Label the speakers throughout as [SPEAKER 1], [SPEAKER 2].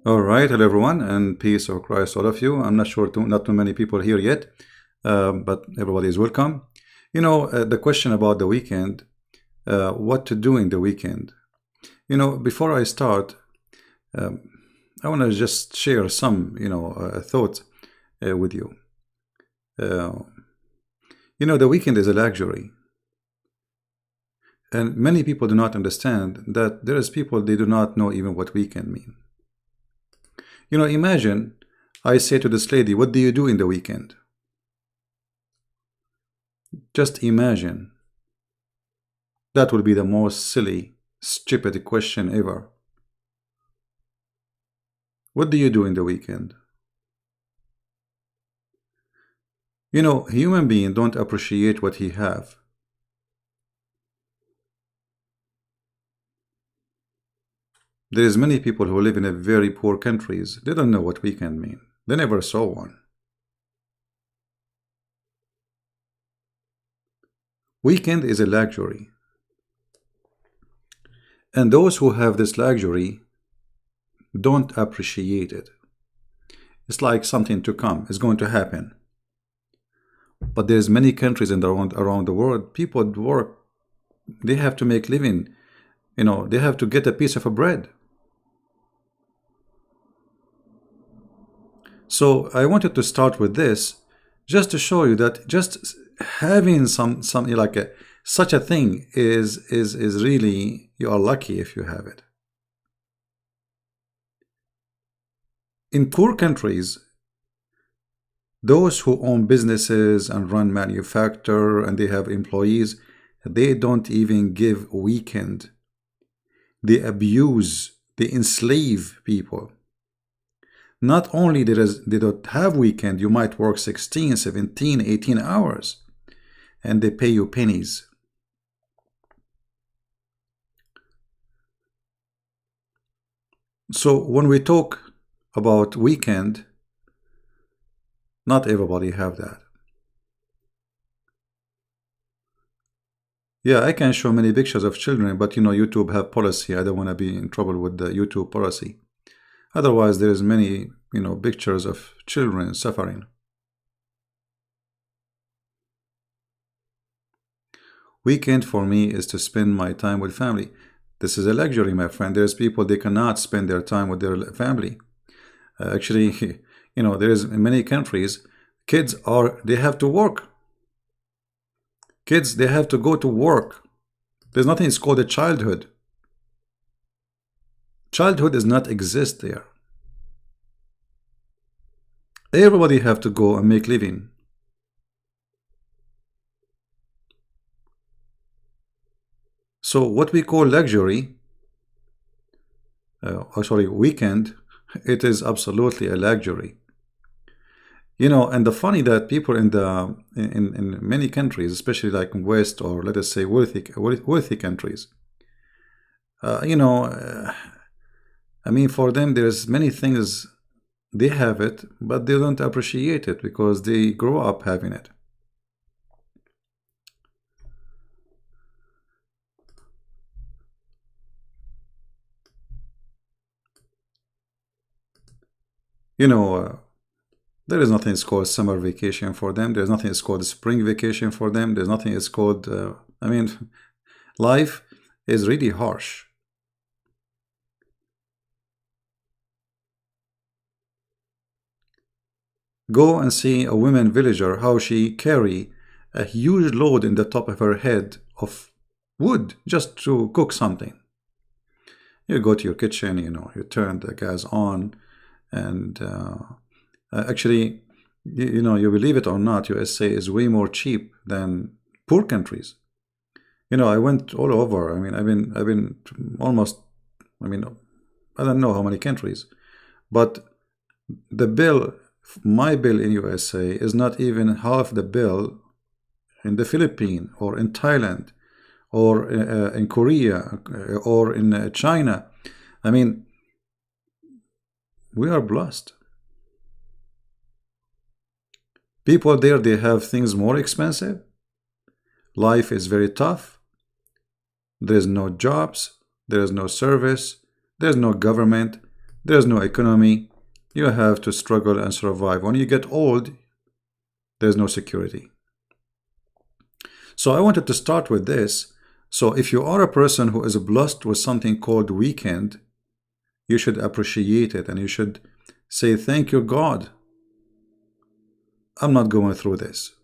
[SPEAKER 1] All right, hello everyone, and peace of Christ, all of you. I'm not sure, not too many people here yet, but everybody is welcome. The question about the weekend, what to do in the weekend. Before I start, um, I want to just share some, thoughts with you. Uh, the weekend is a luxury, and many people do not understand that there is people they do not know even what weekend mean. Imagine I say to this lady, what do you do in the weekend? Just imagine. That will be the most silly, stupid question ever. What do you do in the weekend? Human beings don't appreciate what he have. There is many people who live in a very poor countries. They don't know what weekend mean. They never saw one. Weekend is a luxury. And those who have this luxury don't appreciate it. It's like something to come. It's going to happen. But there's many countries around the world. People work. They have to make living. They have to get a piece of a bread. So I wanted to start with this just to show you that just having something like such a thing is really, you are lucky if you have it. In poor countries, those who own businesses and run manufacture and they have employees, they don't even give weekend. They abuse, they enslave people. Not only they don't have weekend, you might work 16, 17, 18 hours and they pay you pennies. So when we talk about weekend, not everybody have that. Yeah, I can show many pictures of children, but YouTube have policy. I don't want to be in trouble with the YouTube policy. Otherwise, there is many, pictures of children suffering. Weekend for me is to spend my time with family. This is a luxury, my friend. There's people, they cannot spend their time with their family. Actually, there is in many countries, they have to work. Kids, they have to go to work. There's nothing, it's called a childhood. Childhood does not exist there. Everybody have to go and make living. So what we call luxury, weekend, it is absolutely a luxury. And the funny that people in many countries, especially like in West or let us say wealthy countries, I mean, for them, there's many things, they have it, but they don't appreciate it because they grow up having it. There is nothing called summer vacation for them. There's nothing called spring vacation for them. There's nothing called, I mean, life is really harsh. Go and see a woman villager, how she carry a huge load in the top of her head of wood just to cook something. You go to your kitchen, you turn the gas on, and actually, you believe it or not, USA is way more cheap than poor countries. I went all over. I mean, I've been almost, I mean, I don't know how many countries, but my bill in USA is not even half the bill in the Philippines or in Thailand or in Korea or in China. I mean, we are blessed. People there, they have things more expensive. Life is very tough. There's no jobs. There's no service. There's no government. there's no economy. You have to struggle and survive. When you get old, there's no security. So I wanted to start with this. So if you are a person who is blessed with something called weekend, you should appreciate it and you should say, thank you, God. I'm not going through this.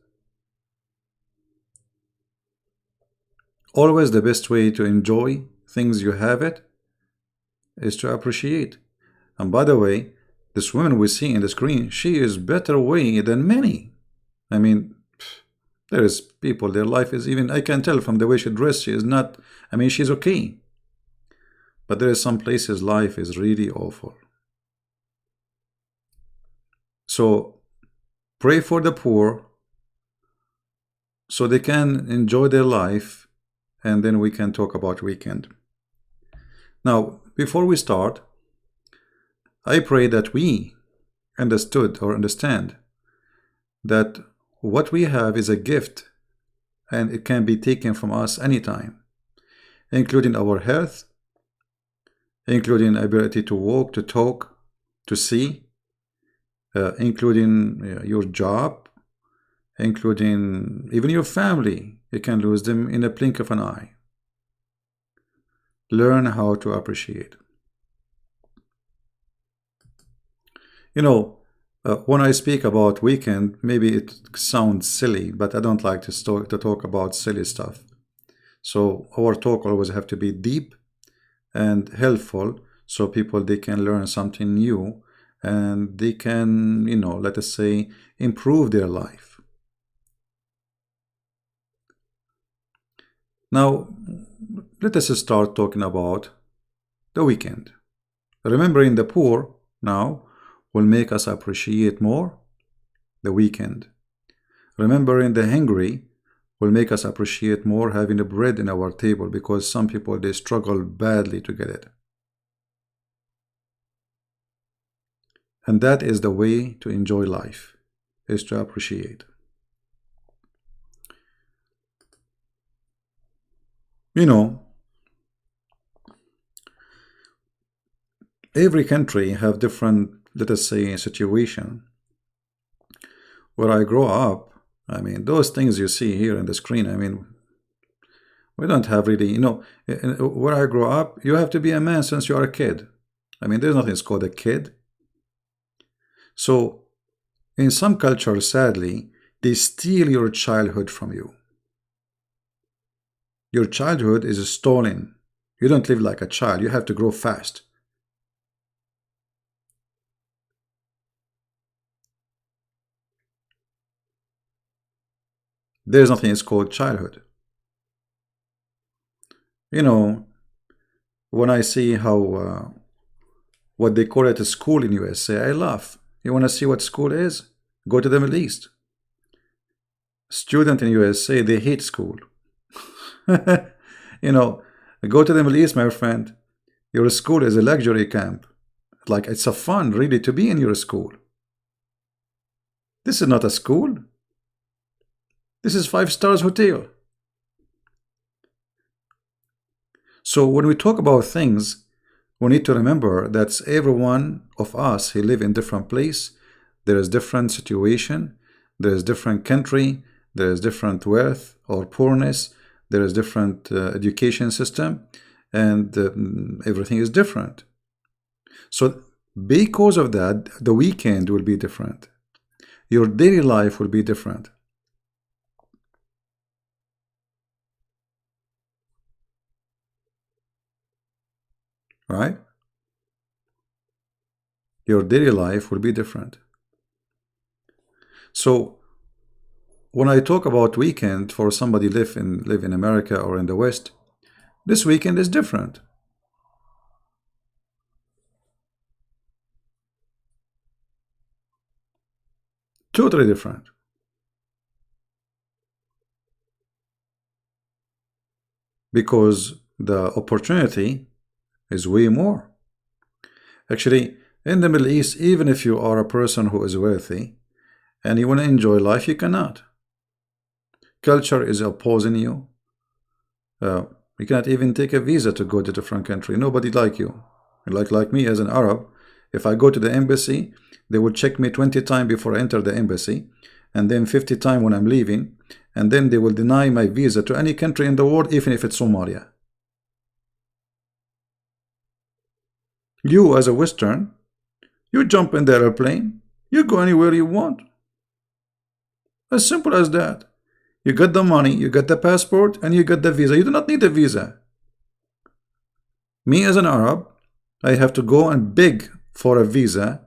[SPEAKER 1] Always the best way to enjoy things you have it is to appreciate. And by the way, this woman we see in the screen, she is better way than many. I mean, there is people, their life is even, I can tell from the way she dressed, she is not, I mean, she's okay. But there is some places life is really awful. So pray for the poor so they can enjoy their life, and then we can talk about weekend. Now, before we start, I pray that we understood or understand that what we have is a gift and it can be taken from us anytime, including our health, including ability to walk, to talk, to see, including your job, including even your family. You can lose them in a blink of an eye. Learn how to appreciate. You know, when I speak about weekend, maybe it sounds silly, but I don't like to talk about silly stuff. So our talk always have to be deep and helpful, so people, they can learn something new and they can, you know, let us say, improve their life. Now, let us start talking about the weekend. Remembering the poor now will make us appreciate more the weekend. Remembering the hungry will make us appreciate more having the bread in our table, because some people, they struggle badly to get it. And that is the way to enjoy life, is to appreciate. You know, every country have different, let us say, situation. Where I grow up, I mean, those things you see here on the screen, I mean, we don't have really, you know, where I grow up, you have to be a man since you are a kid. I mean, there's nothing called a kid. So, in some cultures, sadly, they steal your childhood from you. Your childhood is stolen. You don't live like a child. You have to grow fast. There's nothing called childhood. You know, when I see how, what they call it a school in USA, I laugh. You want to see what school is? Go to the Middle East. Student in USA, they hate school. You know, go to the Middle East, my friend. Your school is a luxury camp. Like, it's a fun, really, to be in your school. This is not a school. This is 5 stars hotel. So when we talk about things, we need to remember that every one of us, he live in different place. There is different situation. There is different country. There is different wealth or poorness. There is different education system, and everything is different. So because of that, the weekend will be different. Your daily life will be different. Right? Your daily life will be different. So when I talk about weekend for somebody live in America or in the West, this weekend is different. Totally different. Because the opportunity is way more. Actually, in the Middle East, even if you are a person who is wealthy and you want to enjoy life, you cannot. Culture is opposing you. You cannot even take a visa to go to a different country. Nobody like you. Like me as an Arab, If I go to the embassy, they will check me 20 times before I enter the embassy, and then 50 times when I'm leaving, and then they will deny my visa to any country in the world, even if it's Somalia. You, as a Western, you jump in the airplane, you go anywhere you want. As simple as that. You got the money, you got the passport, and you got the visa. You do not need a visa. Me as an Arab, I have to go and beg for a visa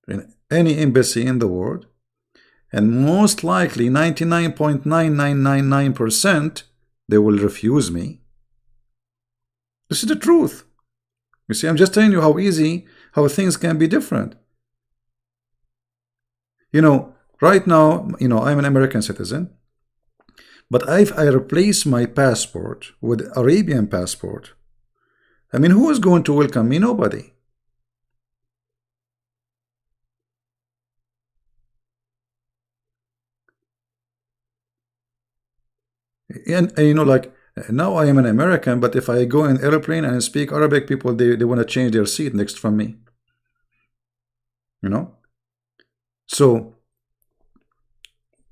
[SPEAKER 1] in any embassy in the world, and most likely 99.9999% they will refuse me. This is the truth. You see, I'm just telling you how easy, how things can be different. You know, right now, you know, I'm an American citizen, but if I replace my passport with Arabian passport, I mean, who is going to welcome me? Nobody. And you know, like, now I am an American, but if I go in an airplane and speak Arabic, people, they want to change their seat next from me. You know? So,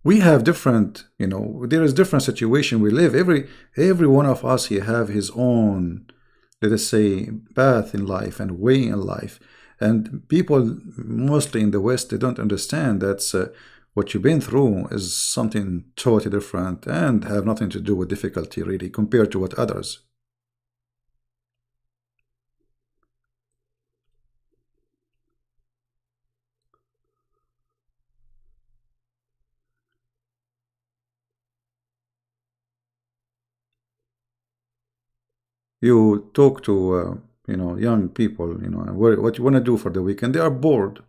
[SPEAKER 1] we have different, you know, there is different situation we live. Every one of us, he have his own, let us say, path in life and way in life. And people, mostly in the West, they don't understand that's what you've been through is something totally different and have nothing to do with difficulty, really, compared to what others. You talk to, you know, young people, you know, what you want to do for the weekend. They are bored.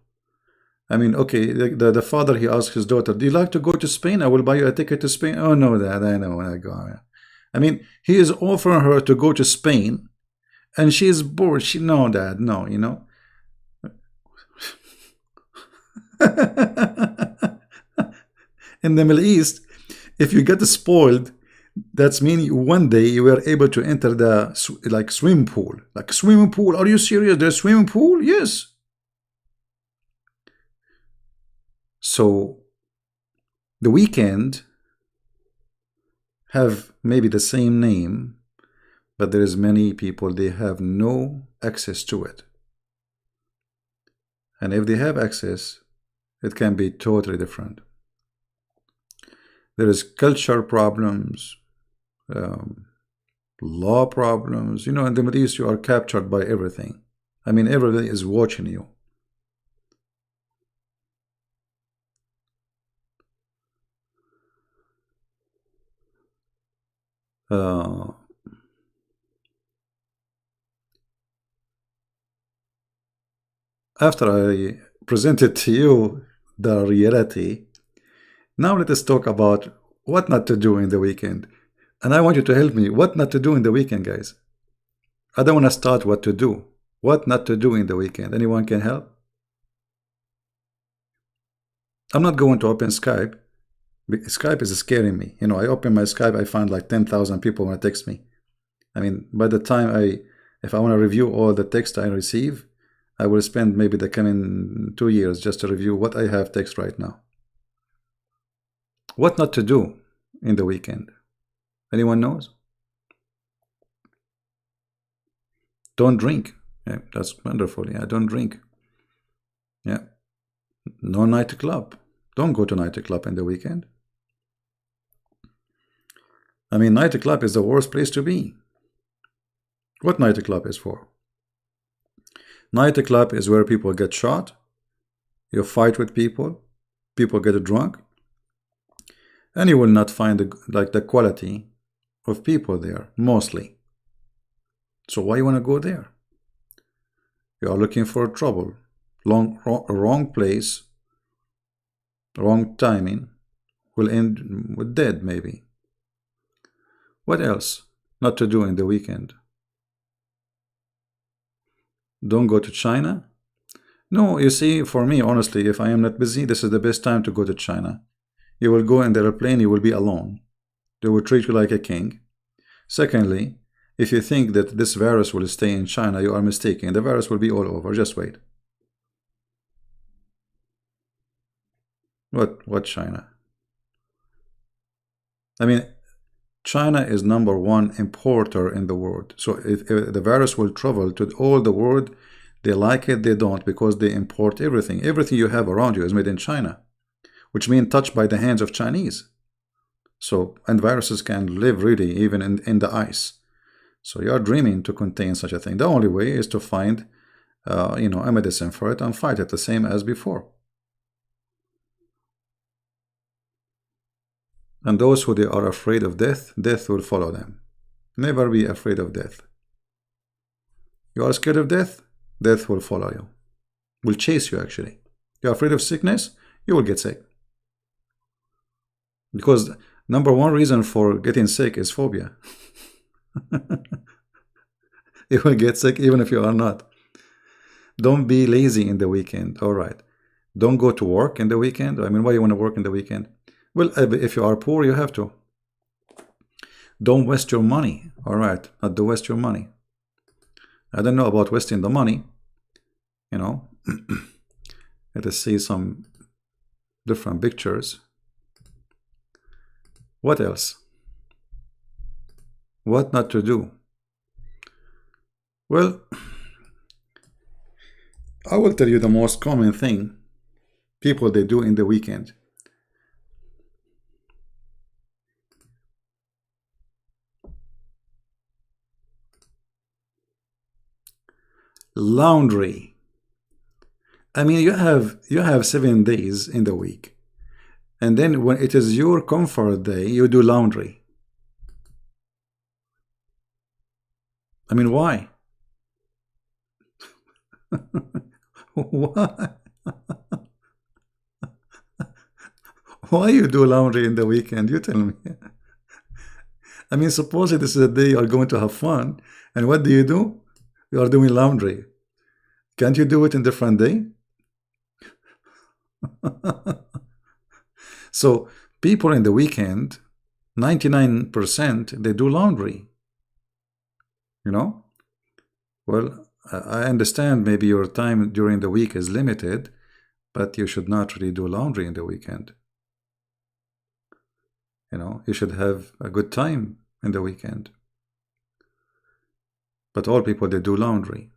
[SPEAKER 1] I mean, okay, the father, he asks his daughter, do you like to go to Spain? I will buy you a ticket to Spain. Oh, no, Dad, I know when I go. I mean, he is offering her to go to Spain, and she is bored. No, Dad, no, you know. In the Middle East, if you get spoiled, that's meaning one day you were able to enter the swimming pool. Like, swimming pool? Are you serious? There's swimming pool? Yes. So the weekend have maybe the same name, but there is many people, they have no access to it. And if they have access, it can be totally different. There is culture problems, law problems. You know, in the Middle East, you are captured by everything. I mean, everybody is watching you. After I presented to you the reality, now let us talk about what not to do in the weekend. And I want you to help me. What not to do in the weekend, guys? I don't want to start what to do. What not to do in the weekend? Anyone can help? I'm not going to open Skype. Skype is scaring me. You know, I open my Skype, I find like 10,000 people want to text me. I mean, by the time if I want to review all the text I receive, I will spend maybe the coming 2 years just to review what I have text right now. What not to do in the weekend? Anyone knows? Don't drink. Yeah, that's wonderful. Yeah, don't drink. Yeah. No nightclub. Don't go to nightclub in the weekend. I mean, nightclub is the worst place to be. What nightclub is for? Nightclub is where people get shot, you fight with people, people get drunk, and you will not find the quality of people there, mostly. So why you want to go there? You are looking for trouble, wrong place, wrong timing, will end with dead maybe. What else not to do in the weekend? Don't go to China? No, you see, for me, honestly, if I am not busy, this is the best time to go to China. You will go in the airplane, you will be alone. They will treat you like a king. Secondly, If you think that this virus will stay in China, you are mistaken. The virus will be all over. Just wait. What China? I mean, China is #1 importer in the world. So if the virus will travel to all the world, they like it, they don't, because they import everything. Everything you have around you is made in China, which means touched by the hands of Chinese. So, and viruses can live really even in the ice. So you are dreaming to contain such a thing. The only way is to find, a medicine for it and fight it the same as before. And those who they are afraid of death, death will follow them. Never be afraid of death. You are scared of death, death will follow you. Will chase you actually. You are afraid of sickness, you will get sick. Because #1 reason for getting sick is phobia. You will get sick even if you are not. Don't be lazy in the weekend. All right. Don't go to work in the weekend. I mean, why you want to work in the weekend? Well, if you are poor, you have to. Don't waste your money. All right. Not to waste your money. I don't know about wasting the money. Let us see some different pictures. What else? What not to do? Well, I will tell you the most common thing people they do in the weekend. Laundry. I mean, you have 7 days in the week, and then when it is your comfort day, you do laundry. I mean, why? Why? Why you do laundry in the weekend? You tell me. I mean, suppose this is a day you are going to have fun, and what do? You are doing laundry. Can't you do it in different day? So people in the weekend, 99%, they do laundry. Well, I understand maybe your time during the week is limited, but you should not really do laundry in the weekend. You should have a good time in the weekend. But all people, they do laundry.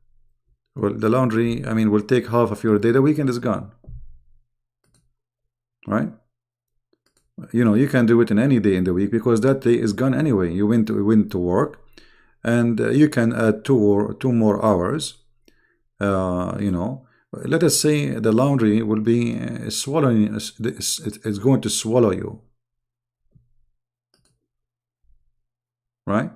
[SPEAKER 1] Well, the laundry, I mean, will take half of your day. The weekend is gone. Right? You can do it in any day in the week because that day is gone anyway. You went to work, and you can add two more hours. Let us say the laundry will be swallowing. It's going to swallow you. Right?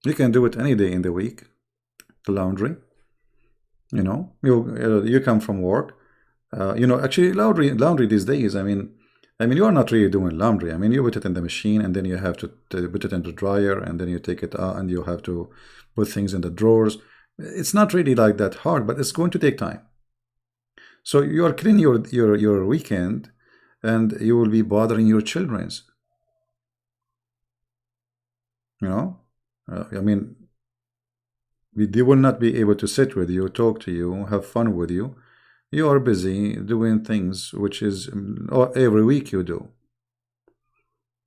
[SPEAKER 1] You can do it any day in the week. The laundry. You come from work. Actually, laundry these days. I mean, you are not really doing laundry. I mean, you put it in the machine, and then you have to put it in the dryer, and then you take it out, and you have to put things in the drawers. It's not really like that hard, but it's going to take time. So you are cleaning your weekend, and you will be bothering your children's. I mean, they will not be able to sit with you, talk to you, have fun with you. You are busy doing things which is every week you do.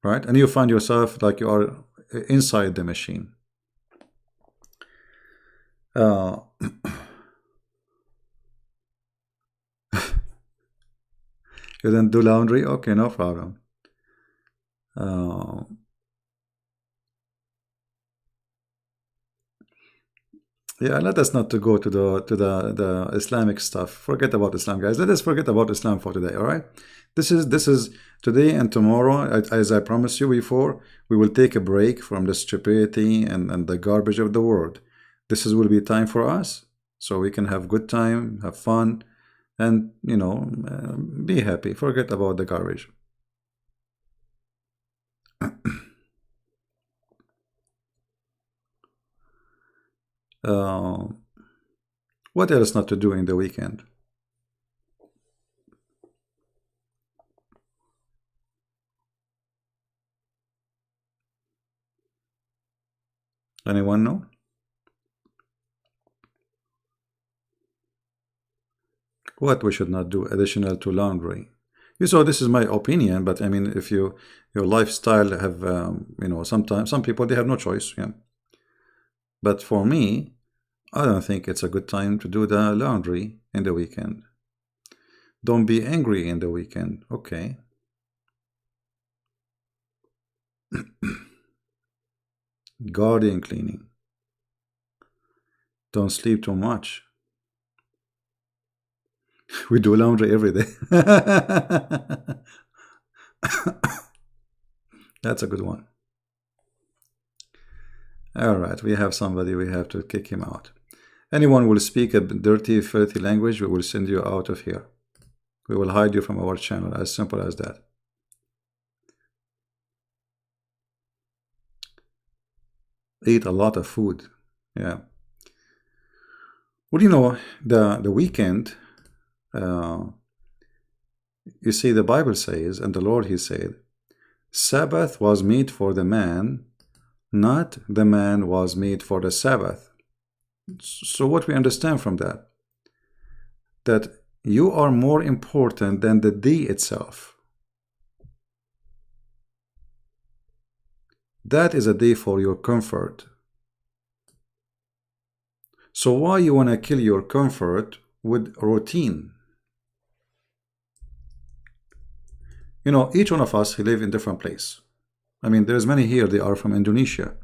[SPEAKER 1] Right? And you find yourself like you are inside the machine. You don't do laundry? Okay, no problem. Yeah, let us not to go to the Islamic stuff. Forget about Islam, guys. Let us forget about Islam for today. All right. This is today and tomorrow. As I promised you before, we will take a break from the stupidity and the garbage of the world. Will be time for us, so we can have good time, have fun, and be happy. Forget about the garbage. What else not to do in the weekend? Anyone know? What we should not do additional to laundry? You saw this is my opinion, but I mean, if your lifestyle have you know, sometimes some people they have no choice, yeah. But for me, I don't think it's a good time to do the laundry in the weekend. Don't be angry in the weekend, okay? Garden cleaning. Don't sleep too much. We do laundry every day. That's a good one. All right, we have somebody, we have to kick him out. Anyone will speak a dirty, filthy language, we will send you out of here. We will hide you from our channel, as simple as that. Eat a lot of food, yeah. Well, you know, the weekend, you see, the Bible says, and the Lord, he said, Sabbath was made for the man, not the man was made for the Sabbath. So what we understand from that? That you are more important than the day itself. That is a day for your comfort. So why you want to kill your comfort with routine? You know, each one of us, he live in different place. I mean, there's many here, they are from Indonesia.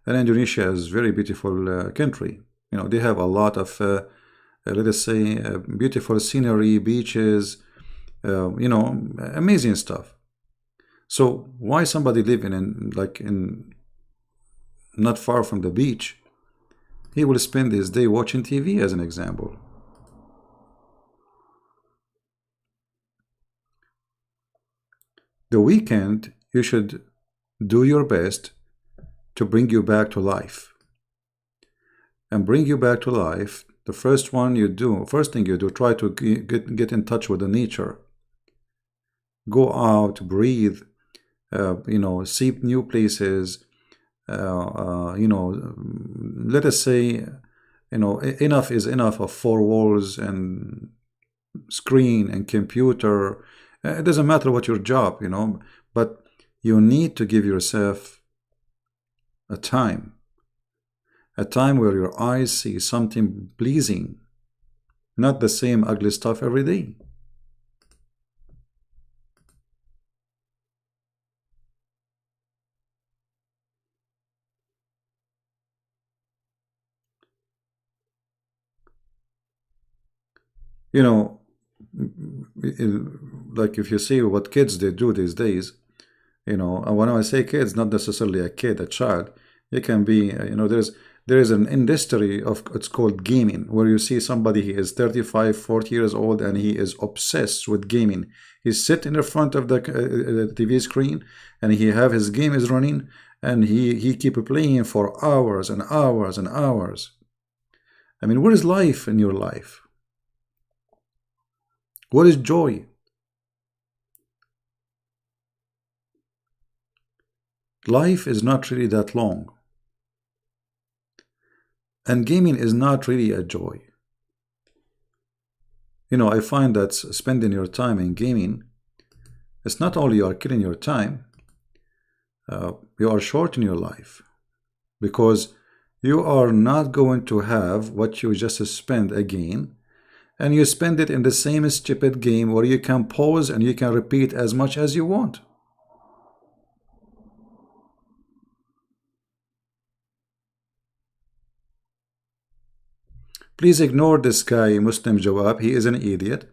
[SPEAKER 1] And Indonesia is very beautiful country. You know, they have a lot of, let us say, beautiful scenery, beaches, you know, amazing stuff. So why somebody living in not far from the beach, he will spend his day watching TV, as an example. The weekend, you should do your best to bring you back to life. And bring you back to life, the first thing you do, try to get in touch with the nature. Go out, breathe, you know, see new places, you know, let us say, you know, enough is enough of four walls and screen and computer. It doesn't matter what your job, you know, but you need to give yourself a time where your eyes see something pleasing, not the same ugly stuff every day. You know, like if you see what kids they do these days, you know, and when I say kids, not necessarily a kid, a child, it can be, you know, there is an industry of, it's called gaming, where you see somebody, he is 35, 40 years old, and he is obsessed with gaming. He sit in the front of the TV screen, and he have his game is running, and he keep playing for hours and hours and hours. I mean, what is life in your life? What is joy? Life is not really that long. And gaming is not really a joy. You know, I find that spending your time in gaming, it's not only you are killing your time, you are shortening your life. Because you are not going to have what you just spent again, and you spend it in the same stupid game where you can pause and you can repeat as much as you want. Please ignore this guy, Muslim Jawab. He is an idiot,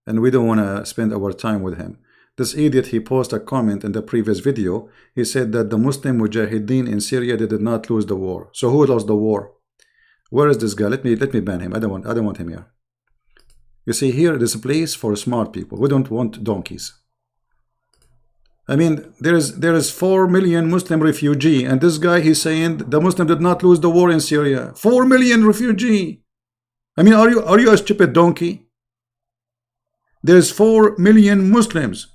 [SPEAKER 1] and we don't want to spend our time with him. This idiot, he posted a comment in the previous video. He said that the Muslim Mujahideen in Syria, they did not lose the war. So who lost the war? Where is this guy? Let me ban him. I don't want him here. You see, here it is a place for smart people. We don't want donkeys. I mean, there is 4 million Muslim refugee, and this guy, he's saying the Muslim did not lose the war in Syria. 4 million refugee. I mean, are you a stupid donkey? There's 4 million Muslims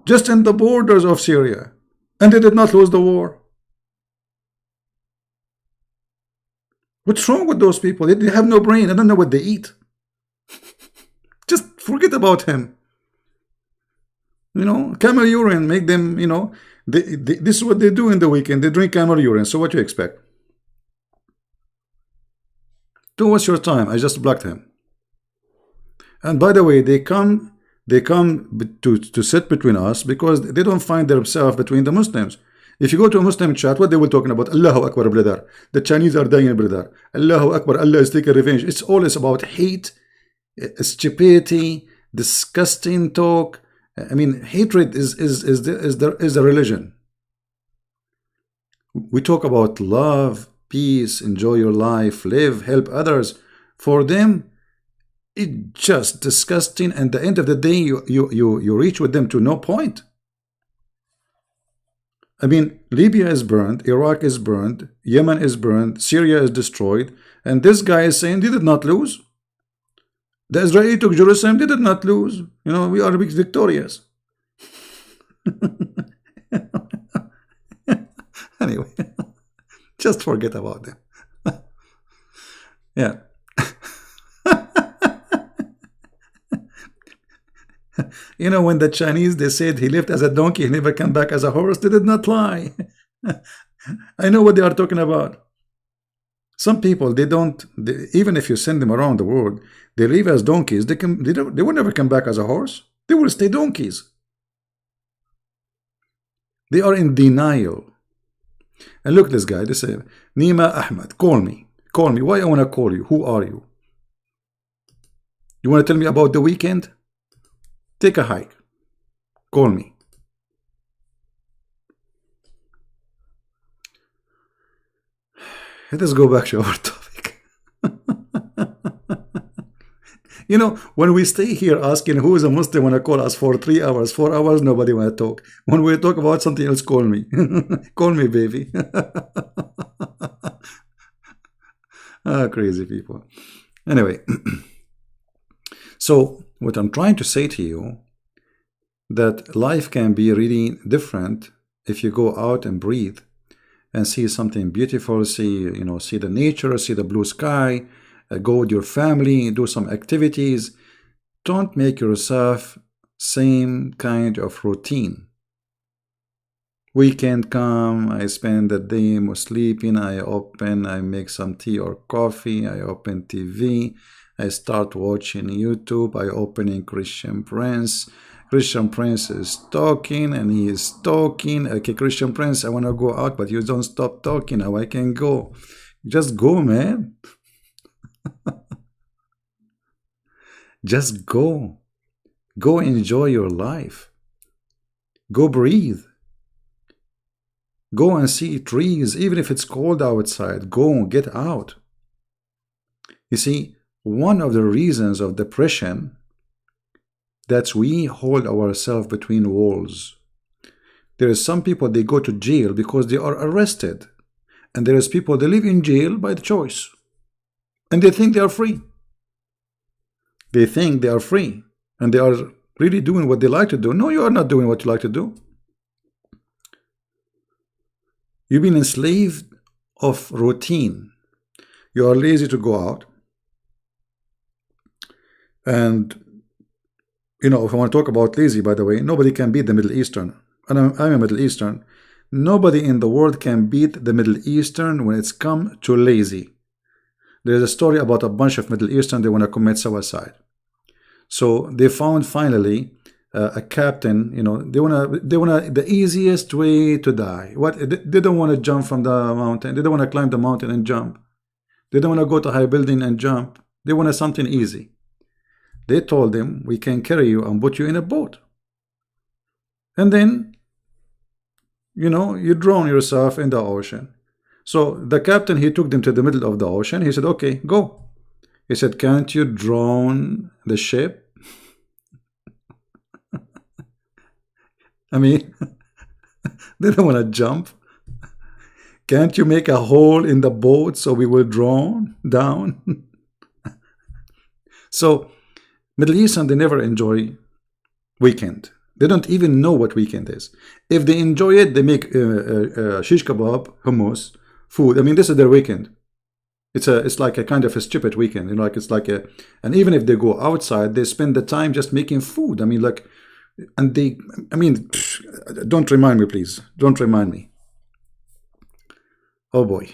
[SPEAKER 1] just in the borders of Syria. and they did not lose the war. What's wrong with those people? They have no brain. I don't know what they eat. Just forget about him. You know, camel urine make them, you know, this is what they do in the weekend. They drink camel urine. So what do you expect? Don't waste your time. I just blocked him. And by the way, they come to sit between us because they don't find themselves between the Muslims. If you go to a Muslim chat, what they will talking about? Allahu Akbar, brother. The Chinese are dying, brother. Allahu Akbar, Allah is taking revenge. It's always about hate, stupidity, disgusting talk. I mean, hatred is the religion. We talk about love, peace, enjoy your life, live, help others. For them, it's just disgusting. And at the end of the day, you reach with them to no point. I mean, Libya is burned, Iraq is burned, Yemen is burned, Syria is destroyed, and this guy is saying they did not lose. The Israeli took Jerusalem, they did not lose. You know, we are victorious. Anyway, just forget about them. Yeah. You know, when the Chinese, they said he lived as a donkey, he never came back as a horse, they did not lie. I know what they are talking about. Some people, even if you send them around the world, they live as donkeys. They will never come back as a horse. They will stay donkeys. They are in denial. And look, this guy, they say, Nima Ahmed, call me. Call me. Why I want to call you? Who are you? You want to tell me about the weekend? Take a hike. Call me. Let us go back to our topic. You know, when we stay here asking who is a Muslim want to call us for 3 hours, 4 hours, nobody want to talk. When we talk about something else, call me. Call me, baby. Crazy people. Anyway, so what I'm trying to say to you, that life can be really different if you go out and breathe and see something beautiful, see the nature, see the blue sky, go with your family, do some activities. Don't make yourself same kind of routine. Weekend come, I spend the day sleeping, I make some tea or coffee, I open TV, I start watching YouTube, I open in Christian Prince. Christian Prince is talking and he is talking. Okay, Christian Prince, I want to go out, but you don't stop talking. Now I can go. Just go, man. Just go. Go enjoy your life. Go breathe. Go and see trees, even if it's cold outside. Go, get out. You see, one of the reasons of depression, that's we hold ourselves between walls. There is some people, they go to jail because they are arrested. And there is people, they live in jail by the choice. And they think they are free. They think they are free. And they are really doing what they like to do. No, you are not doing what you like to do. You've been enslaved of routine. You are lazy to go out. And if I want to talk about lazy, by the way, nobody can beat the Middle Eastern. And I'm a Middle Eastern. Nobody in the world can beat the Middle Eastern when it's come to lazy. There's a story about a bunch of Middle Eastern, they want to commit suicide. So they found finally a captain, they want the easiest way to die. They don't want to jump from the mountain. They don't want to climb the mountain and jump. They don't want to go to a high building and jump. They want something easy. They told him, we can carry you and put you in a boat. And then, you drown yourself in the ocean. So the captain, he took them to the middle of the ocean. He said, okay, go. He said, can't you drown the ship? I mean, they don't want to jump. Can't you make a hole in the boat so we will drown down? So Middle Eastern, they never enjoy weekend. They don't even know what weekend is. If they enjoy it, they make shish kebab, hummus, food. I mean, this is their weekend. It's like a kind of a stupid weekend, you know, like it's like a, and even if they go outside, they spend the time just making food. I mean, like, and they, I mean, don't remind me, please. Don't remind me. Oh boy.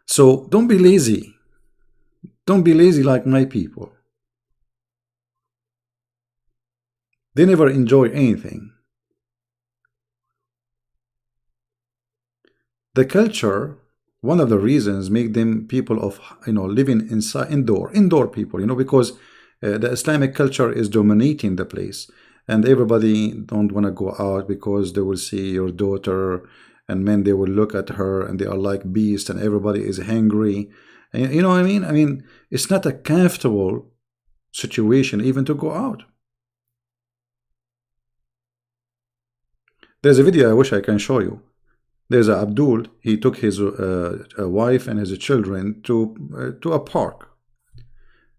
[SPEAKER 1] So don't be lazy. Don't be lazy like my people. They never enjoy anything. The culture, one of the reasons make them people of, you know, living inside, indoor people, you know, because the Islamic culture is dominating the place, and everybody don't want to go out because they will see your daughter, and men, they will look at her and they are like beasts, and everybody is hungry. And you know what I mean? I mean, it's not a comfortable situation even to go out. There's a video I wish I can show you. There's a Abdul. He took his wife and his children to a park.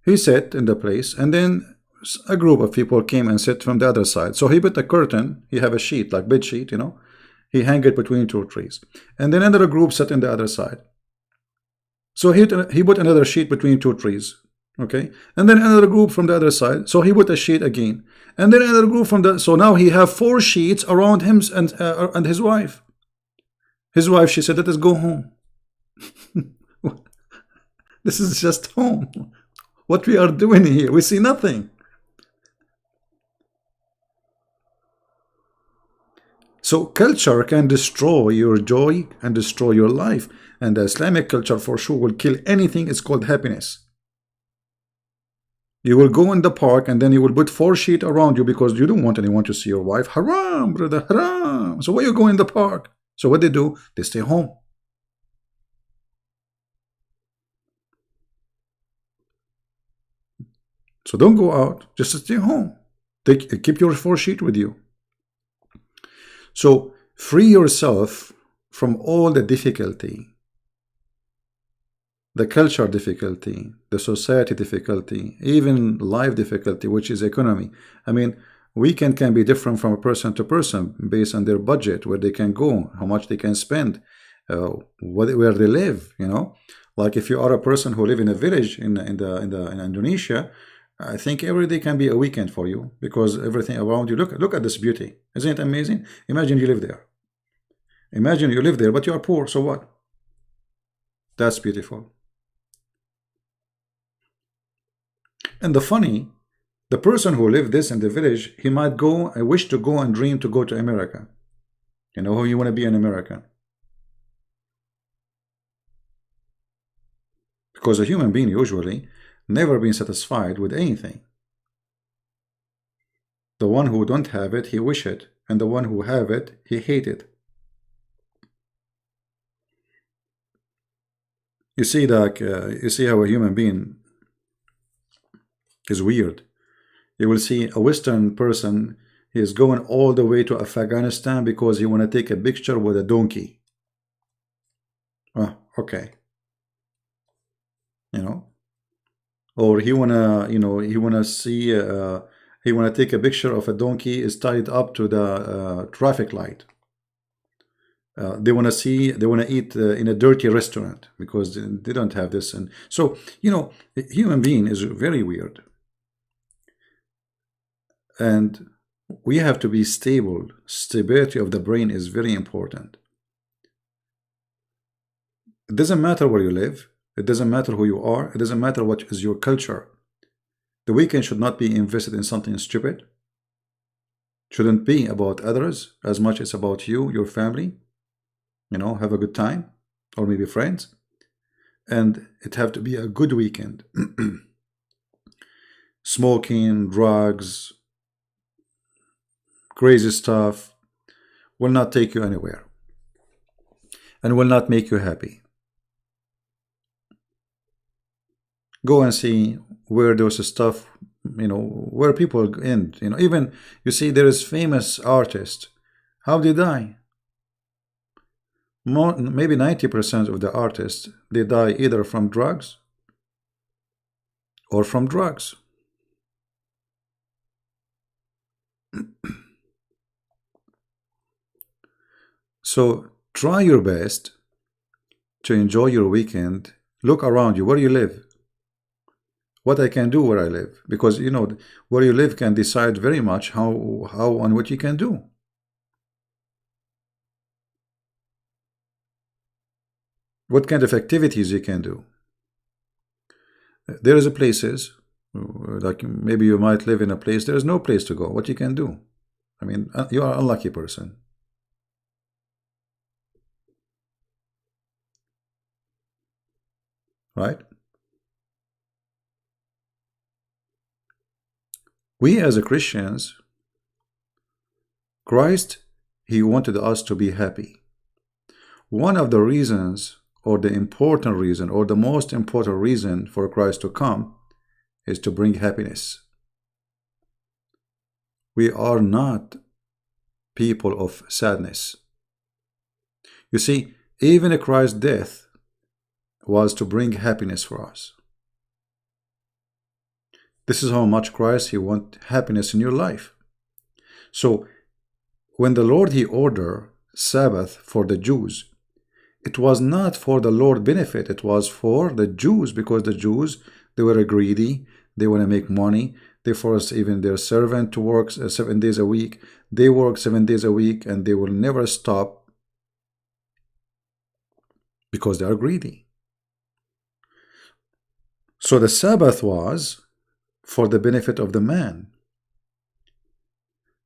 [SPEAKER 1] He sat in the place, and then a group of people came and sat from the other side. So he put a curtain. He have a sheet, like bed sheet, you know. He hang it between two trees, and then another group sat in the other side. So he put another sheet between two trees, okay, and then another group from the other side. So he put a sheet again, and then another group from the. So now he have four sheets around him and his wife. His wife, she said, "Let us go home. This is just home. What we are doing here, we see nothing." So culture can destroy your joy and destroy your life. And the Islamic culture for sure will kill anything. It's called happiness. You will go in the park and then you will put four sheets around you because you don't want anyone to see your wife. Haram, brother, haram. So why you go in the park? So what they do, they stay home. So don't go out, just stay home. Keep your four sheet with you. So free yourself from all the difficulty, the culture difficulty, the society difficulty, even life difficulty, which is economy. I mean, weekend can be different from a person to person based on their budget, where they can go, how much they can spend, where they live. You know, like if you are a person who live in a village in Indonesia, I think every day can be a weekend for you because everything around you. Look at this beauty. Isn't it amazing? Imagine you live there. Imagine you live there, but you are poor. So what? That's beautiful. And the funny, the person who lived this in the village, he might go, I wish to go and dream to go to America. You know, you want to be an American. Because a human being usually never been satisfied with anything. The one who don't have it, he wish it. And the one who have it, he hate it. You see that, you see how a human being is weird. You will see a Western person, he is going all the way to Afghanistan because he want to take a picture with a donkey. Oh, okay. You know, or he wanna, you know, he wanna see, he wanna take a picture of a donkey is tied up to the traffic light. They want to see, they want to eat in a dirty restaurant because they don't have this. And so, you know, a human being is very weird. And we have to be stable. Stability of the brain is very important. It doesn't matter where you live. It doesn't matter who you are. It doesn't matter what is your culture. The weekend should not be invested in something stupid. Shouldn't be about others as much as about you, your family. You know, have a good time, or maybe friends. And it have to be a good weekend. Smoking, drugs, crazy stuff will not take you anywhere and will not make you happy. Go and see where those stuff, you know, where people end. You know, even you see there is famous artists. How they die? Maybe 90% of the artists, they die either from drugs or from drugs. So try your best to enjoy your weekend. Look around you, where you live, what I can do where I live, because you know where you live can decide very much how and what you can do. What kind of activities you can do. There is places, like maybe you might live in a place there is no place to go. What you can do? I mean, you are an unlucky person. Right? We as a Christians, Christ, he wanted us to be happy. One of the reasons, or the important reason, or the most important reason for Christ to come is to bring happiness. We are not people of sadness. You see, even Christ's death was to bring happiness for us. This is how much Christ, he wants happiness in your life. So when the Lord, he ordered Sabbath for the Jews, it was not for the Lord's benefit, it was for the Jews, because the Jews, they were greedy, they want to make money, they force even their servant to work 7 days a week. They work 7 days a week and they will never stop because they are greedy. So the Sabbath was for the benefit of the man.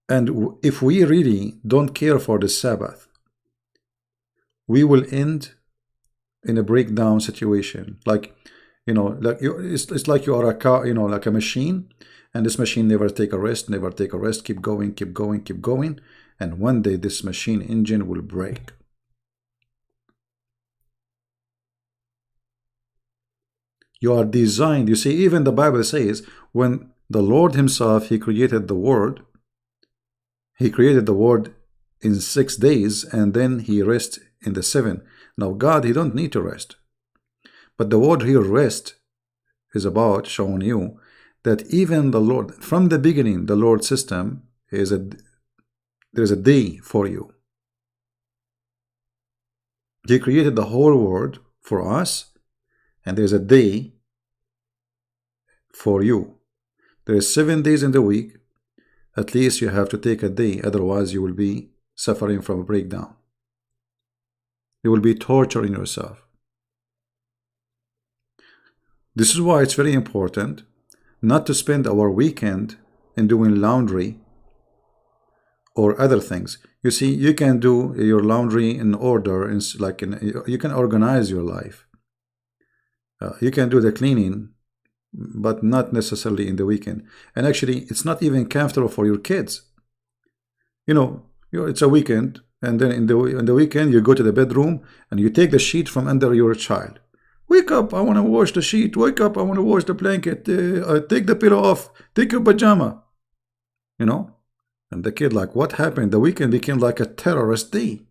[SPEAKER 1] And if we really don't care for the Sabbath, we will end in a breakdown situation. Like, you know, like it's like you are a car, you know, like a machine, and this machine never take a rest, never take a rest, keep going, keep going, keep going, and one day this machine engine will break. You are designed, you see, even the Bible says, when the Lord himself, he created the world, he created the world in 6 days, and then he rests in the 7. Now God, he don't need to rest. But the word here, rest, is about showing you that even the Lord, from the beginning, the Lord system is there's a day for you. He created the whole world for us, and there's a day for you. There is 7 days in the week. At least you have to take a day, otherwise you will be suffering from a breakdown. You will be torturing yourself. This is why it's very important not to spend our weekend in doing laundry or other things. You see, you can do your laundry in order, you can organize your life. You can do the cleaning, but not necessarily in the weekend. And actually, it's not even comfortable for your kids. You know, it's a weekend, and then in the weekend you go to the bedroom and you take the sheet from under your child. Wake up, I want to wash the sheet. Wake up, I want to wash the blanket. Take the pillow off. Take your pajama. You know? And the kid like, what happened? The weekend became like a terrorist day.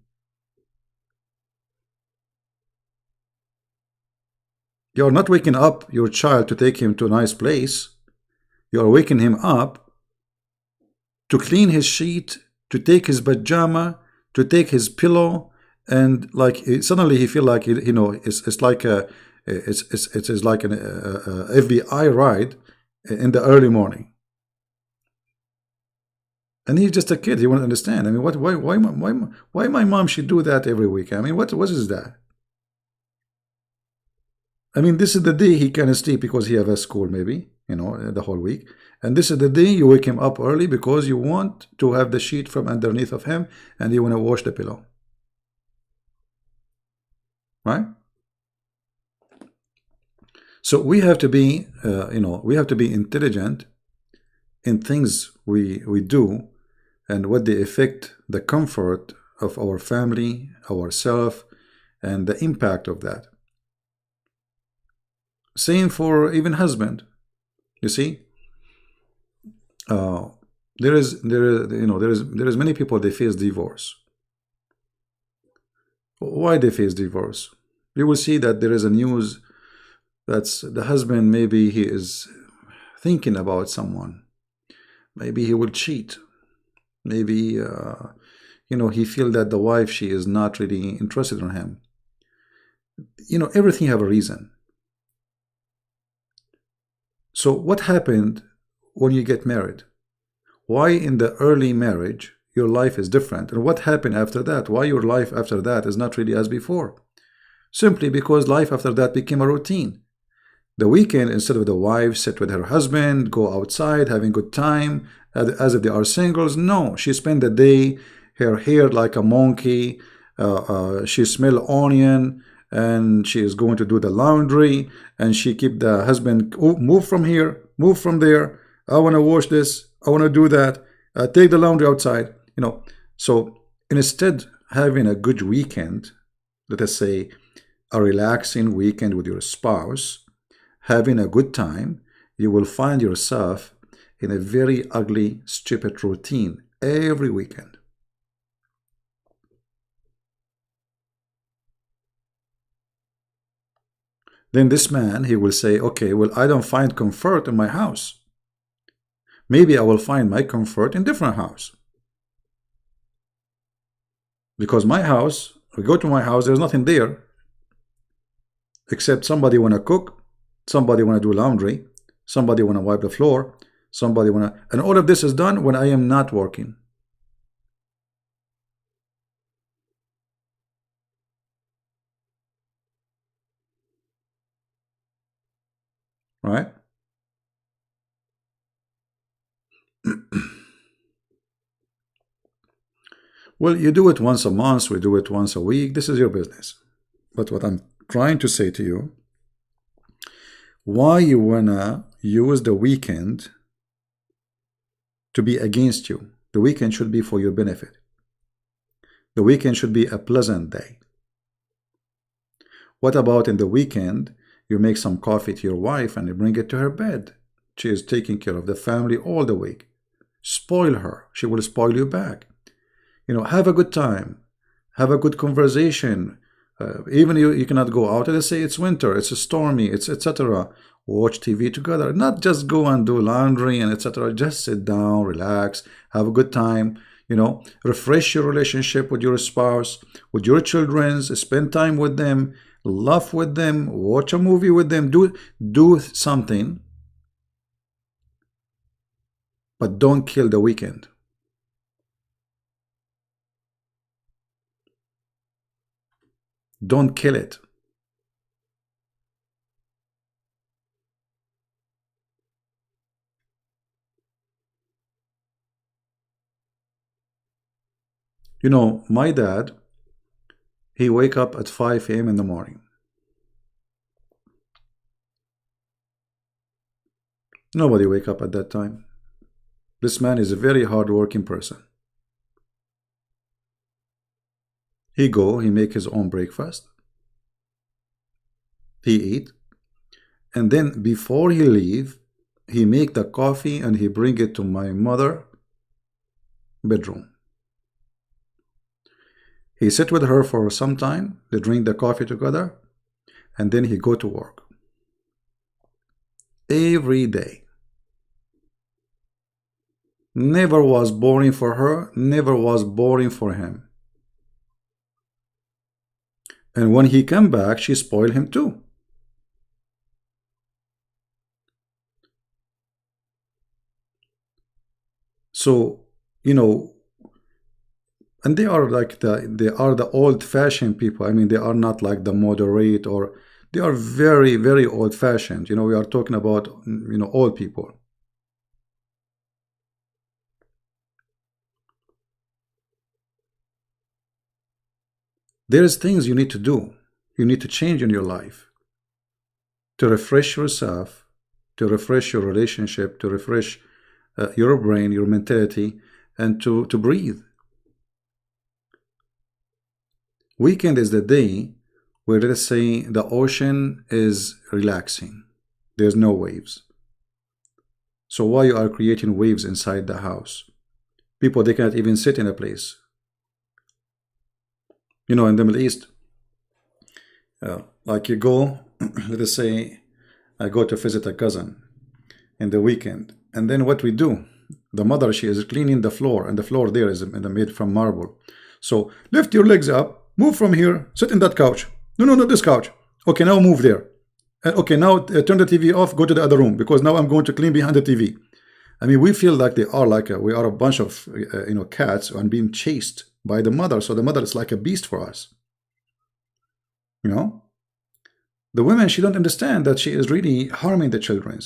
[SPEAKER 1] You're not waking up your child to take him to a nice place. You're waking him up to clean his sheet, to take his pajama, to take his pillow, and like suddenly he feel like, you know, it's like a it's like an FBI ride in the early morning. And he's just a kid. He won't understand. I mean, why my mom should do that every week? I mean, what is that? I mean, this is the day he can sleep because he have a school, maybe, you know, the whole week. And this is the day you wake him up early because you want to have the sheet from underneath of him and you want to wash the pillow. Right? So we have to be, you know, we have to be intelligent in things we do and what they affect the comfort of our family, ourselves, and the impact of that. Same for even husband. You see, there is many people, they face divorce. Why they face divorce? You will see that there is a news that's the husband, maybe he is thinking about someone. Maybe he will cheat. Maybe he feel that the wife, she is not really interested in him. Everything have a reason. So what happened when you get married? Why in the early marriage your life is different, and what happened after that? Why your life after that is not really as before? Simply because life after that became a routine. The weekend, instead of the wife sit with her husband, go outside, having good time, as if they are singles, no, she spent the day, her hair like a monkey, she smell onion, and she is going to do the laundry, and she keep the husband, oh, move from here, move from there, I want to wash this, I want to do that, take the laundry outside, So instead having a good weekend, let us say a relaxing weekend with your spouse, having a good time, you will find yourself in a very ugly, stupid routine every weekend. Then this man, he will say, okay, well, I don't find comfort in my house. Maybe I will find my comfort in different house. Because my house, we go to my house, there's nothing there except somebody want to cook, somebody want to do laundry, somebody want to wipe the floor, somebody want to, and all of this is done when I am not working. Right? Well, you do it once a month, we do it once a week, this is your business. But what I'm trying to say to you, why you wanna use the weekend to be against you? The weekend should be for your benefit. The weekend should be a pleasant day. What about in the weekend, you make some coffee to your wife and you bring it to her bed? She is taking care of the family all the week. Spoil her, she will spoil you back. Have a good time, have a good conversation. Even you cannot go out. Let's say it's winter, it's stormy, it's etc. Watch TV together, not just go and do laundry and etc. Just sit down, relax, have a good time. Refresh your relationship with your spouse, with your children, spend time with them, laugh with them, watch a movie with them, do something, but don't kill the weekend. Don't kill it. My dad, he wake up at 5 a.m. in the morning. Nobody wake up at that time. This man is a very hard-working person. He make his own breakfast. He eat. And then before he leave, he make the coffee and he bring it to my mother bedroom. He sit with her for some time, they drink the coffee together, and then he go to work. Every day. Never was boring for her, never was boring for him. And when he come back, she spoiled him too. So, and they are like the old-fashioned people. I mean, they are not like the moderate, or they are very, very old-fashioned. We are talking about, old people. There's things you need to do. You need to change in your life to refresh yourself, to refresh your relationship, to refresh your brain, your mentality, and to breathe. Weekend is the day where, let's say, the ocean is relaxing. There's no waves. So why you are creating waves inside the house? People, they cannot even sit in a place. In the Middle East, like you go, let us say, I go to visit a cousin, in the weekend. And then what we do, the mother, she is cleaning the floor, and the floor there is made from marble. So lift your legs up, move from here, sit in that couch. No, no, not this couch. Okay, now move there. Okay, now turn the TV off, go to the other room, because now I'm going to clean behind the TV. I mean, we feel like they are like we are a bunch of cats and being chased by the mother. So the mother is like a beast for us. The women, she don't understand that she is really harming the children.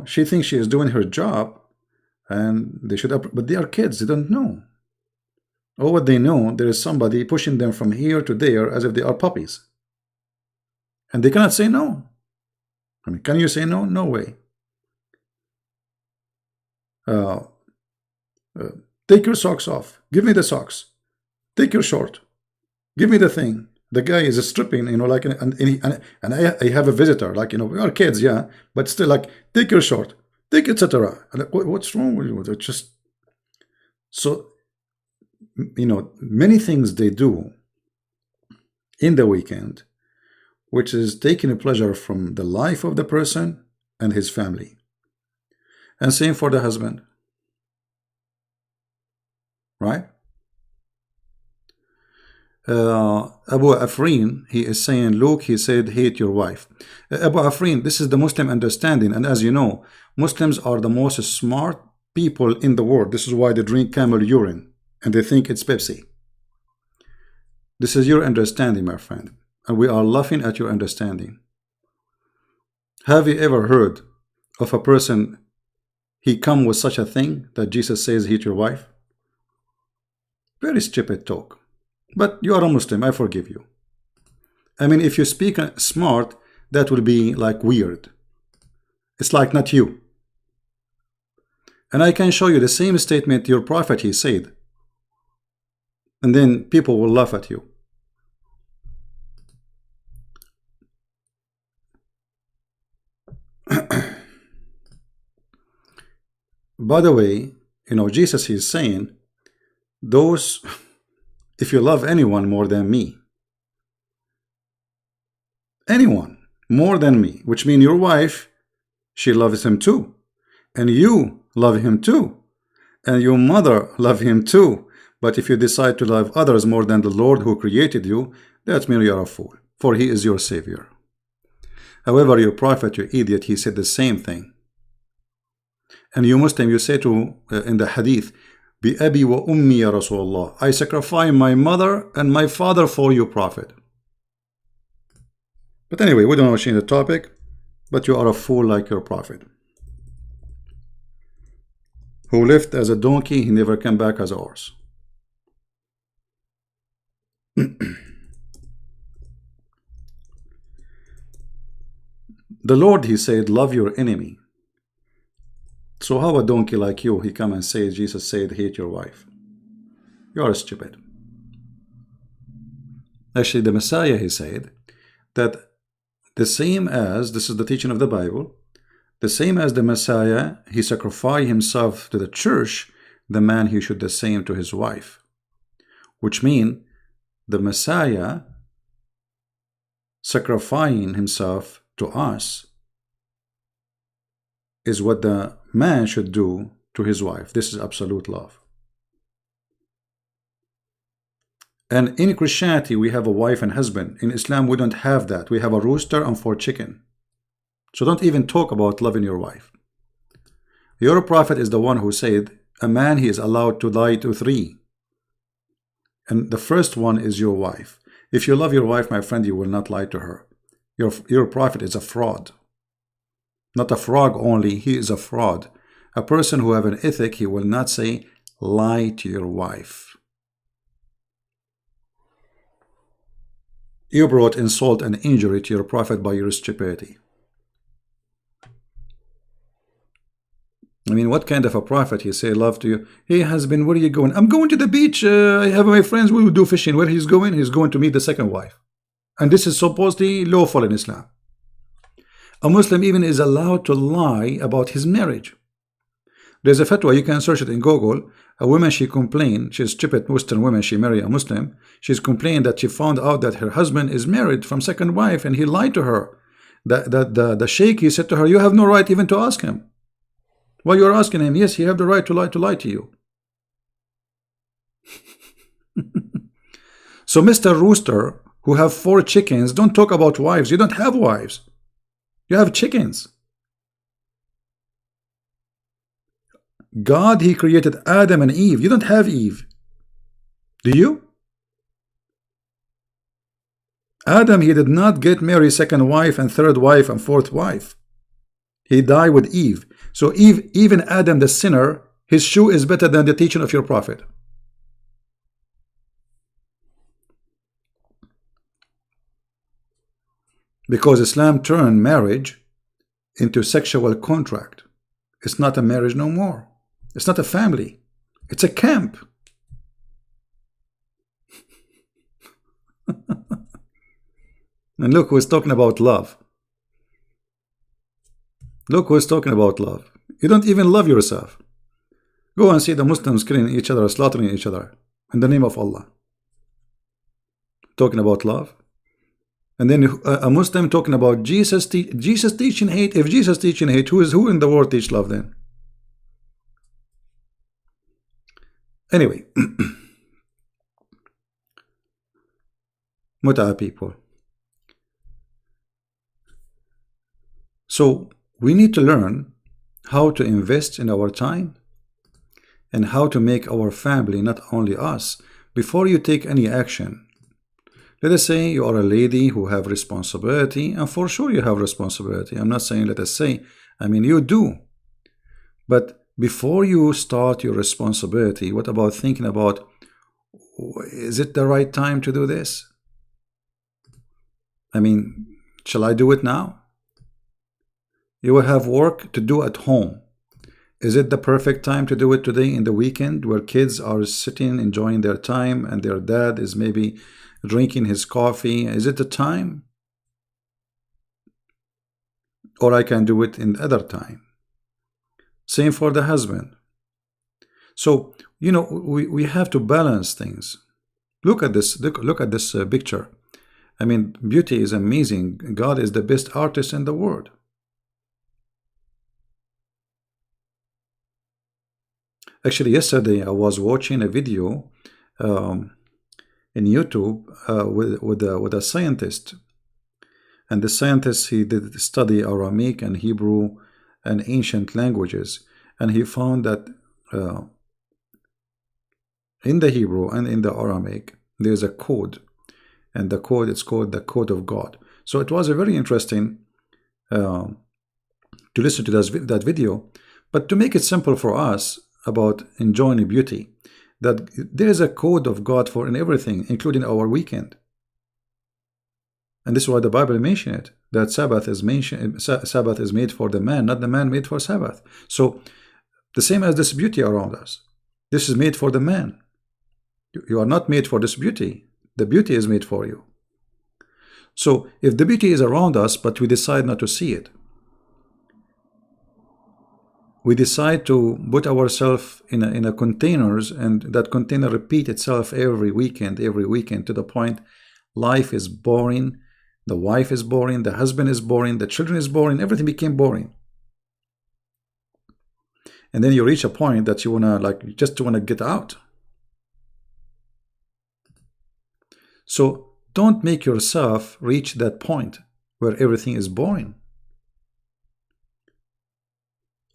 [SPEAKER 1] She thinks she is doing her job, and they should, but they are kids. They don't know. Or what they know, there is somebody pushing them from here to there as if they are puppies. And they cannot say no. I mean, can you say no? No way. Take your socks off. Give me the socks. Take your short. Give me the thing. The guy is stripping, like, and I have a visitor, like, we are kids, yeah, but still, like, take your short, take, etc. Like, what's wrong with you? It's just so, many things they do in the weekend, which is taking a pleasure from the life of the person and his family. And same for the husband, right? Abu Afrin, he is saying, look, he said, hate your wife. Abu Afrin, this is the Muslim understanding, and as you know, Muslims are the most smart people in the world. This is why they drink camel urine, and they think it's Pepsi. This is your understanding, my friend, and we are laughing at your understanding. Have you ever heard of a person, he come with such a thing that Jesus says, hate your wife? Very stupid talk. But you are a Muslim, I forgive you. I mean, if you speak smart, that will be like weird. It's like not you. And I can show you the same statement your prophet, he said. And then people will laugh at you. By the way, Jesus is saying, those... if you love anyone more than me, anyone more than me, which means your wife, she loves him too, and you love him too, and your mother love him too. But if you decide to love others more than the Lord who created you, that means you are a fool, for he is your savior. However, your prophet, you idiot, he said the same thing. And you Muslim, you say to in the hadith, Bi abi wa ummi ya Rasulullah, I sacrifice my mother and my father for you, prophet. But anyway, we don't want to change the topic, but you are a fool like your prophet, who lived as a donkey, he never came back as a horse. The Lord, he said, love your enemy. So how a donkey like you, he come and say, Jesus said, hate your wife? You are stupid. Actually, the Messiah, he said, that the same as, this is the teaching of the Bible, the same as the Messiah, he sacrificed himself to the church, the man, he should the same to his wife. Which means, the Messiah sacrificing himself to us is what the man should do to his wife. This is absolute love. And in Christianity, we have a wife and husband. In Islam, we don't have that. We have a rooster and 4 chickens. So don't even talk about loving your wife. Your prophet is the one who said, a man, he is allowed to lie to 3. And the first one is your wife. If you love your wife, my friend, you will not lie to her. Your prophet is a fraud. Not a frog only, he is a fraud. A person who have an ethic, he will not say, lie to your wife. You brought insult and injury to your prophet by your stupidity. I mean, what kind of a prophet, he say love to you? Hey husband, where are you going? I'm going to the beach. I have my friends, we will do fishing. Where he's going? He's going to meet the second wife. And this is supposedly lawful in Islam. A Muslim even is allowed to lie about his marriage. There's a fatwa, you can search it in Google. A woman, she complained, she's stupid Western woman, she married a Muslim. She's complained that she found out that her husband is married from second wife and he lied to her. the sheikh, he said to her, you have no right even to ask him. Why you are asking him? Yes, he have the right to lie to you. So Mr. Rooster, who have 4 chickens, don't talk about wives. You don't have wives. You have chickens. God, he created Adam and Eve. You don't have Eve. Do you? Adam, he did not get married second wife and third wife and fourth wife. He died with Eve. So Eve, even Adam the sinner, his shoe is better than the teaching of your prophet. Because Islam turned marriage into sexual contract. It's not a marriage no more. It's not a family. It's a camp. And look who's talking about love. Look who's talking about love. You don't even love yourself. Go and see the Muslims killing each other, slaughtering each other in the name of Allah. Talking about love. And then a Muslim talking about Jesus teaching hate. If Jesus teaching hate, who in the world teach love then? Anyway, Mut'a people. So we need to learn how to invest in our time and how to make our family, not only us, before you take any action. Let us say you are a lady who have responsibility, and for sure you have responsibility. I'm not saying let us say, I mean you do. But before you start your responsibility, what about thinking about, is it the right time to do this? I mean, shall I do it now? You will have work to do at home. Is it the perfect time to do it today in the weekend where kids are sitting enjoying their time and their dad is maybe drinking his coffee? Is it the time? Or I can do it in other time. Same for the husband. So, you know, we have to balance things. Look at this. Look at this picture. I mean, beauty is amazing. God is the best artist in the world. Actually, yesterday I was watching a video in YouTube with a scientist, and the scientist, he did study Aramaic and Hebrew and ancient languages, and he found that in the Hebrew and in the Aramaic there's a code, and the code, it's called the code of God. So it was a very interesting to listen to that video. But to make it simple for us about enjoying beauty, that there is a code of God for in everything, including our weekend. And this is why the Bible mentions it, that Sabbath is made for the man, not the man made for Sabbath. So the same as this beauty around us, this is made for the man. You are not made for this beauty. The beauty is made for you. So if the beauty is around us, but we decide not to see it, we decide to put ourselves in a containers, and that container repeat itself every weekend to the point life is boring, the wife is boring, the husband is boring, the children is boring, everything became boring. And then you reach a point that you just wanna get out. So don't make yourself reach that point where everything is boring.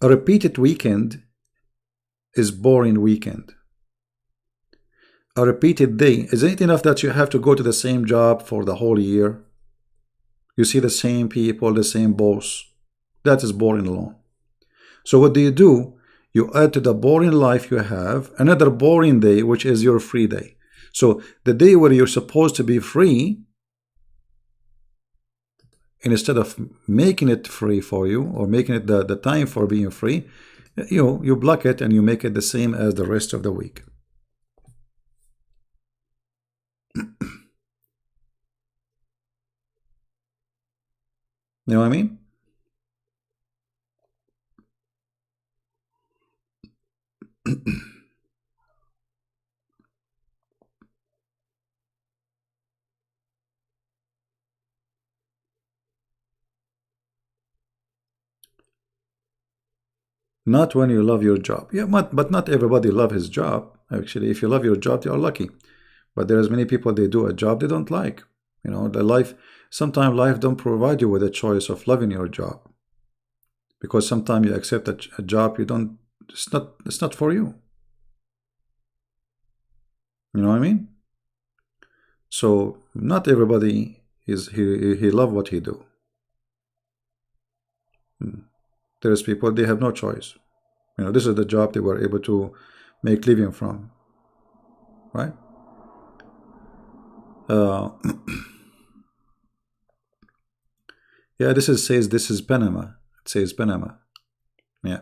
[SPEAKER 1] A repeated weekend is boring weekend. A repeated day, is it enough that you have to go to the same job for the whole year? You see the same people, the same boss. That is boring alone. So what do? You add to the boring life you have another boring day, which is your free day. So the day where you're supposed to be free, and instead of making it free for you, or making it the time for being free, you block it and you make it the same as the rest of the week. You know what I mean? Not when you love your job. Yeah, but not everybody love his job. Actually, if you love your job, you are lucky. But there's many people, they do a job they don't like. You know, the life, sometimes life don't provide you with a choice of loving your job. Because sometimes you accept a job you don't, it's not for you. You know what I mean? So not everybody is he love what he do. There's people, they have no choice. You know, this is the job they were able to make living from, right? Yeah, says this is Panama. It says Panama. Yeah,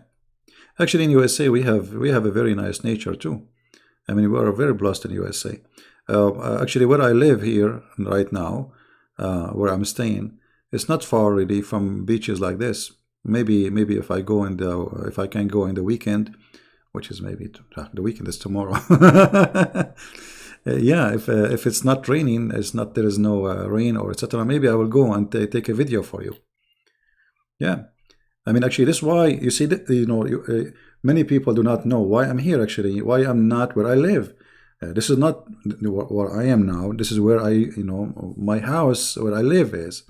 [SPEAKER 1] actually in USA we have a very nice nature too. I mean, we are very blessed in USA. Actually, where I live here right now, where I'm staying, it's not far really from beaches like this. Maybe if I go in the if I can go in the weekend, which is maybe the weekend is tomorrow. Yeah, if it's not raining, it's not there is no rain or etc. Maybe I will go and take a video for you. Yeah, I mean, actually, this is why you see that many people do not know why I'm here. Actually, why I'm not where I live. This is not where I am now. This is where my house where I live is.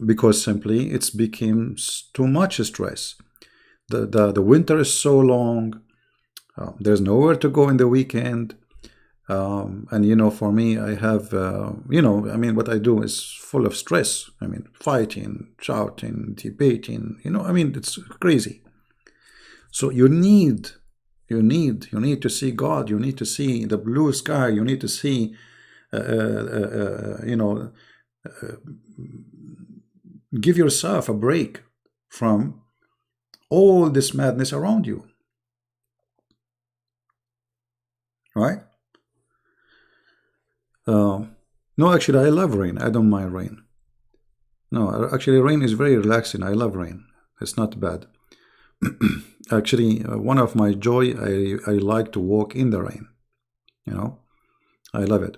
[SPEAKER 1] Because simply it's became too much stress. The winter is so long. There's nowhere to go in the weekend. And for me, I have I mean, what I do is full of stress. I mean, fighting, shouting, debating, I mean, it's crazy. So you need to see God. You need to see the blue sky. You need to see give yourself a break from all this madness around you, right? No, actually, I love rain. I don't mind rain. No, actually, rain is very relaxing. I love rain. It's not bad. Actually, one of my joy, I like to walk in the rain. I love it.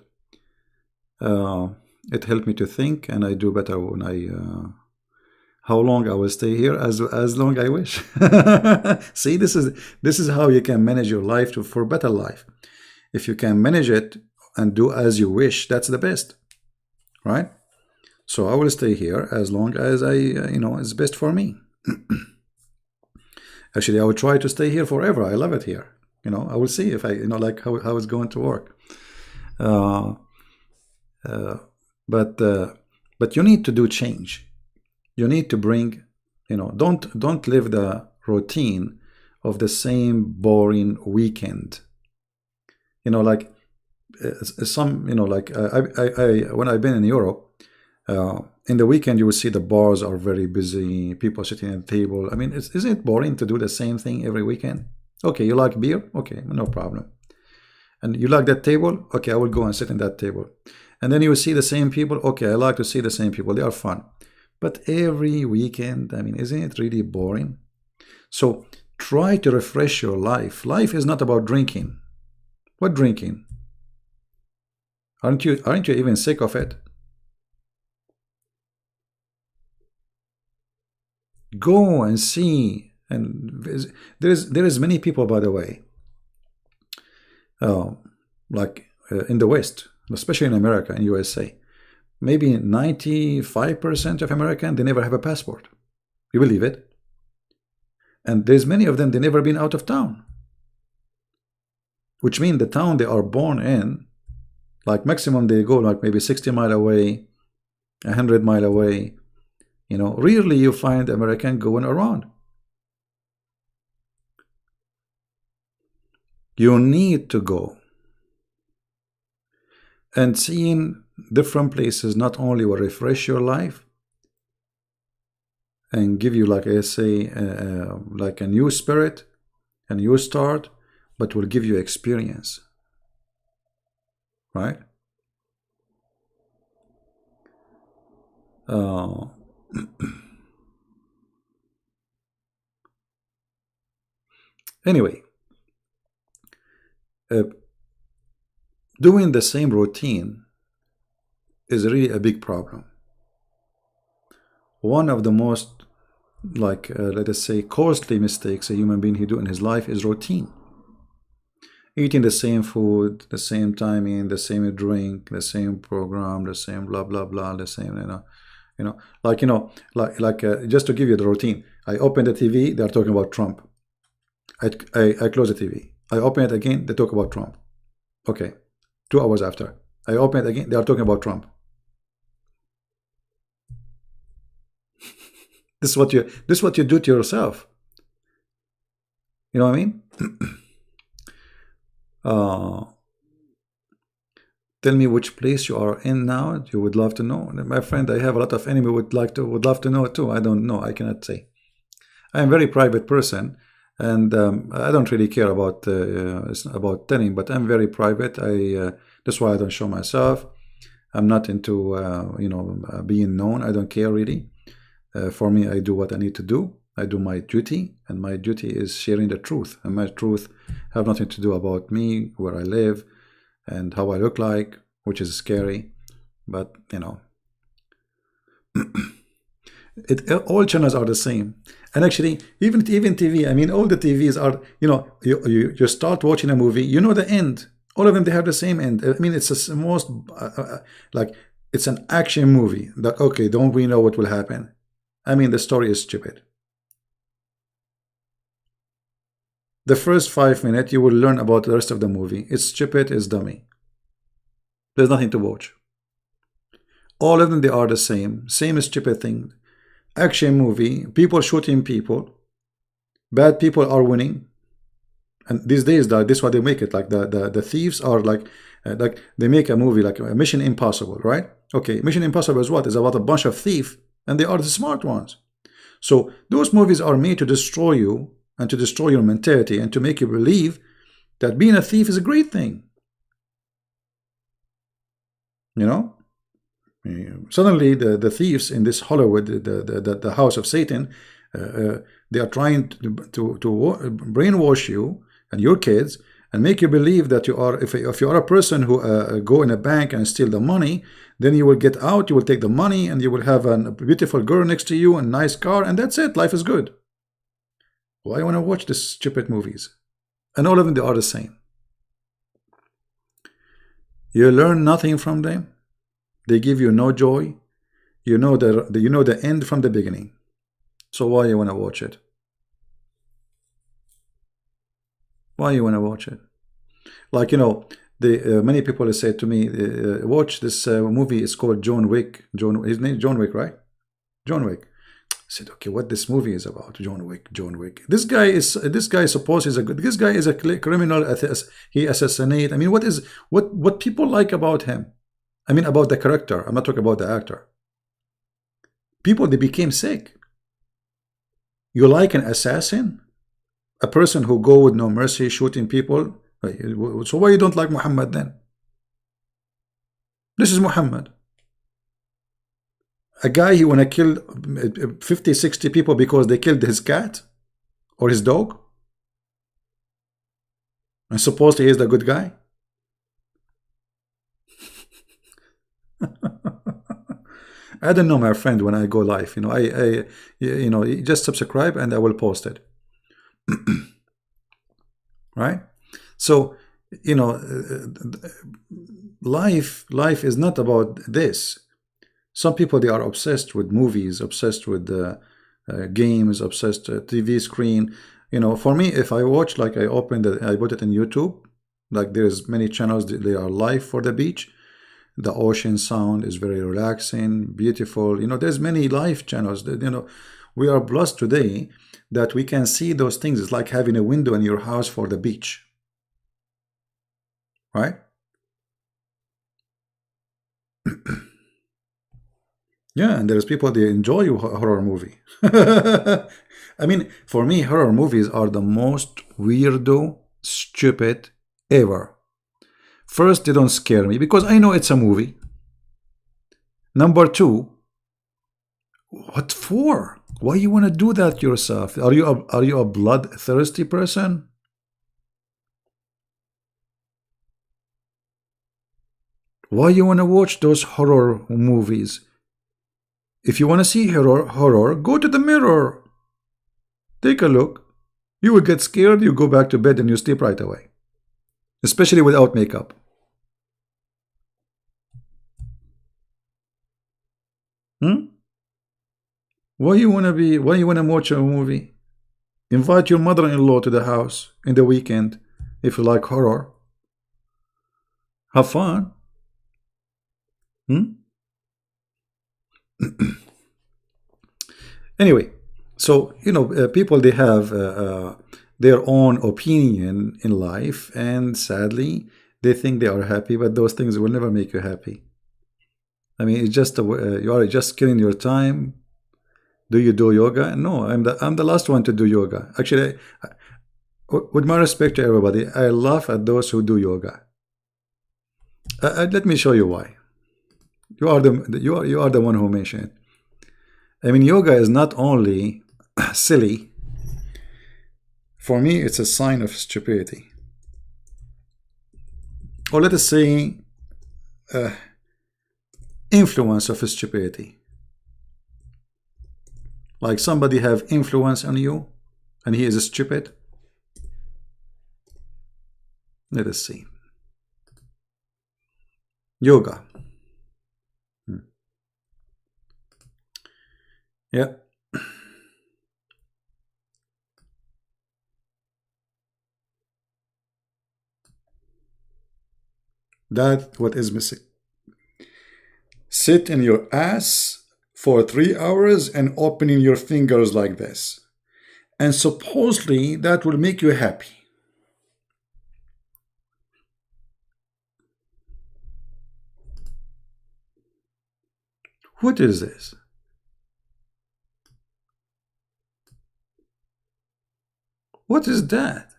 [SPEAKER 1] It helped me to think, and I do better when I. How long I will stay here? As long I wish. See, this is how you can manage your life for better life. If you can manage it and do as you wish, that's the best, right? So I will stay here as long as it's best for me. Actually, I will try to stay here forever. I love it here. I will see if I like how it's going to work. But you need to do change. You need to bring, don't live the routine of the same boring weekend. Like some, like when I've been in Europe, in the weekend you will see the bars are very busy, people sitting at the table. I mean, isn't it boring to do the same thing every weekend? Okay, you like beer? Okay, no problem. And you like that table? Okay, I will go and sit in that table. And then you will see the same people. Okay, I like to see the same people. They are fun. But every weekend, I mean, isn't it really boring? So try to refresh your life. Life is not about drinking. What drinking? Aren't you even sick of it? Go and see. And there is many people, by the way, in the West, especially in America, in USA. Maybe 95% of Americans, they never have a passport. You believe it? And there's many of them, they never been out of town. Which means the town they are born in, like maximum they go like maybe 60 miles away, 100 miles away. Rarely you find American going around. You need to go. And seeing different places not only will refresh your life and give you, like I say, like a new spirit, a new start, but will give you experience, right? Anyway, doing the same routine is really a big problem. One of the most like let us say costly mistakes a human being he do in his life is routine. Eating the same food, the same timing, the same drink, the same program, the same blah blah blah, the same like just to give you the routine. I open the TV, they are talking about Trump. I close the TV. I open it again, they talk about Trump. Okay, 2 hours after, I open it again, they are talking about Trump. This is what you do to yourself. You know what I mean? Tell me which place you are in now. You would love to know. My friend, I have a lot of enemy would love to know too. I don't know. I cannot say. I am a very private person, and I don't really care about telling. But I'm very private. That's why I don't show myself. I'm not into being known. I don't care really. For me, I do what I need to do. I do my duty, and my duty is sharing the truth. And my truth have nothing to do about me, where I live, and how I look like, which is scary. But all channels are the same. And actually, even TV. I mean, all the TVs are. You start watching a movie. You know the end. All of them, they have the same end. I mean, it's the most like it's an action movie. That okay, don't we know what will happen? I mean, the story is stupid. The first 5 minutes, you will learn about the rest of the movie. It's stupid, it's dummy. There's nothing to watch. All of them, they are the same. Same stupid thing. Action movie, people shooting people. Bad people are winning. And these days, this is what they make it. Like the thieves are like they make a movie like Mission Impossible, right? Okay, Mission Impossible is what? It's about a bunch of thieves, and they are the smart ones. So those movies are made to destroy you, and to destroy your mentality, and to make you believe that being a thief is a great thing. Suddenly the thieves in this Hollywood, the house of Satan, they are trying to brainwash you and your kids, and make you believe that you are, if you are a person who go in a bank and steal the money, then you will get out, you will take the money, and you will have a beautiful girl next to you, and a nice car, and that's it, life is good. Why want to watch these stupid movies? And all of them, they are the same. You learn nothing from them. They give you no joy. You know the end from the beginning. So why you want to watch it? Why you want to watch it? Like many people say to me, watch this movie. It's called John Wick. His name is John Wick, right? John Wick. I said, okay, what this movie is about? John Wick. This guy suppose is a good. This guy is a criminal. He assassinate. I mean, what people like about him? I mean, about the character. I'm not talking about the actor. People, they became sick. You like an assassin, a person who go with no mercy, shooting people. So why you don't like Muhammad then? This is Muhammad. A guy he want to kill 50, 60 people because they killed his cat or his dog? And supposedly he is the good guy? I don't know, my friend, when I go live. Just subscribe and I will post it. Right? So, life is not about this. Some people, they are obsessed with movies, obsessed with games, obsessed TV screen. For me, if I watch, like I put it in YouTube, like there's many channels, they are live for the beach. The ocean sound is very relaxing, beautiful. There's many live channels that, we are blessed today that we can see those things. It's like having a window in your house for the beach. Right? Yeah, and there's people, they enjoy horror movie. I mean, for me, horror movies are the most weirdo, stupid ever. First, they don't scare me because I know it's a movie. Number two, what for? Why you want to do that yourself? Are you a bloodthirsty person? Why you want to watch those horror movies? If you want to see horror, go to the mirror. Take a look. You will get scared, you go back to bed and you sleep right away. Especially without makeup. Hmm? Why you wanna watch a movie? Invite your mother-in-law to the house in the weekend if you like horror. Have fun. Hmm? Anyway, so people, they have their own opinion in life, and sadly, they think they are happy, but those things will never make you happy. I mean, it's just you are just killing your time. Do you do yoga? No, I'm the last one to do yoga. Actually, with my respect to everybody, I laugh at those who do yoga. Let me show you why. You are the one who mentioned it. I mean, yoga is not only silly. For me, it's a sign of stupidity. Or let us say, influence of stupidity. Like somebody have influence on you, and he is stupid. Let us see. Yoga. Yeah. That's what is missing. Sit in your ass for 3 hours and opening your fingers like this. And supposedly that will make you happy. What is this? What is that?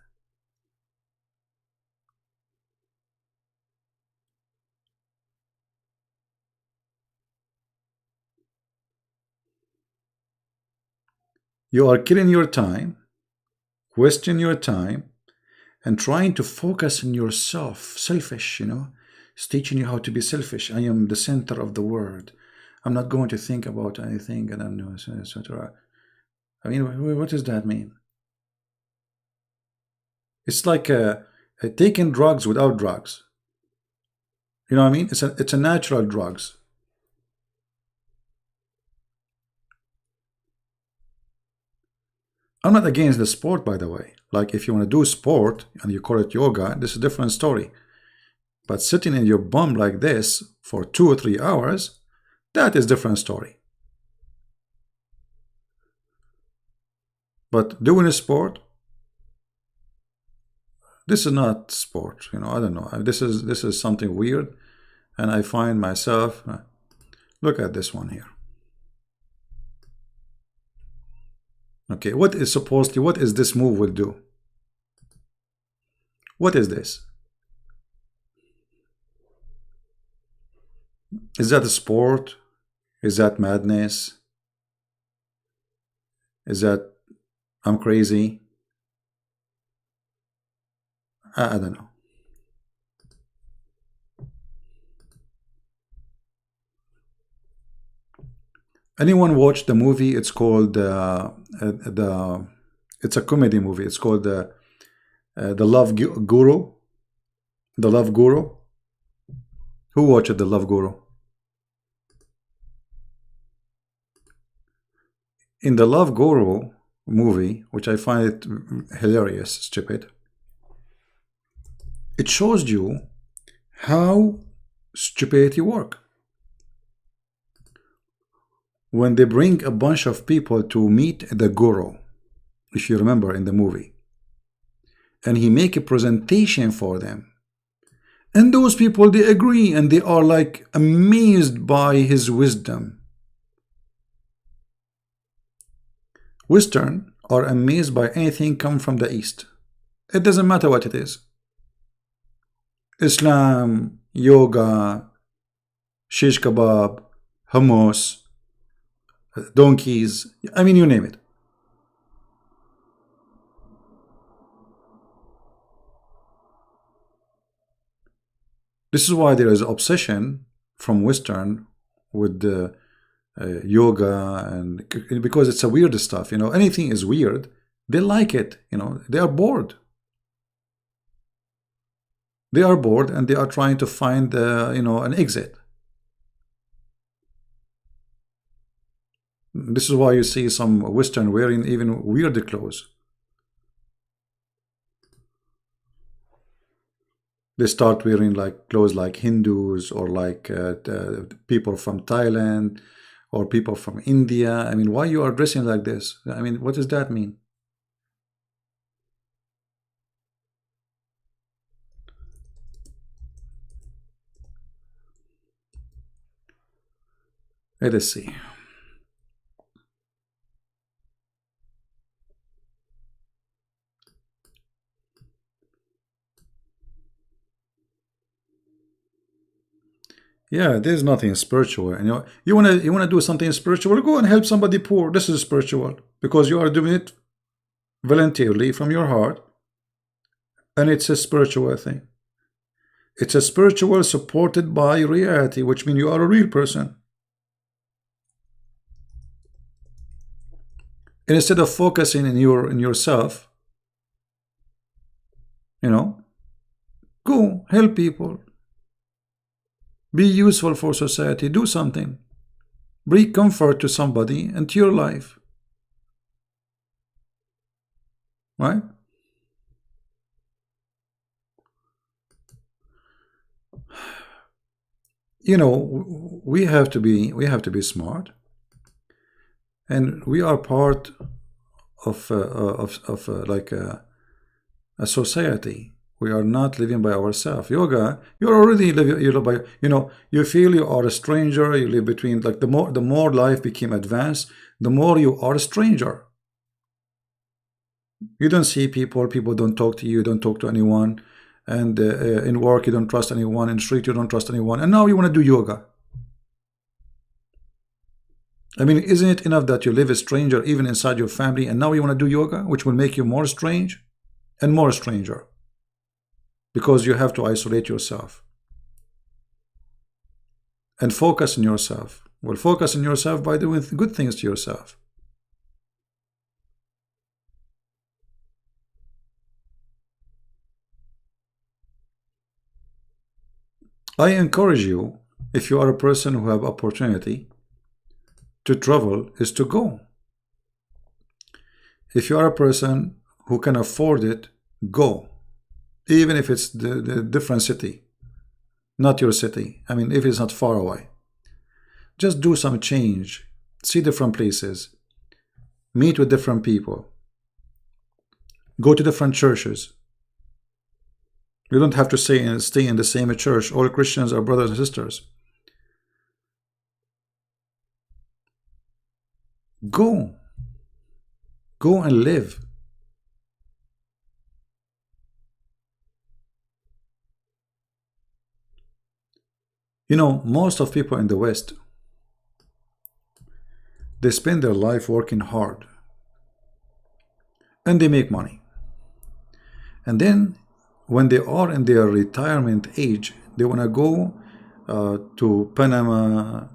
[SPEAKER 1] You are killing your time, wasting your time, and trying to focus on yourself. Selfish, It's teaching you how to be selfish. I am the center of the world. I'm not going to think about anything, and I'm etc. I mean, what does that mean? It's like taking drugs without drugs. You know what I mean? It's a natural drugs. I'm not against the sport, by the way. Like if you want to do sport and you call it yoga, this is a different story. But sitting in your bum like this for 2 or 3 hours, that is a different story. But doing a sport, this is not sport. I don't know. This is something weird, and I find myself. Look at this one here. Okay, what is this move will do? What is this? Is that a sport? Is that madness? Is that I'm crazy? I don't know. Anyone watch the movie? It's called It's a comedy movie. It's called the Love Guru. The Love Guru. Who watched The Love Guru? In the Love Guru movie, which I find it hilarious, stupid, it shows you how stupidity work. When they bring a bunch of people to meet the guru, if you remember in the movie, and he make a presentation for them, and those people, they agree and they are like amazed by his wisdom. Western are amazed by anything come from the East. It doesn't matter what it is. Islam, yoga, shish kebab, hummus, donkeys, I mean, you name it. This is why there is obsession from Western with yoga, and because it's a weird stuff. Anything is weird, They like it, you know, they are bored. They are bored and they are trying to find, you know, an exit. This is why you see some Western wearing even weird clothes. They start wearing like clothes like Hindus or like people from Thailand or people from India. I mean, why you are dressing like this? I mean, what does that mean? Let us see. Yeah, there's nothing spiritual. And you wanna do something spiritual, go and help somebody poor. This is spiritual because you are doing it voluntarily from your heart, and it's a spiritual thing. It's a spiritual supported by reality, which means you are a real person. And instead of focusing in yourself, you know, go help people. Be useful for society. Do something. Bring comfort to somebody and to your life. Right? You know, we have to be smart, and we are part of like a society. We are not living by ourselves. Yoga, you're already living. You live by. You know, you feel you are a stranger. You live between. Like the more life became advanced, the more you are a stranger. You don't see people. People don't talk to you. Don't talk to anyone. And in work, you don't trust anyone. In the street, you don't trust anyone. And now you want to do yoga. I mean, isn't it enough that you live a stranger even inside your family, and now you want to do yoga, which will make you more strange and more stranger, because you have to isolate yourself and focus on yourself. Well, focus on yourself by doing good things to yourself. I encourage you, if you are a person who have opportunity to travel, is to go. If you are a person who can afford it, go. Even if it's the different city, not your city. I mean, if it's not far away. Just do some change. See different places. Meet with different people. Go to different churches. You don't have to stay in the same church. All Christians are brothers and sisters. Go. Go and live. You know, most of people in the West, they spend their life working hard. And they make money. And then when they are in their retirement age, they want to go to Panama,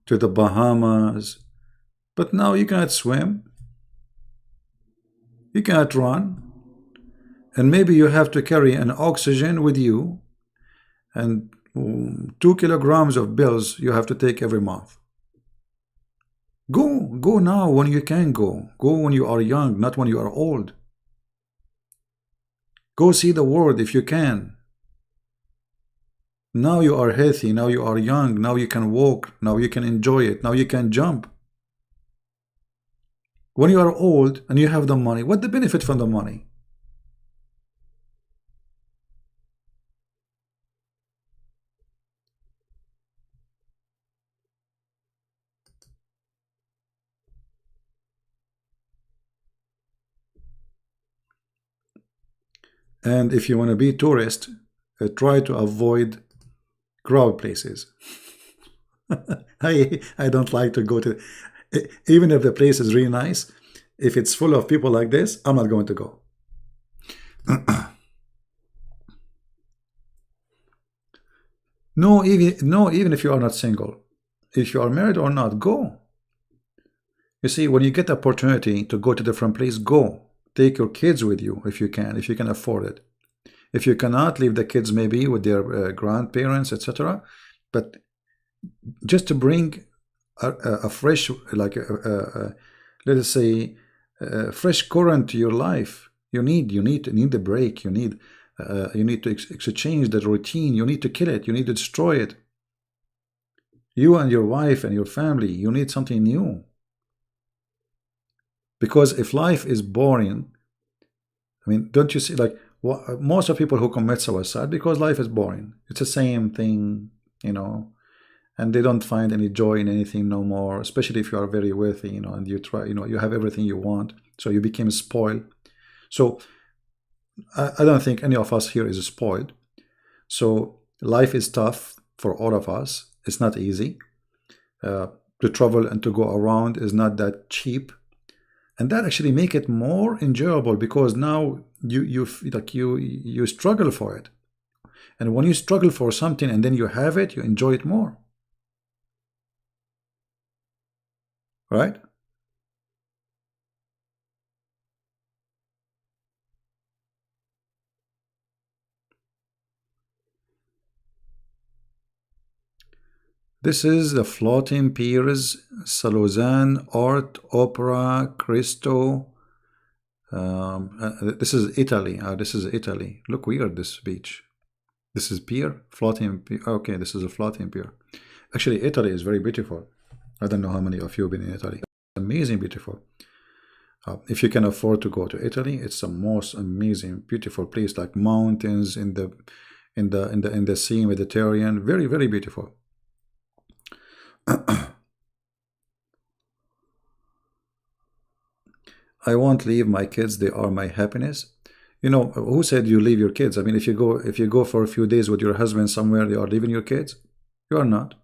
[SPEAKER 1] to the Bahamas. But now you cannot swim. You cannot run. And maybe you have to carry an oxygen with you, and 2 kilograms of bills you have to take every month. Go now when you can go. Go when you are young, not when you are old. Go see the world if you can. Now you are healthy, now you are young, now you can walk, now you can enjoy it, now you can jump. When you are old and you have the money, what the benefit from the money? And if you want to be tourist, try to avoid crowd places. I don't like to go to, even if the place is really nice, if it's full of people like this, I'm not going to go. No, even if you are not single, if you are married or not, go. You see, when you get the opportunity to go to different place, go. Take your kids with you if you can afford it. If you cannot, leave the kids maybe with their grandparents, etc. But just to bring a fresh, like let us say, fresh current to your life. You need the break. You need to exchange the routine. You need to kill it. You need to destroy it. You and your wife and your family, you need something new. Because if life is boring, I mean, don't you see, like, most of people who commit suicide because life is boring. It's the same thing, you know, and they don't find any joy in anything no more, especially if you are very wealthy, you know, and you try, you know, you have everything you want, so you became spoiled. So I don't think any of us here is spoiled. So life is tough for all of us. It's not easy. To travel and to go around is not that cheap. And that actually make it more enjoyable, because now you struggle for it. And when you struggle for something and then you have it, you enjoy it more. Right? This is the Floating Piers, Saluzan, Art, Opera, Cristo. This is Italy. This is Italy. Look weird, this beach. This is pier, floating pier. Okay, this is a floating pier. Actually, Italy is very beautiful. I don't know how many of you have been in Italy. Amazing, beautiful. If you can afford to go to Italy, it's the most amazing, beautiful place, like mountains in the sea, Mediterranean. Very, very beautiful. I won't leave my kids. They are my happiness. You know, who said you leave your kids? I mean, if you go for a few days with your husband somewhere, you are leaving your kids? You are not.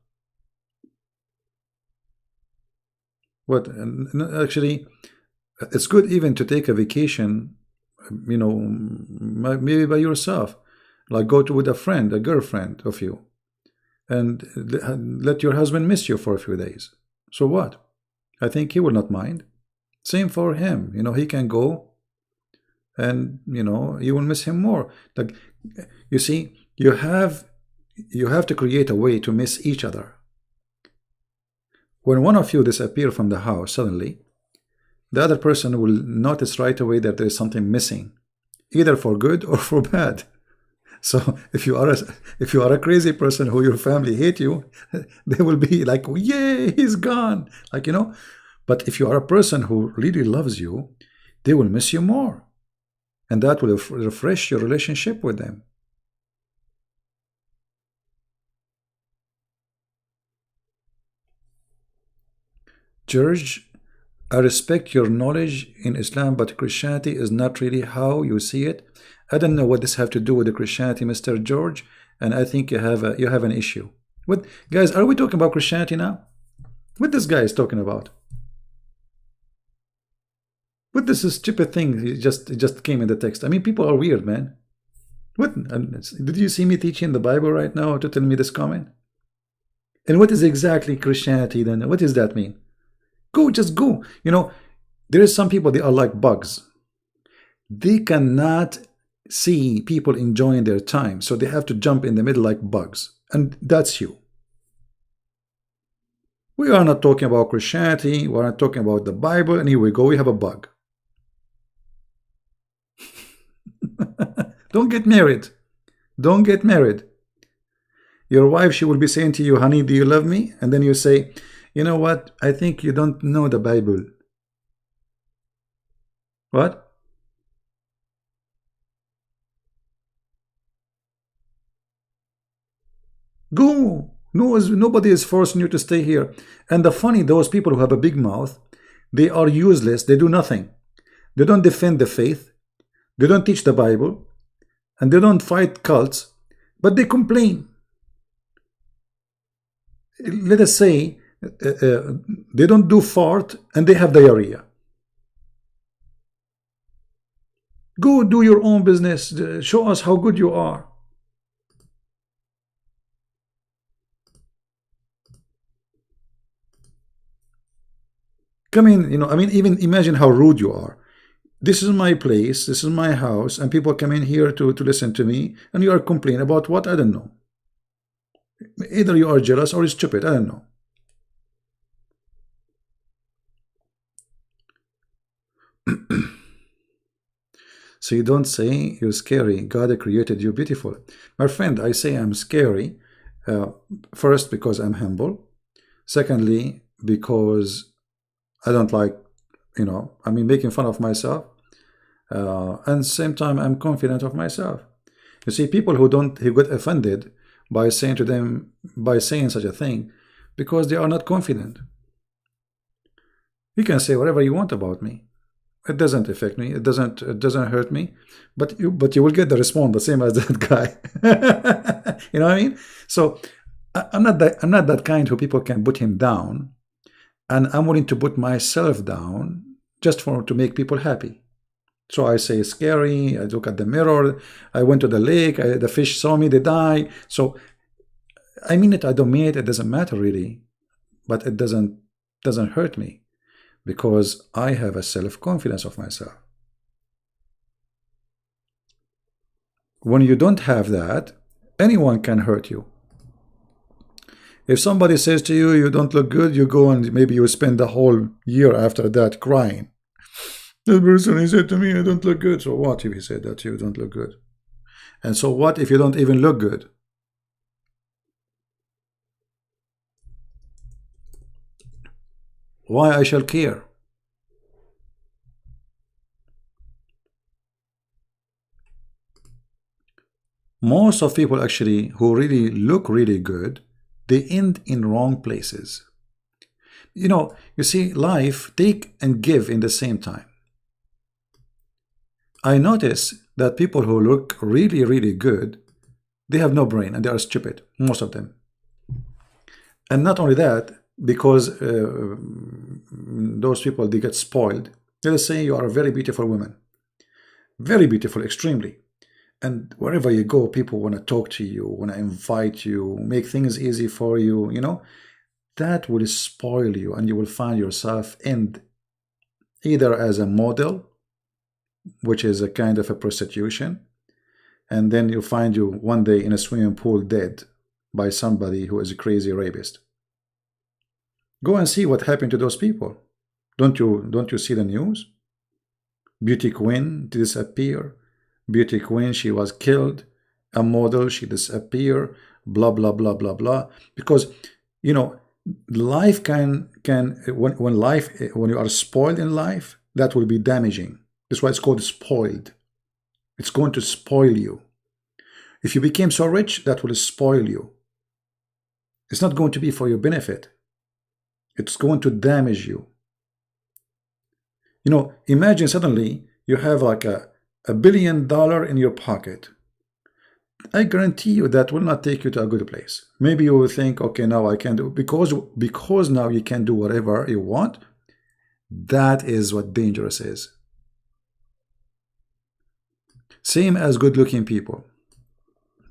[SPEAKER 1] What? Actually, it's good even to take a vacation, you know, maybe by yourself. Like go to with a friend, a girlfriend of you, and let your husband miss you for a few days. So what? I think he will not mind. Same for him. You know, he can go, and you know, you will miss him more. Like, you see, you have to create a way to miss each other. When one of you disappear from the house suddenly, the other person will notice right away that there is something missing, either for good or for bad. So if you are a crazy person who your family hate you, they will be like, yay, he's gone, like, you know. But if you are a person who really loves you, they will miss you more, and that will refresh your relationship with them. George, I respect your knowledge in Islam, but Christianity is not really how you see it. I don't know what this have to do with the Christianity, Mr. George, and I think you have an issue. What, guys, are we talking about Christianity now? What this guy is talking about? What this is stupid thing it just came in the text. I mean, people are weird, man. What? Did you see me teaching the Bible right now to tell me this comment? And what is exactly Christianity then? What does that mean? Go, just go. You know, there is some people, they are like bugs. They cannot see people enjoying their time, so they have to jump in the middle like bugs. And that's you. We are not talking about Christianity. We are not talking about the Bible. And here we go. We have a bug. Don't get married. Don't get married. Your wife, she will be saying to you, honey, do you love me? And then you say, you know what? I think you don't know the Bible. What? Go. No, nobody is forcing you to stay here. And the funny, those people who have a big mouth, they are useless. They do nothing. They don't defend the faith. They don't teach the Bible. And they don't fight cults. But they complain. Let us say they don't do fart and they have diarrhea. Go do your own business. Show us how good you are. Come in, you know, I mean, even imagine how rude you are. This is my place, this is my house, and people come in here to listen to me, and you are complaining about what? I don't know. Either you are jealous or you're stupid, I don't know. So you don't say you're scary. God created you beautiful. My friend, I say I'm scary. First, because I'm humble. Secondly, because I don't like, I mean, making fun of myself. And same time, I'm confident of myself. You see, people who get offended by saying such a thing, because they are not confident. You can say whatever you want about me. It doesn't affect me. It doesn't hurt me. But you will get the response the same as that guy. You know what I mean? So I'm not that kind who people can put him down, and I'm willing to put myself down just to make people happy. So I say scary. I look at the mirror. I went to the lake. The fish saw me. They die. So I mean it. I don't mean it. It doesn't matter really, but it doesn't hurt me, because I have a self-confidence of myself. When you don't have that, anyone can hurt you. If somebody says to you, you don't look good, you go and maybe you spend the whole year after that crying. That person, he said to me, I don't look good. So what if he said that you don't look good? And so what if you don't even look good? Why I shall care? Most of people actually who really look really good, they end in wrong places. You see, life take and give in the same time. I notice that people who look really, really good, they have no brain and they are stupid, most of them. And not only that, because those people, they get spoiled. They'll say you are a very beautiful woman. Very beautiful, extremely. And wherever you go, people want to talk to you, want to invite you, make things easy for you, that will spoil you, and you will find yourself in either as a model, which is a kind of a prostitution, and then you'll find you one day in a swimming pool dead by somebody who is a crazy rapist. Go and see what happened to those people. Don't you see the news? Beauty queen disappear. Beauty queen, she was killed. A model, she disappear. Blah blah blah blah blah. Because life can when you are spoiled in life, that will be damaging. That's why it's called spoiled. It's going to spoil you. If you became so rich, that will spoil you. It's not going to be for your benefit. It's going to damage you. Imagine suddenly you have like $1 billion in your pocket. I guarantee you that will not take you to a good place. Maybe you will think, okay, now I can do, because now you can do whatever you want. That is what dangerous is. Same as good-looking people.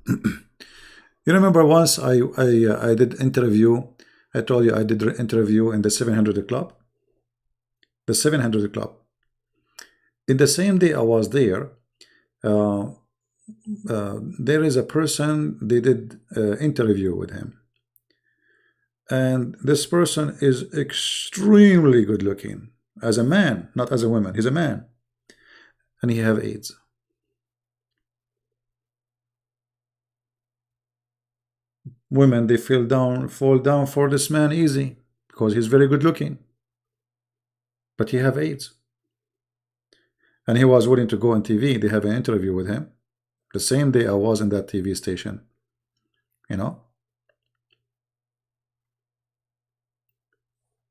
[SPEAKER 1] You remember once I did interview. I told you I did an interview in the 700 Club. The 700 Club. In the same day I was there, there is a person, they did an interview with him. And this person is extremely good looking. As a man, not as a woman. He's a man. And he have AIDS. Women, they fall down for this man easy, because he's very good looking. But he have AIDS. And he was willing to go on TV. They have an interview with him. The same day I was in that TV station. And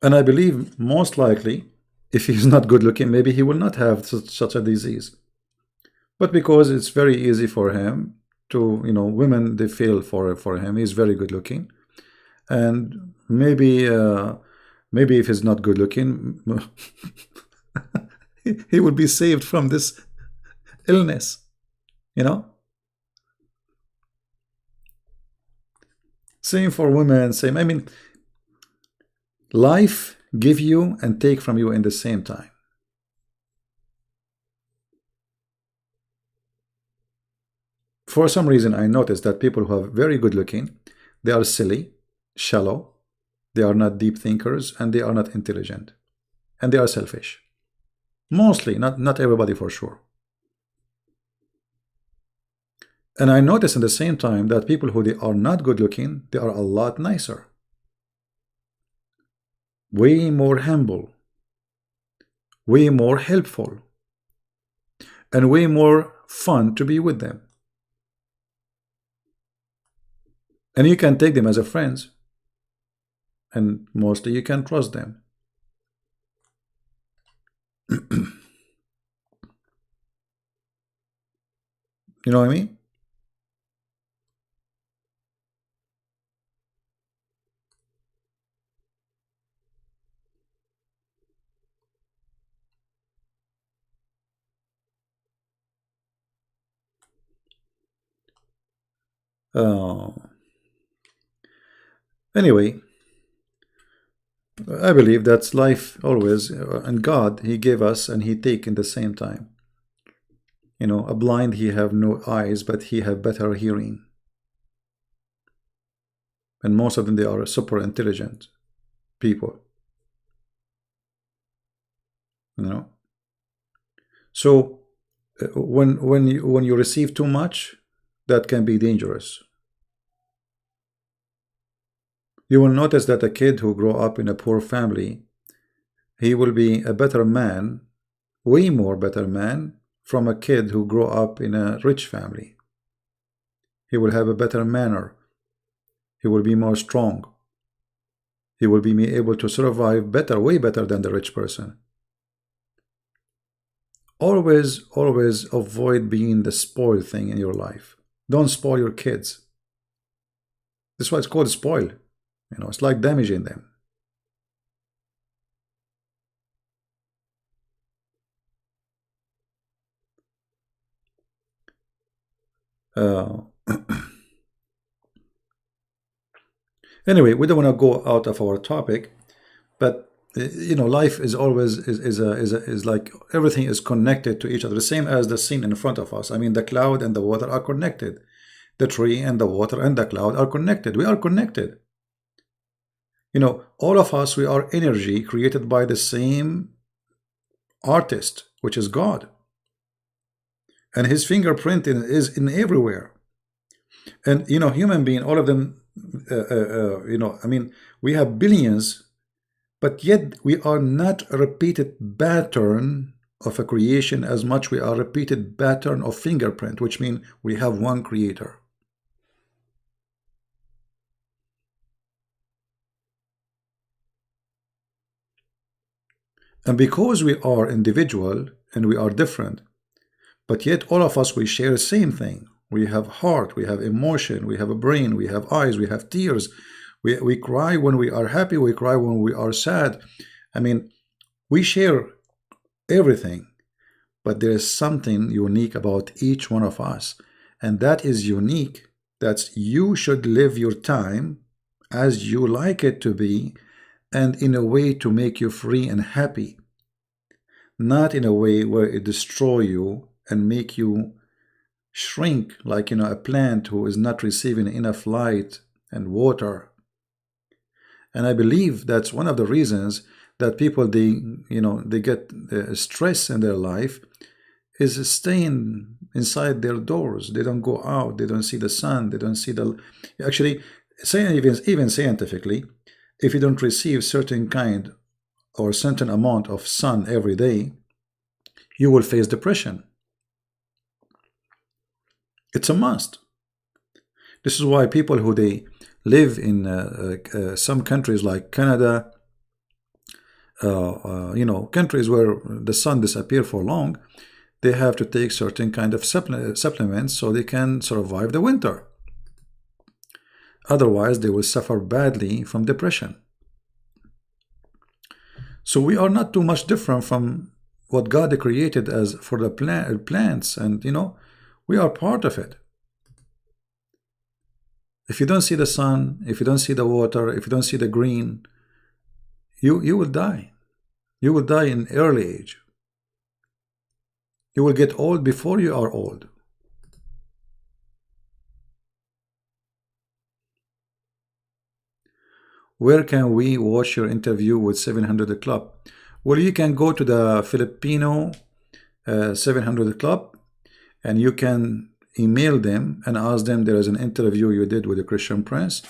[SPEAKER 1] I believe most likely, if he's not good looking, maybe he will not have such a disease. But because it's very easy for him to, women, they feel for him. He's very good looking. And maybe if he's not good looking, he would be saved from this illness. Same for women, same. I mean, life give you and take from you in the same time. For some reason, I noticed that people who are very good looking, they are silly, shallow, they are not deep thinkers, and they are not intelligent. And they are selfish. Mostly, not everybody for sure. And I notice at the same time that people who they are not good looking, they are a lot nicer. Way more humble. Way more helpful. And way more fun to be with them. And you can take them as a friends. And mostly you can trust them. You know what I mean? Anyway, I believe that's life always, and God, He gave us and He take in the same time. You know, a blind, he have no eyes, but he have better hearing. And most of them, they are super intelligent people. You know. So when you receive too much, that can be dangerous. You will notice that a kid who grow up in a poor family, he will be a better man, way more better man, from a kid who grew up in a rich family. He will have a better manner. He will be more strong. He will be able to survive better, way better than the rich person. Always avoid being the spoiled thing in your life. Don't spoil your kids. That's why it's called spoil. You know, it's like damaging them. Anyway, we don't want to go out of our topic, but you know, life is always is like everything is connected to each other, the same as the scene in front of us. I mean, the cloud and the water are connected. The tree and the water and the cloud are connected. We are connected. You know, all of us, we are energy created by the same artist, which is God. And his fingerprint is in everywhere. And, you know, human being, all of them, you know, I mean, we have billions, but yet we are not a repeated pattern of a creation as much we are a repeated pattern of fingerprint, which means we have one creator. And because we are individual and we are different, but yet all of us, we share the same thing. We have heart, we have emotion, we have a brain, we have eyes, we have tears. We cry when we are happy, we cry when we are sad. I mean, we share everything, but there is something unique about each one of us. And that is unique. That's you should live your time as you like it to be, and in a way to make you free and happy. Not in a way where it destroy you and make you shrink like, you know, a plant who is not receiving enough light and water. And I believe that's one of the reasons that people, they, you know, they get stress in their life, is staying inside their doors. They don't go out. They don't see the sun. They don't see the, actually, even scientifically, if you don't receive certain kind or certain amount of sun every day, you will face depression. It's a must. This is why people who they live in some countries like Canada, you know, countries where the sun disappears for long, they have to take certain kind of supplements so they can survive the winter. Otherwise, they will suffer badly from depression. So we are not too much different from what God created as for the plants, and you know, we are part of it. If you don't see the sun, if you don't see the water, if you don't see the green, you will die. You will die in early age. You will get old before you are old. where can we watch your interview with 700 Club? Well, you can go to the Filipino 700 Club, and you can email them and ask them there is an interview you did with the Christian Prince,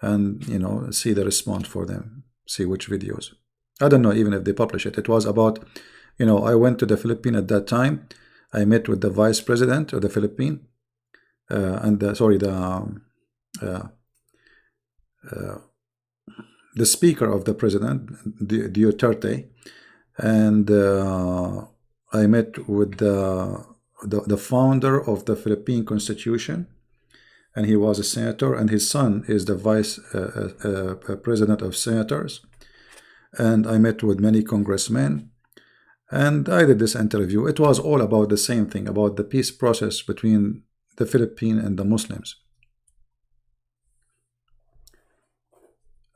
[SPEAKER 1] and you know, see the response for them, see which videos. I don't know even if they publish it. It was about, you know, I went to the Philippines at that time. I met with the vice president of the Philippines, the speaker of the president, Duterte, and I met with the founder of the Philippine Constitution, and he was a senator, and his son is the vice president of senators. And I met with many congressmen, and I did this interview. It was all about the same thing, about the peace process between the Philippines and the Muslims.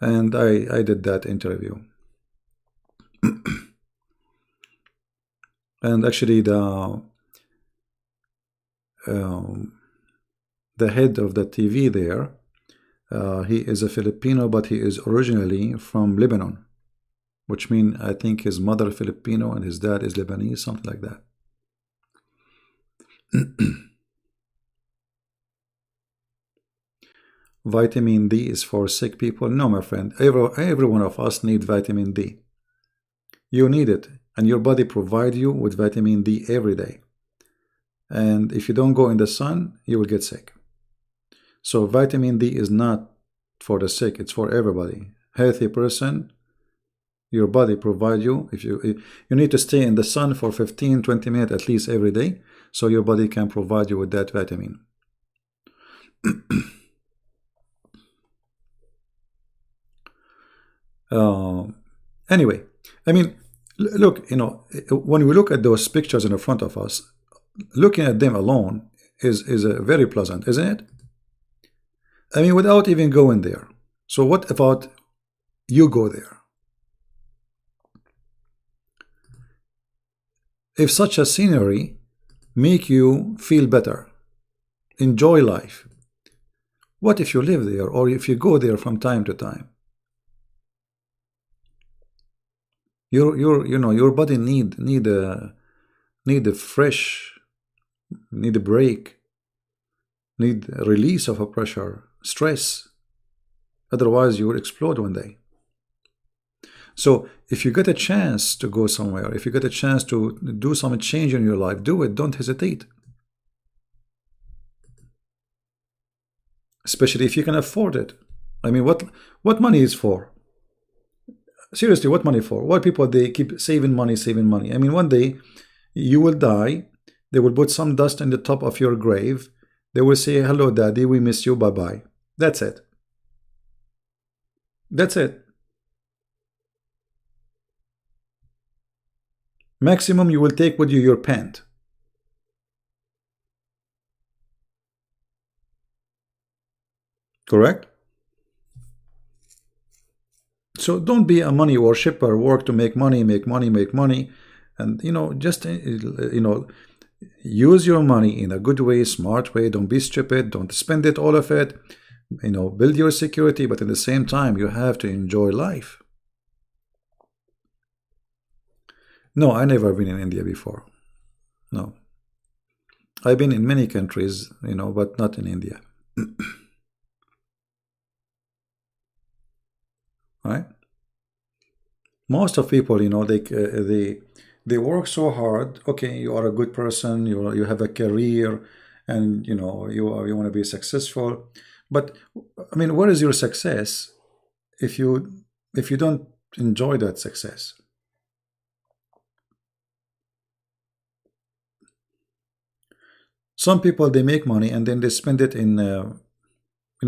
[SPEAKER 1] And I did that interview. And actually the head of the TV there, he is a Filipino, but he is originally from Lebanon, which means I think his mother Filipino and his dad is Lebanese, something like that. Vitamin D is for sick people. No, my friend, every one of us need vitamin D. You need it, and your body provides you with vitamin D every day. And if you don't go in the sun, you will get sick. So vitamin D is not for the sick, it's for everybody. Healthy person, your body provides you. If you need to stay in the sun for 15-20 minutes at least every day, so your body can provide you with that vitamin. Anyway, I mean, look, you know, when we look at those pictures in front of us, looking at them alone is very pleasant, isn't it? I mean, without even going there. So what about you go there? If such a scenery make you feel better, enjoy life, what if you live there, or if you go there from time to time? Your body need a fresh, need a break, need a release of a pressure, stress. Otherwise, you will explode one day. So if you get a chance to go somewhere, if you get a chance to do some change in your life, do it. Don't hesitate. Especially if you can afford it. I mean, what money is for? Seriously, what money for? Why people, they keep saving money, saving money? I mean, one day you will die. They will put some dust on the top of your grave. They will say, hello, daddy, we miss you, bye-bye. That's it. That's it. Maximum you will take with you your pant. Correct? So don't be a money worshipper, work to make money, make money, make money. And, you know, just, you know, use your money in a good way, smart way. Don't be stupid. Don't spend it, all of it. You know, build your security, but at the same time, you have to enjoy life. No, I never been in India before. No. I've been in many countries, you know, but not in India. Right? Most of people, you know, they work so hard. Okay, you are a good person, you have a career, and you know you want to be successful. But I mean, what is your success if you don't enjoy that success? Some people, they make money and then they spend it in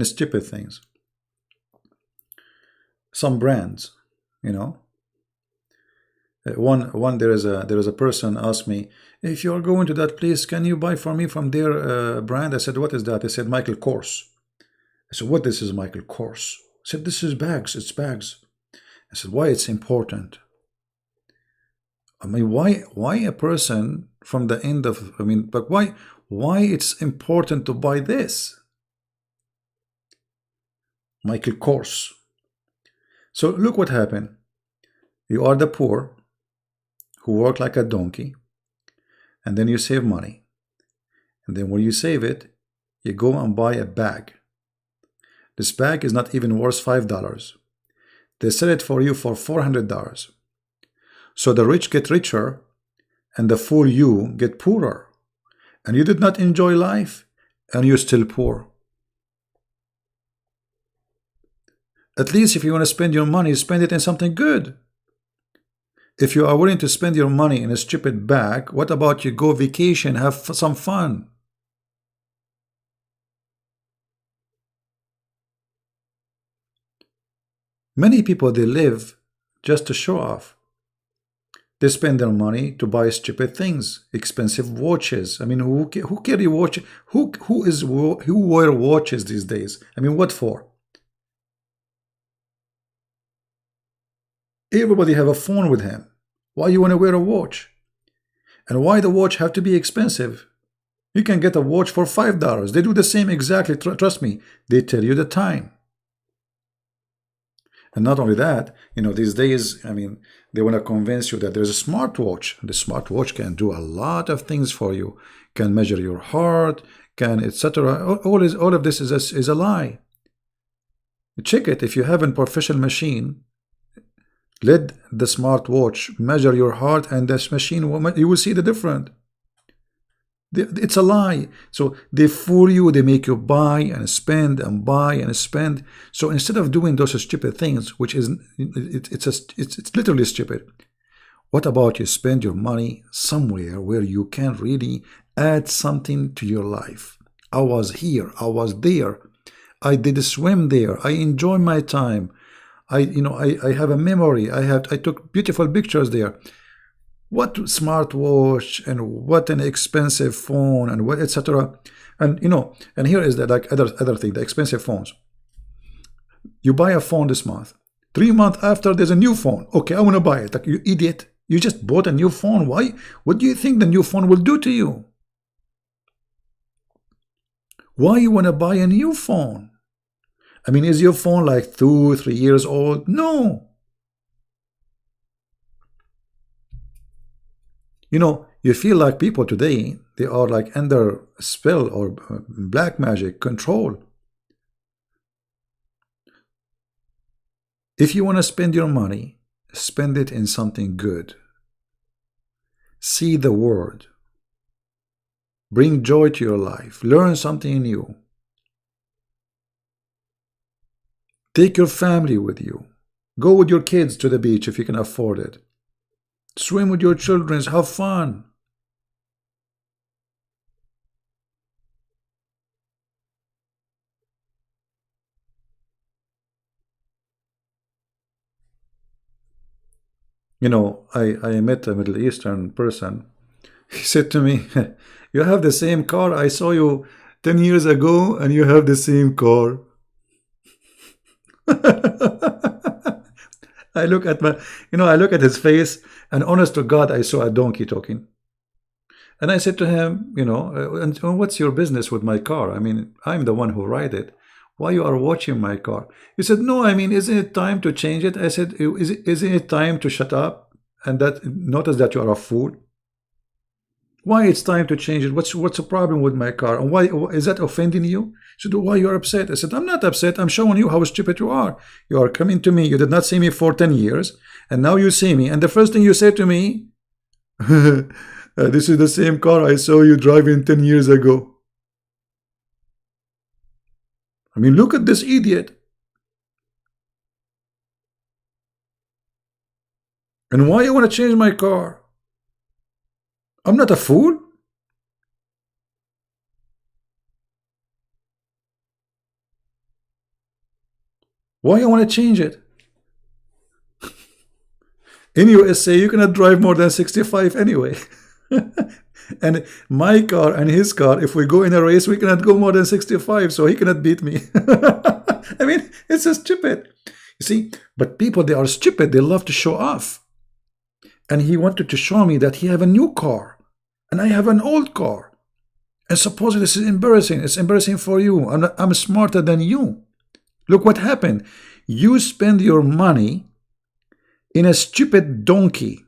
[SPEAKER 1] stupid things. Some brands, you know. One there is a person asked me, if you are going to that place, can you buy for me from their brand? I said, what is that? They said, Michael Kors. I said, what, this is Michael Kors? I said, this is bags, it's bags. I said, why it's important? I mean, why a person from the end of, I mean, but why it's important to buy this? Michael Kors. So look what happened. You are the poor who work like a donkey, and then you save money. And then when you save it, you go and buy a bag. This bag is not even worth $5. They sell it for you for $400. So the rich get richer, and the fool you get poorer. And you did not enjoy life, and you're still poor. At least if you want to spend your money, spend it in something good. If you are willing to spend your money in a stupid bag, what about you go vacation, have some fun? Many people, they live just to show off. They spend their money to buy stupid things, expensive watches. I mean, who carry watch? Who wear watches these days? I mean, what for? Everybody have a phone with him. Why you want to wear a watch? And why the watch have to be expensive? You can get a watch for $5. They do the same exactly. Trust me. They tell you the time. And not only that, you know, these days, I mean, they want to convince you that there's a smartwatch. The smartwatch can do a lot of things for you. Can measure your heart, can etc. All of this is a lie. Check it. If you have a professional machine, let the smartwatch measure your heart, and this machine, you will see the difference. It's a lie. So they fool you, they make you buy and spend and buy and spend. So instead of doing those stupid things, which is it's literally stupid, what about you spend your money somewhere where you can really add something to your life? I was here, I was there, I did swim there, I enjoy my time, I have a memory, I took beautiful pictures there. What smartwatch and what an expensive phone and what etc. And and here is the other thing, the expensive phones. You buy a phone this month, 3 months after there's a new phone. Okay, I want to buy it. Like, you idiot, you just bought a new phone. Why? What do you think the new phone will do to you? Why you want to buy a new phone? I mean, is your phone like 2-3 years old? No. You feel like people today, they are like under spell or black magic control. If you want to spend your money, spend it in something good. See the world. Bring joy to your life. Learn something new. Take your family with you. Go with your kids to the beach if you can afford it. Swim with your children. Have fun. I met a Middle Eastern person. He said to me, you have the same car. I saw you 10 years ago and you have the same car. I look at his face, and honest to God, I saw a donkey talking. And I said to him, and what's your business with my car? I mean, I'm the one who ride it. Why you are watching my car? He said, no, I mean, isn't it time to change it? I said, isn't it time to shut up and notice that you are a fool? Why it's time to change it? What's the problem with my car? And why is that offending you? He said, why you're upset? I said, I'm not upset. I'm showing you how stupid you are. You are coming to me. You did not see me for 10 years. And now you see me. And the first thing you say to me, this is the same car I saw you driving 10 years ago. I mean, look at this idiot. And why you want to change my car? I'm not a fool. Why you want to change it? In USA, you cannot drive more than 65 anyway. And my car and his car, if we go in a race, we cannot go more than 65, so he cannot beat me. I mean, it's so stupid. You see, but people, they are stupid. They love to show off. And he wanted to show me that he have a new car and I have an old car. And suppose this is embarrassing. It's embarrassing for you. I'm smarter than you. Look what happened. You spend your money in a stupid donkey,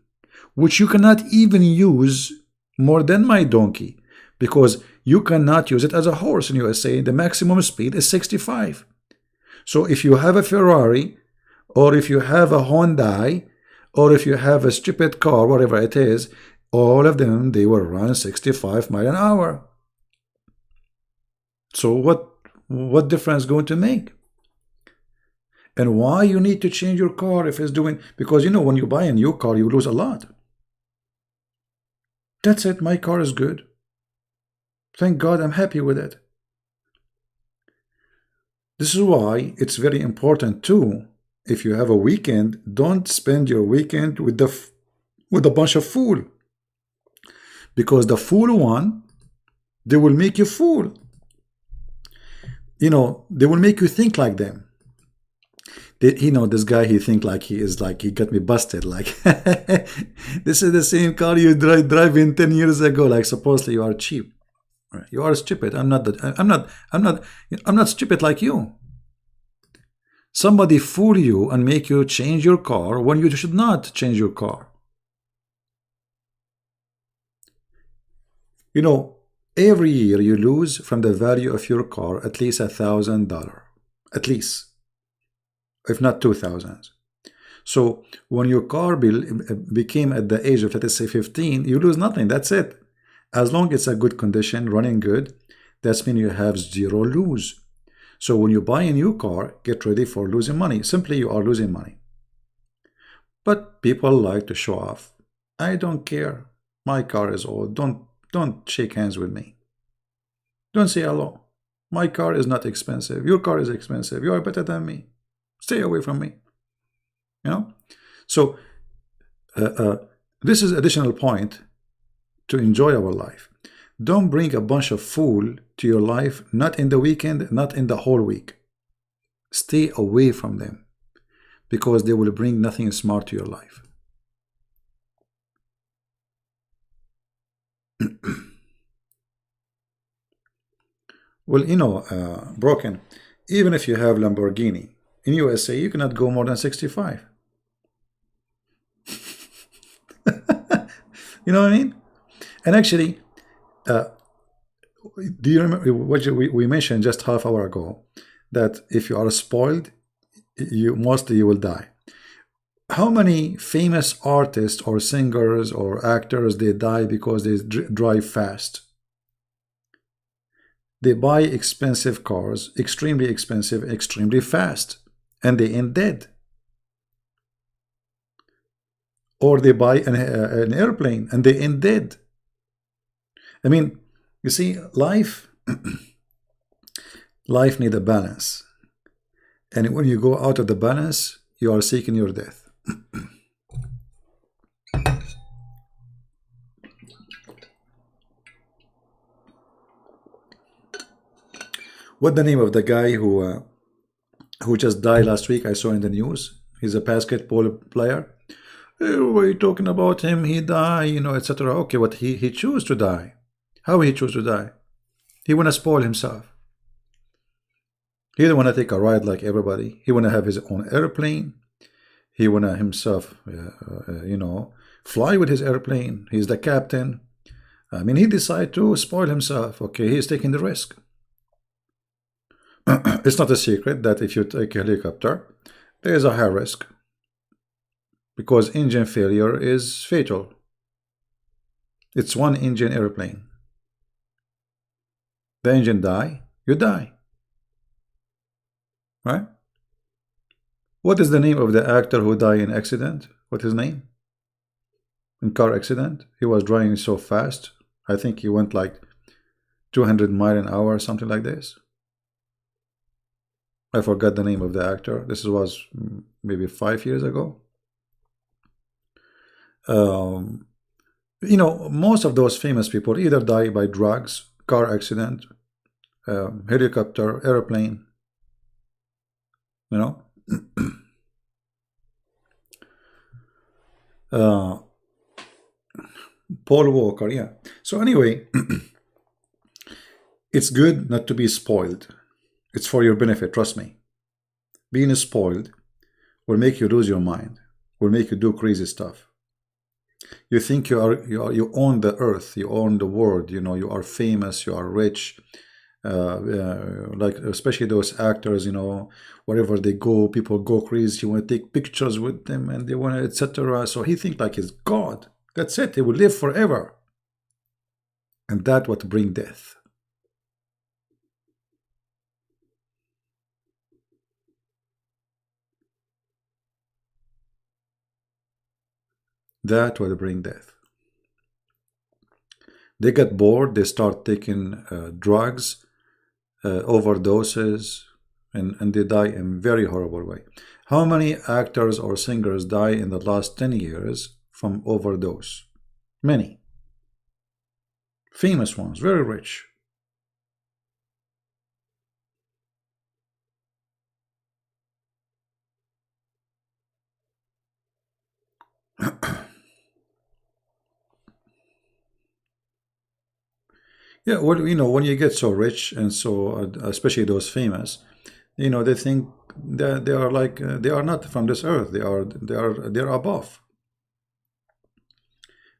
[SPEAKER 1] which you cannot even use more than my donkey, because you cannot use it as a horse in USA. The maximum speed is 65. So if you have a Ferrari, or if you have a Hyundai, or if you have a stupid car, whatever it is, all of them, they will run 65 miles an hour. So what difference going to make? And why you need to change your car if it's doing, because you know when you buy a new car you lose a lot. That's it, my car is good. Thank God, I'm happy with it. This is why it's very important too, if you have a weekend, don't spend your weekend with a bunch of fool. Because the fool one, they will make you fool. You know, they will make you think like them. You know, this guy, he think like he is like, he got me busted. Like, this is the same car you driving 10 years ago. Like, supposedly you are cheap. You are stupid. I'm not stupid like you. Somebody fool you and make you change your car when you should not change your car. You know, every year you lose from the value of your car at least $1,000, at least, if not 2,000. So when your car bill became at the age of, let's say, 15, you lose nothing. That's it. As long as it's a good condition, running good, that's mean you have zero lose. So when you buy a new car, get ready for losing money. Simply, you are losing money. But people like to show off. I don't care. My car is old. Don't shake hands with me. Don't say hello. My car is not expensive. Your car is expensive. You are better than me. Stay away from me. You know? So this is additional point to enjoy our life. Don't bring a bunch of fool to your life, not in the weekend, not in the whole week. Stay away from them, because they will bring nothing smart to your life. Well, you know, Broken, even if you have Lamborghini, in USA, you cannot go more than 65. You know what I mean? And actually, do you remember what we mentioned just half hour ago, that if you are spoiled, you will die. How many famous artists or singers or actors, they die because they drive fast? They buy expensive cars, extremely expensive, extremely fast, and they end dead. Or they buy an airplane and they end dead. I mean, you see, life needs a balance. And when you go out of the balance, you are seeking your death. What the name of the guy who just died last week? I saw in the news. He's a basketball player. We're talking about him. He died, you know, etc. Okay, but he chose to die. How he chose to die? He want to spoil himself. He don't want to take a ride like everybody. He want to have his own airplane. He want to himself, you know, fly with his airplane. He's the captain. I mean, he decided to spoil himself. Okay, he's taking the risk. It's not a secret that if you take a helicopter, there is a high risk, because engine failure is fatal. It's one engine airplane. The engine die, you die. Right? What is the name of the actor who died in accident? What's his name? In car accident? He was driving so fast. I think he went like 200 miles an hour or something like this. I forgot the name of the actor. This was maybe 5 years ago. You know, most of those famous people either die by drugs, car accident, helicopter, airplane. You know? Paul Walker, yeah. So anyway, it's good not to be spoiled. It's for your benefit, trust me. being spoiled will make you lose your mind, will make you do crazy stuff. You think you own the earth, you own the world, you know, you are famous, you are rich. Like especially those actors, you know, wherever they go, people go crazy. You want to take pictures with them, and they want to, etc. So he think like he's God. That's it. He will live forever, and that what bring death. That will bring death. They get bored. They start taking drugs, overdoses, and they die in very horrible way. How many actors or singers die in the last 10 years from overdose? Many. Famous ones, very rich. Yeah, well, you know, when you get so rich and so, especially those famous, you know, they think that they are like they are not from this earth. They're above,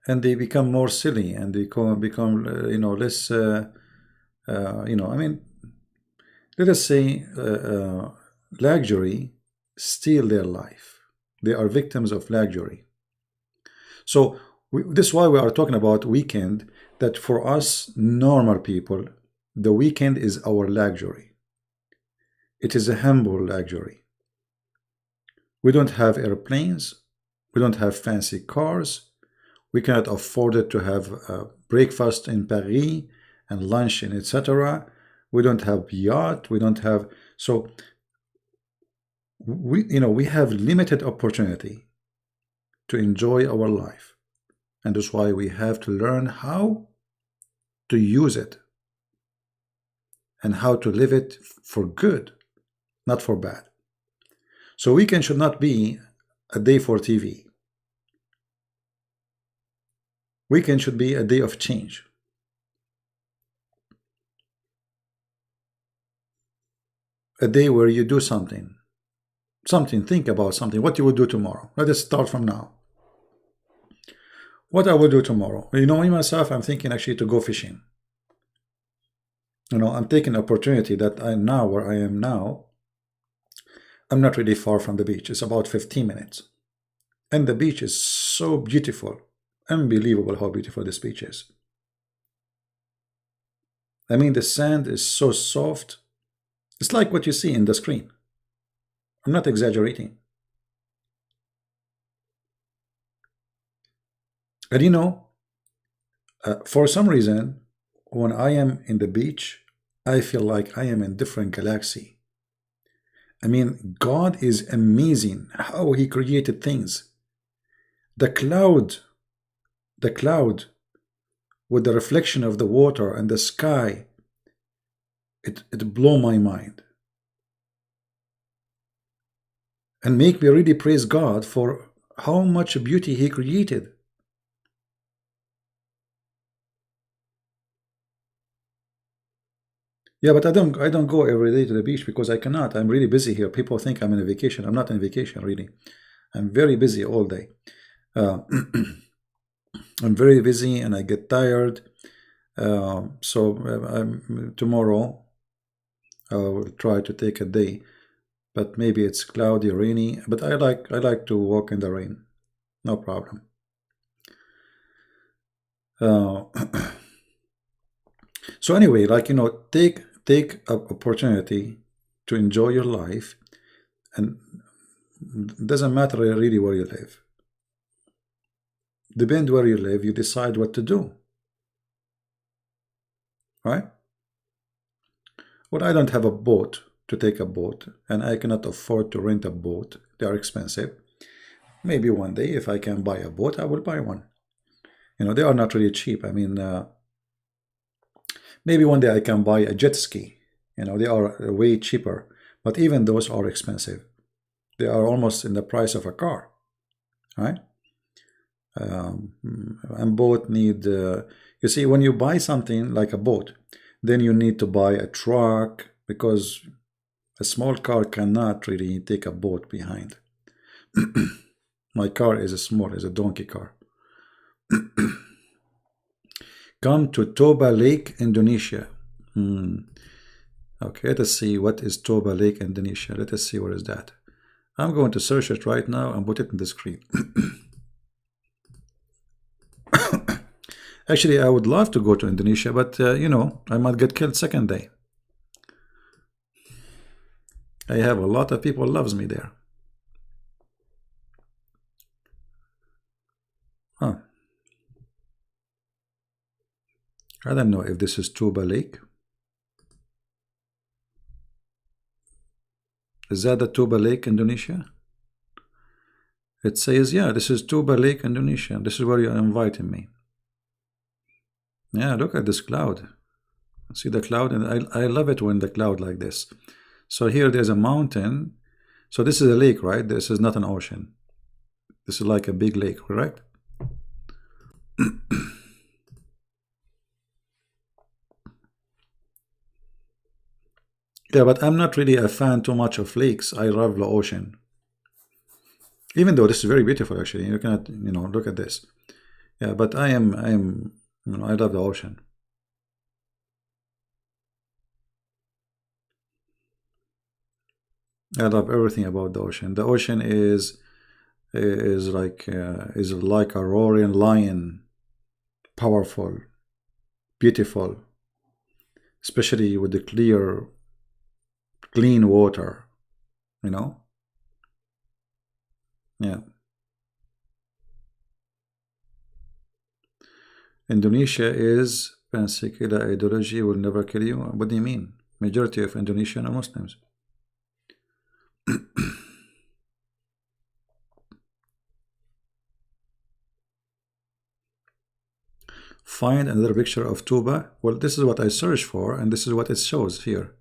[SPEAKER 1] and they become more silly, and they become you know, less. You know, I mean, let us say luxury steal their life. They are victims of luxury. So this is why we are talking about weekend. That for us normal people, the weekend is our luxury. It is a humble luxury. We don't have airplanes. We don't have fancy cars. We cannot afford it to have breakfast in Paris and lunch in etc. We don't have yacht. We don't have, so we, you know, we have limited opportunity to enjoy our life, and that's why we have to learn how to use it and how to live it for good, not for bad. So weekend should not be a day for TV. Weekend should be a day of change. A day where you do something. Think about something. What you would do tomorrow. Let us start from now. What I will do tomorrow. You know, me myself, I'm thinking actually to go fishing. You know, I'm taking opportunity that I'm now where I am now. I'm not really far from the beach. It's about 15 minutes. And the beach is so beautiful. Unbelievable how beautiful this beach is. I mean, the sand is so soft. It's like what you see in the screen. I'm not exaggerating. And you know, for some reason, when I am in the beach, I feel like I am in a different galaxy. I mean, God is amazing how he created things. The cloud with the reflection of the water and the sky, it blew my mind. And make me really praise God for how much beauty he created. Yeah, but I don't go every day to the beach because I cannot. I'm really busy here. People think I'm on a vacation. I'm not on vacation, really. I'm very busy all day. I'm very busy and I get tired. Tomorrow I will try to take a day, but maybe it's cloudy, rainy. But I like to walk in the rain, no problem. So anyway, like, you know, take an opportunity to enjoy your life, and it doesn't matter really where you live. Depend where you live, you decide what to do, right? Well, I don't have a boat to take a boat, and I cannot afford to rent a boat. They are expensive. Maybe one day, if I can buy a boat, I will buy one. You know, they are not really cheap. I mean, maybe one day I can buy a jet ski. You know, they are way cheaper, but even those are expensive. They are almost in the price of a car, right? And both need, you see, when you buy something like a boat, then you need to buy a truck because A small car cannot really take a boat behind. My car is small, is a donkey car. Come to Toba Lake, Indonesia. Okay, let us see what is Toba Lake, Indonesia. Let us see where is that. I'm going to search it right now and put it in the screen. Actually, I would love to go to Indonesia, but you know, I might get killed second day. I have a lot of people loves me there. Huh. I don't know if this is Toba Lake. Is that the Toba Lake, Indonesia? It says, yeah, this is Toba Lake, Indonesia. This is where you're inviting me. Yeah, look at this cloud. See the cloud? And I love it when the cloud like this. So here there's a mountain. So this is a lake, right? This is not an ocean. This is like a big lake, correct? Yeah, but I'm not really a fan too much of lakes. I love the ocean. Even though this is very beautiful, actually. You cannot, you know, look at this. Yeah, but I am, you know, I love the ocean. I love everything about the ocean. The ocean is like a roaring lion, powerful, beautiful, especially with the clear, clean water, you know. Yeah. Indonesia is Pansekila ideology will never kill you. What do you mean? Majority of Indonesian are Muslims. Find another picture of Tuba. Well, this is what I searched for, and this is what it shows here.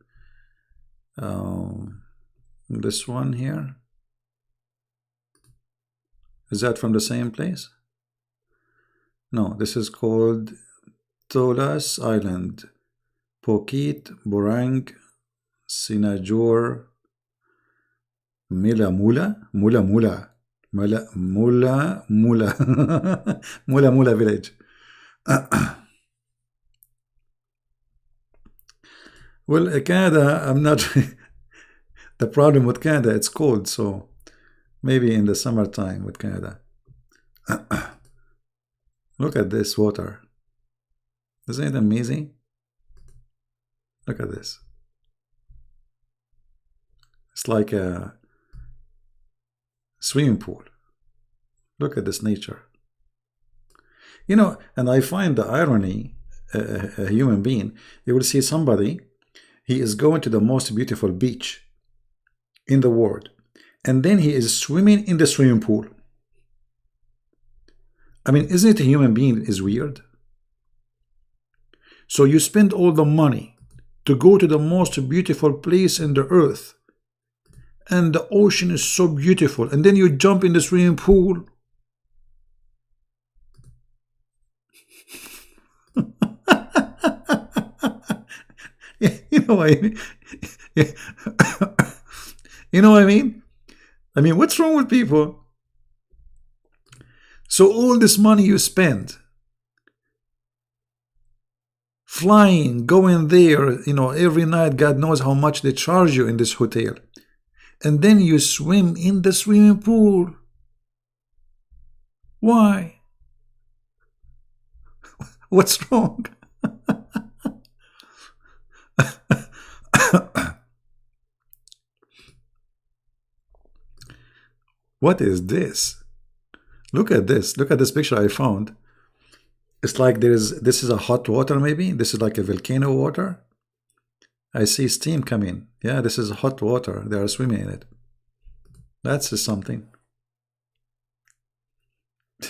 [SPEAKER 1] This one here. Is that from the same place? No, this is called Tolas Island, Pokit, Burang, Sinajur, Mula Mula, Mula Mula, Mula Mula Mula, Mula Mula village. Well, Canada, I'm not. The problem with Canada, it's cold, so maybe in the summertime with Canada. Look at this water. Isn't it amazing? Look at this. It's like a swimming pool. Look at this nature. You know, and I find the irony, a human being, you will see somebody, he is going to the most beautiful beach in the world, and then he is swimming in the swimming pool. I mean, isn't it a human being is weird? So you spend all the money to go to the most beautiful place in the earth, and the ocean is so beautiful, and then you jump in the swimming pool. You know what I mean? You know what I mean? I mean, what's wrong with people? So all this money you spend flying, going there, you know, every night, God knows how much they charge you in this hotel. And then you swim in the swimming pool. Why? What's wrong? What is this? Look at this. Look at this picture I found. It's like this is a hot water, maybe. This is like a volcano water. I see steam coming. Yeah, this is hot water. They are swimming in it. That's something.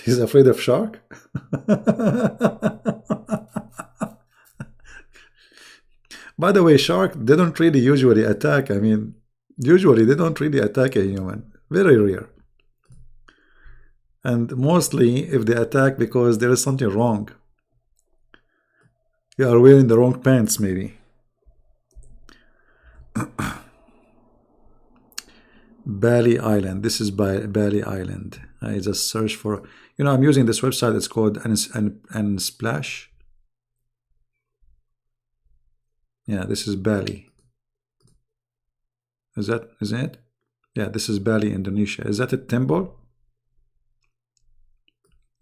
[SPEAKER 1] He's afraid of shark? By the way, shark, they don't really usually attack. I mean, usually they don't really attack a human. Very rare. And mostly if they attack because there is something wrong. You are wearing the wrong pants, maybe. Bali Island. This is by Bali Island. I just search for, I'm using this website. It's called Unsplash. Yeah, this is Bali. Isn't it? Yeah, this is Bali, Indonesia. Is that a temple?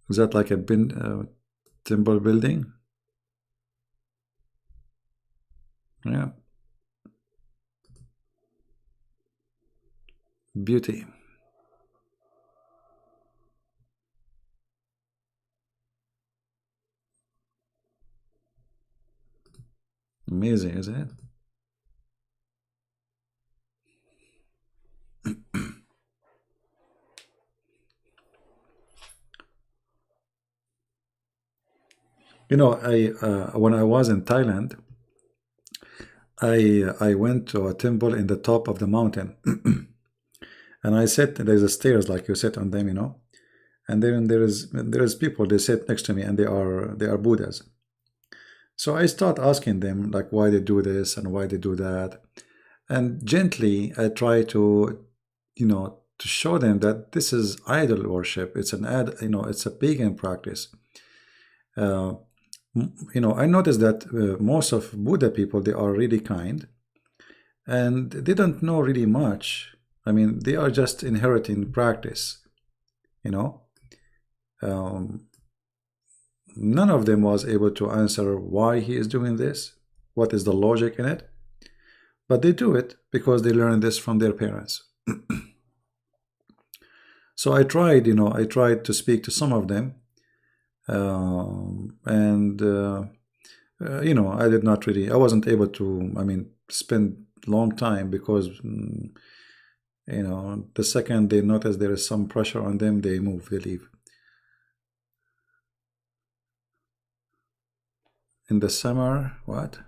[SPEAKER 1] Is that like a temple building? Yeah. Beauty. Amazing, isn't it? When I was in Thailand, I went to a temple in the top of the mountain, and I sat. There's a stairs like you sit on them, and then there is people. They sit next to me, and they are Buddhas. So I start asking them like why they do this and why they do that, and gently I try to, to show them that this is idol worship. It's it's a pagan practice. Uh, I noticed that most of Buddha people, they are really kind, and they don't know really much. I mean, they are just inheriting practice, you know. Um, None of them was able to answer why he is doing this, what is the logic in it, but they do it because they learned this from their parents. So I tried to speak to some of them, and I did not really, I wasn't able to, spend long time because, the second they notice there is some pressure on them, they move, they leave. In the summer, what?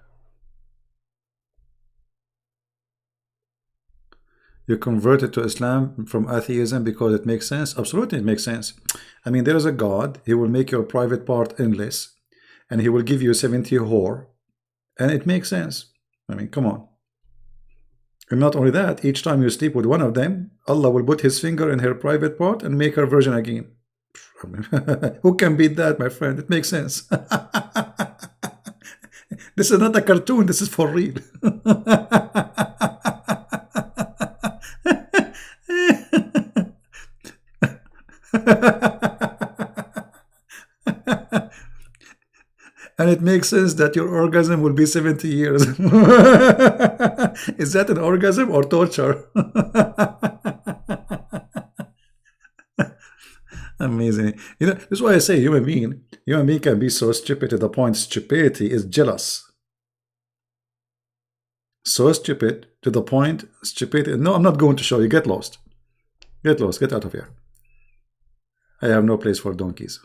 [SPEAKER 1] You converted to Islam from atheism because it makes sense? Absolutely, it makes sense. I mean, there is a God. He will make your private part endless, and he will give you 70 whore, and it makes sense. I mean, come on. And not only that, each time you sleep with one of them, Allah will put his finger in her private part and make her virgin again. I mean, who can beat that, my friend? It makes sense. This is not a cartoon. This is for real. And it makes sense that your orgasm will be 70 years. Is that an orgasm or torture? Amazing. This is why I say human being can be so stupid to the point stupidity is jealous. So stupid to the point stupidity. No, I'm not going to show you. Get lost. Get lost. Get out of here. I have no place for donkeys.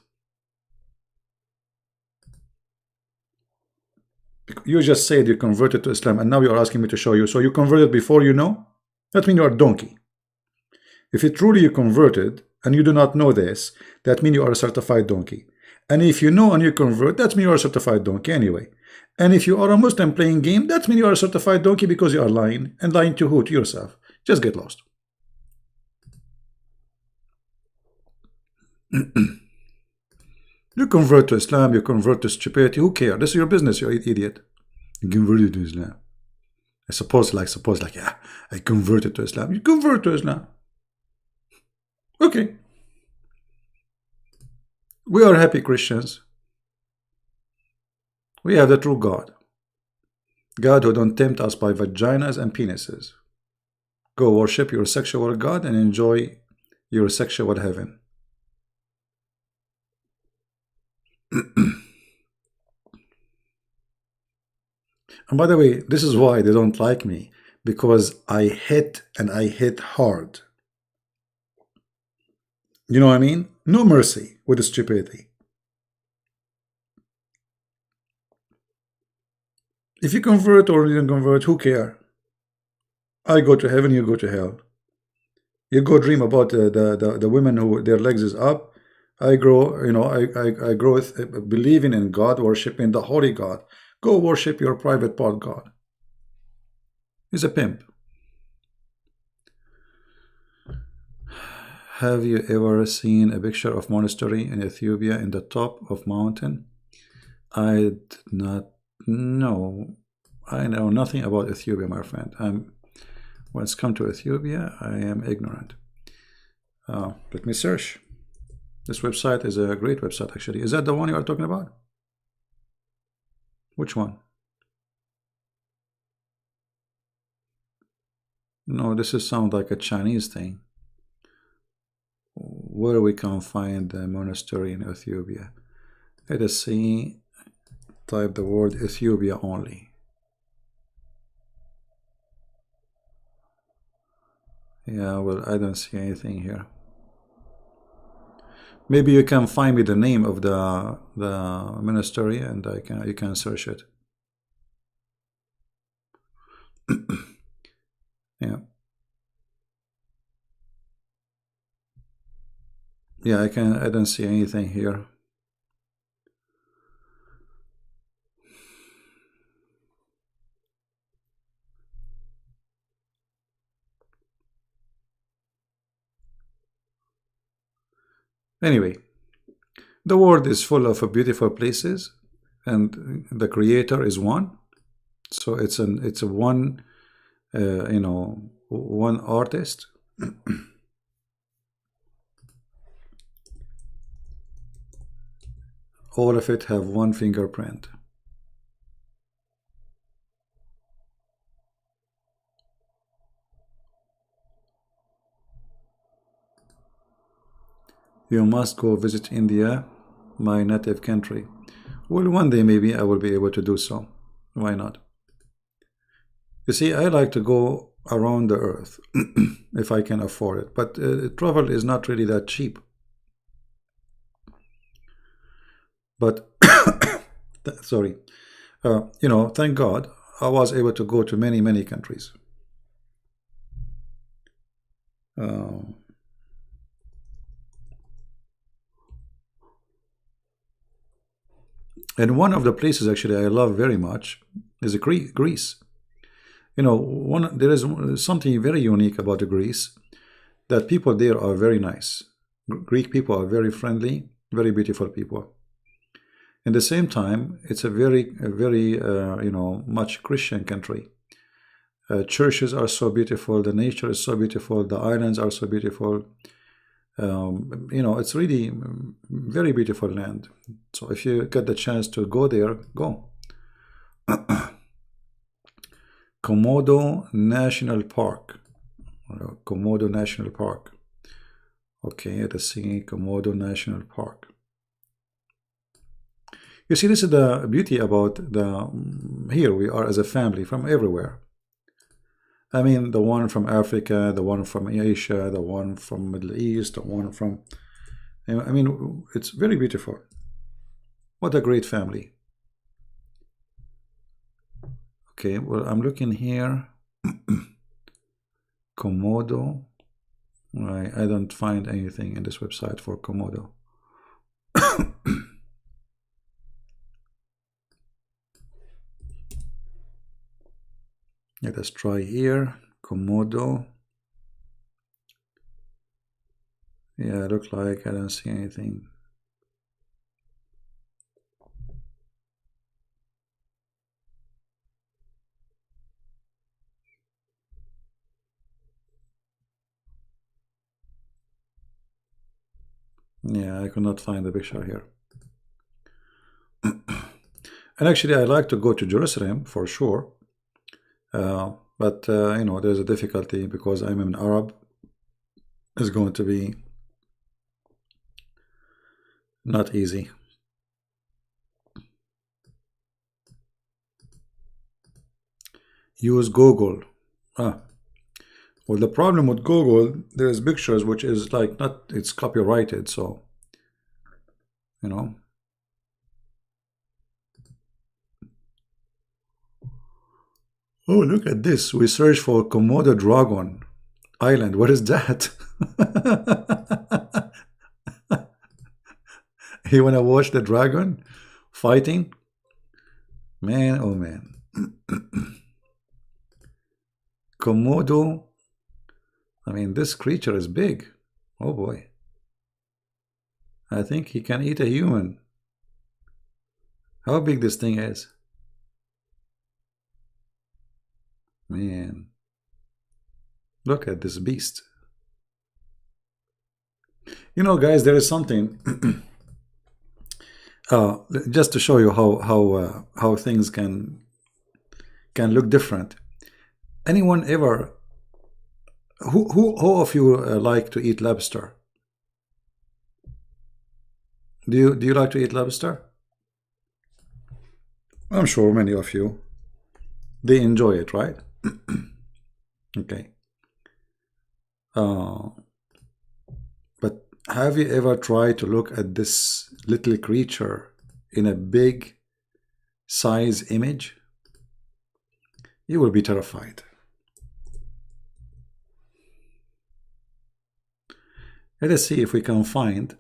[SPEAKER 1] You just said you converted to Islam and now you're asking me to show you. So you converted before you know? That means you're a donkey. If you truly you converted and you do not know this, that means you are a certified donkey. And if you know and you convert, that means you are a certified donkey anyway. And if you are a Muslim playing game, that means you are a certified donkey because you are lying. And lying to who? To yourself. Just get lost. You convert to Islam, you convert to stupidity, who cares? This is your business, you idiot. You converted to Islam. Suppose like, yeah, I converted to Islam. You convert to Islam. Okay. We are happy Christians. We have the true God. God who don't tempt us by vaginas and penises. Go worship your sexual God and enjoy your sexual heaven. And by the way, this is why they don't like me, because I hit and I hit hard. You know what I mean? No mercy with the stupidity. If you convert or you don't convert, who cares? I go to heaven, you go to hell. You go dream about the women who their legs is up. I grow, I grow believing in God, worshiping the holy God. Go worship your private part God. He's a pimp. Have you ever seen a picture of monastery in Ethiopia in the top of mountain? I did not know. I know nothing about Ethiopia, my friend. When it's come to Ethiopia, I am ignorant. Let me search. This website is a great website, actually. Is that the one you are talking about? Which one? No, this is sound like a Chinese thing. Where we can find the monastery in Ethiopia? Let us see. Type the word Ethiopia only. Yeah, well, I don't see anything here. Maybe you can find me the name of the monastery, and you can search it. Yeah. Yeah, I don't see anything here. Anyway, the world is full of beautiful places, and the creator is one. So it's a one, one artist. All of it have one fingerprint. You must go visit India, my native country. Well, one day maybe I will be able to do so. Why not? You see, I like to go around the earth if I can afford it, but travel is not really that cheap. But sorry, thank God I was able to go to many countries. And one of the places actually I love very much is Greece. There is something very unique about Greece, that people there are very nice. Greek people are very friendly, very beautiful people. At the same time, it's a very much Christian country. Churches are so beautiful, the nature is so beautiful, the islands are so beautiful. It's really very beautiful land. So if you get the chance to go there, go. Komodo National Park. Komodo National Park. Okay, let's see, Komodo National Park. You see, this is the beauty about here we are as a family from everywhere. I mean, the one from Africa, the one from Asia, the one from Middle East, the one from, I mean, it's very beautiful. What a great family. Okay, well, I'm looking here. Komodo. I don't find anything in this website for Komodo. Let us try here. Komodo. Yeah, look like I don't see anything. Yeah, I could not find the picture here. And actually, I like to go to Jerusalem for sure. But there's a difficulty because I'm an Arab. It's going to be not easy. Use Google. Well, the problem with Google, there's pictures which is like not, it's copyrighted, so Oh, look at this. We search for Komodo Dragon Island. What is that? You want to watch the dragon fighting? Man, oh man. Komodo. I mean, this creature is big. Oh boy. I think he can eat a human. How big this thing is. Man. Look at this beast. You know, guys, there is something just to show you how things can look different. Anyone ever who of you like to eat lobster? Do you like to eat lobster? I'm sure many of you, they enjoy it, right? Okay. But have you ever tried to look at this little creature in a big size image? You will be terrified. Let us see if we can find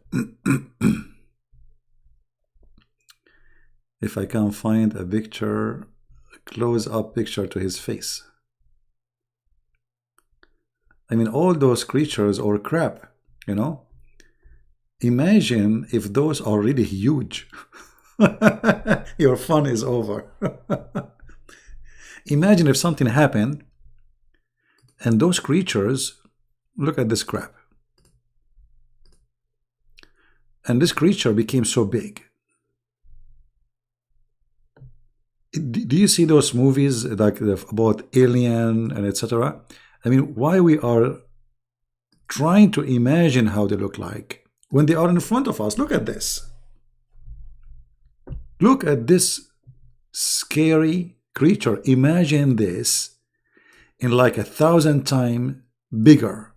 [SPEAKER 1] if I can find a picture, a close-up picture to his face. I mean, all those creatures or crap, you know. Imagine if those are really huge. Your fun is over. Imagine if something happened and those creatures, look at this crap. And this creature became so big. Do you see those movies like about Alien and etc.? I mean, why we are trying to imagine how they look like when they are in front of us? Look at this. Look at this scary creature. Imagine this in like 1,000 times bigger.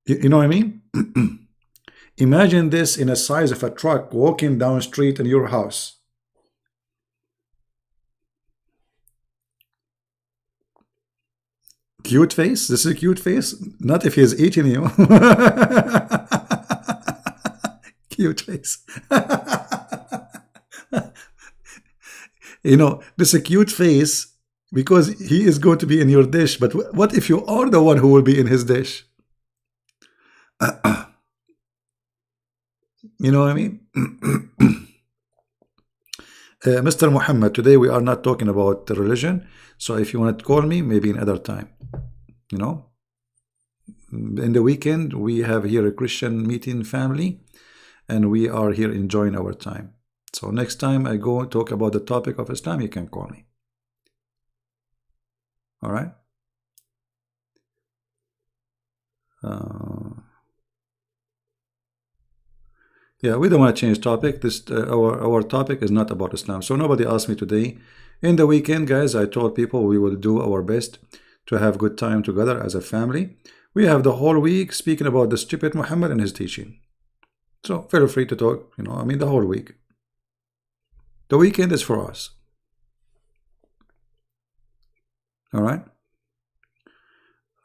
[SPEAKER 1] You know what I mean? Imagine this in a size of a truck walking down the street in your house. Cute face? This is a cute face? Not if he's eating you. Cute face. You know, this is a cute face because he is going to be in your dish. But what if you are the one who will be in his dish? You know what I mean? Mr. Muhammad, today we are not talking about the religion. So if you want to call me, maybe another time. You know? In the weekend, we have here a Christian meeting family. And we are here enjoying our time. So next time I go and talk about the topic of Islam, you can call me. All right? Yeah, we don't want to change topic. This our topic is not about Islam. So nobody asked me today. In the weekend, guys, I told people we will do our best to have good time together as a family. We have the whole week speaking about the stupid Muhammad and his teaching. So feel free to talk, you know, I mean the whole week. The weekend is for us. All right?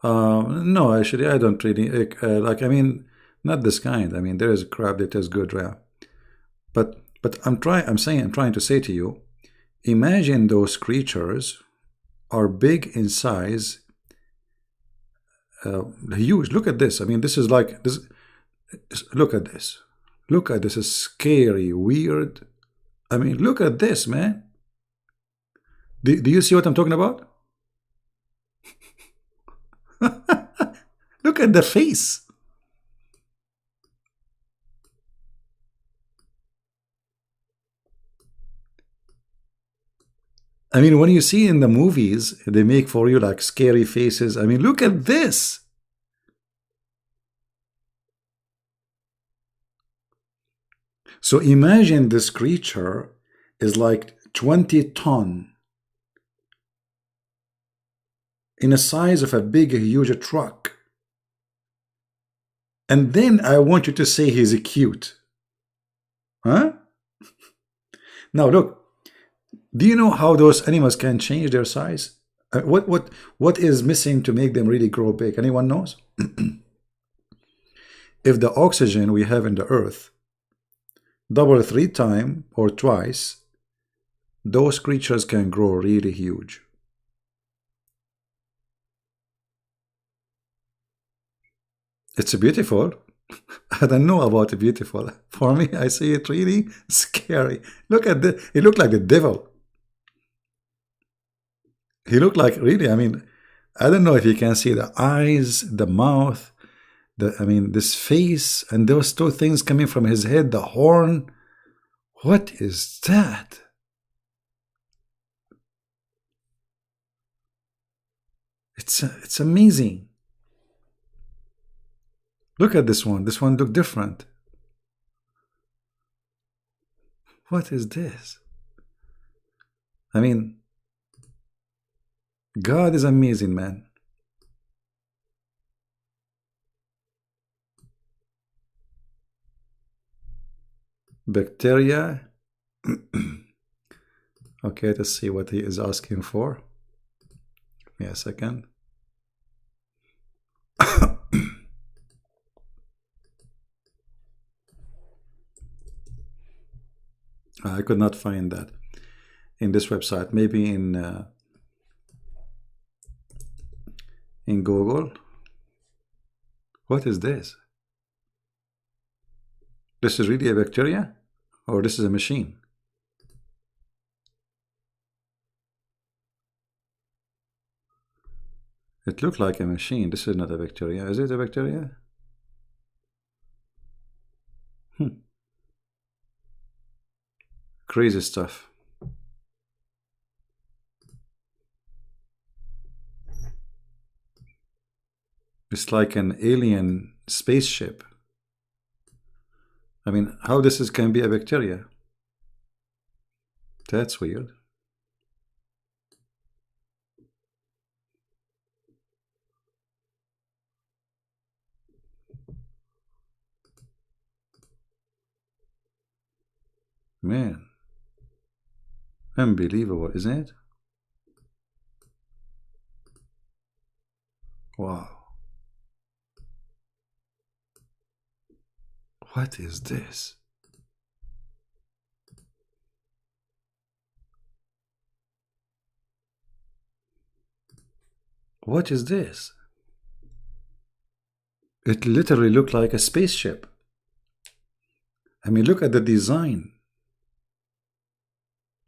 [SPEAKER 1] No, actually, I don't really, like, I mean, not this kind. I mean, there is crap that is good, yeah. But I'm trying to say to you, imagine those creatures are big in size, huge. Look at this. I mean, this is like, this. Look at this. Look at this. It's scary, weird. I mean, look at this, man. Do you see what I'm talking about? Look at the face. I mean, when you see in the movies, they make for you like scary faces. I mean, look at this. So imagine this creature is like 20 ton in the size of a big, huge truck. And then I want you to say he's cute. Huh? Now look, do you know how those animals can change their size? What is missing to make them really grow big? Anyone knows? If the oxygen we have in the earth double 3 times or twice, those creatures can grow really huge. It's beautiful. I don't know about beautiful. For me, I see it really scary. Look at the. He looked like the devil. He looked like really. I mean, I don't know if you can see the eyes, the mouth, I mean, this face, and those two things coming from his head, the horn. What is that? It's amazing. Look at this one. This one look different. What is this? I mean, God is amazing, man. Bacteria. Okay, let's see what he is asking for. Give me a second. I could not find that in this website. Maybe in Google. What is this? This is really a bacteria, or this is a machine? It looked like a machine. This is not a bacteria. Is it a bacteria? Crazy stuff. It's like an alien spaceship. I mean, how this can be a bacteria? That's weird. Man. Unbelievable, isn't it? Wow. What is this? What is this? It literally looked like a spaceship. I mean, look at the design.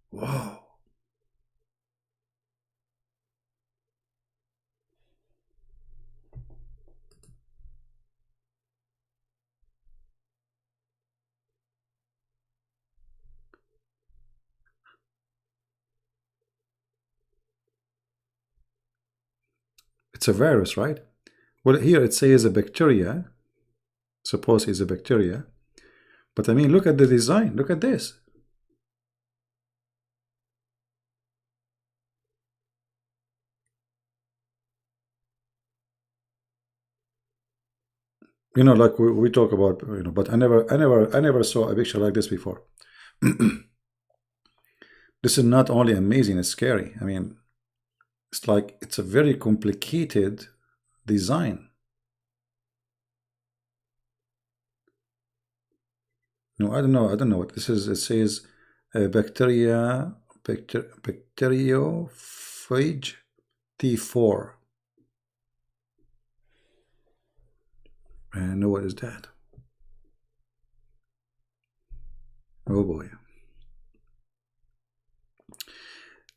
[SPEAKER 1] Wow. It's a virus, right? Well, here it says a bacteria. Suppose it's a bacteria. But I mean, look at the design. Look at this. You know, like we talk about, you know, but I never saw a picture like this before. This is not only amazing, it's scary. I mean, it's like it's a very complicated design. No, I don't know. I don't know what this is. It says bacteriophage T4. And what is that? Oh boy.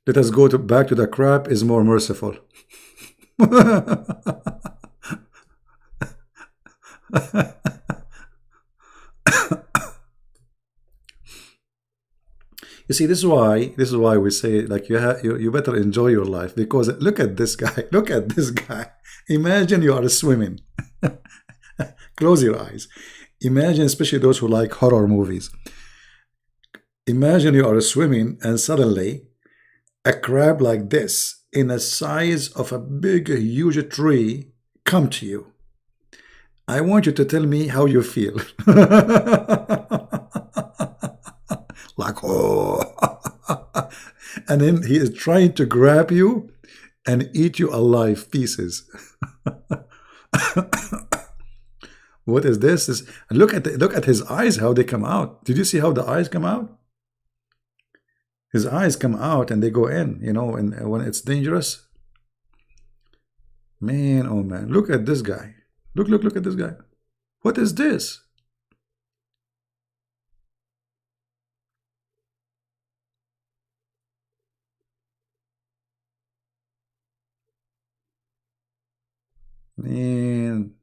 [SPEAKER 1] Let us go back to the crap is more merciful. You see, this is why we say, like, you better enjoy your life, because look at this guy. Look at this guy. Imagine you are swimming. Close your eyes. Imagine, especially those who like horror movies. Imagine you are swimming and suddenly a crab like this in the size of a big, huge tree come to you. I want you to tell me how you feel. Like, oh. And then he is trying to grab you and eat you alive pieces. What is this? Look at his eyes, how they come out. Did you see how the eyes come out? His eyes come out and they go in, you know, and when it's dangerous. Man, oh man, look at this guy. Look at this guy. What is this? Man.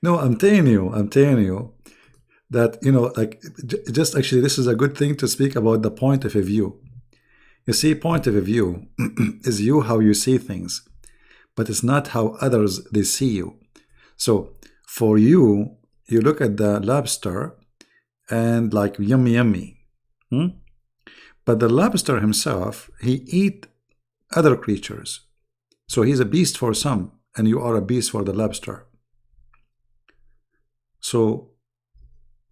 [SPEAKER 1] No, I'm telling you that, like, just actually, this is a good thing to speak about the point of a view. You see, point of a view is you how you see things, but it's not how others they see you. So for you, you look at the lobster and like yummy, yummy. Hmm? But the lobster himself, he eat other creatures. So he's a beast for some, and you are a beast for the lobster. So,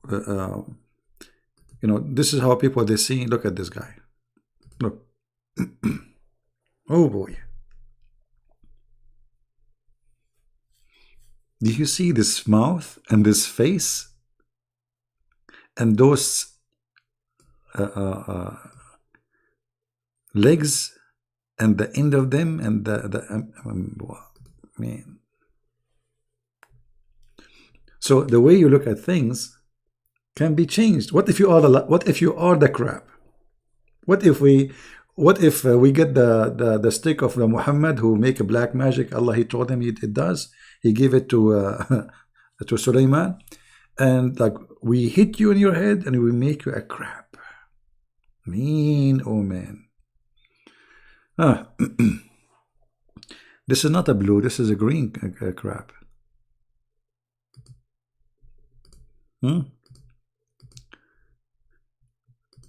[SPEAKER 1] this is how people they see. Look at this guy. Look. Oh boy. Do you see this mouth and this face and those legs and the end of them and man. So the way you look at things can be changed. What if you are the crab? What if we get the stick of the Muhammad who make a black magic? Allah, he told him it does. He gave it to to Sulaiman, and like we hit you in your head and we make you a crab. Man, oh man. This is not a blue. This is a green crab.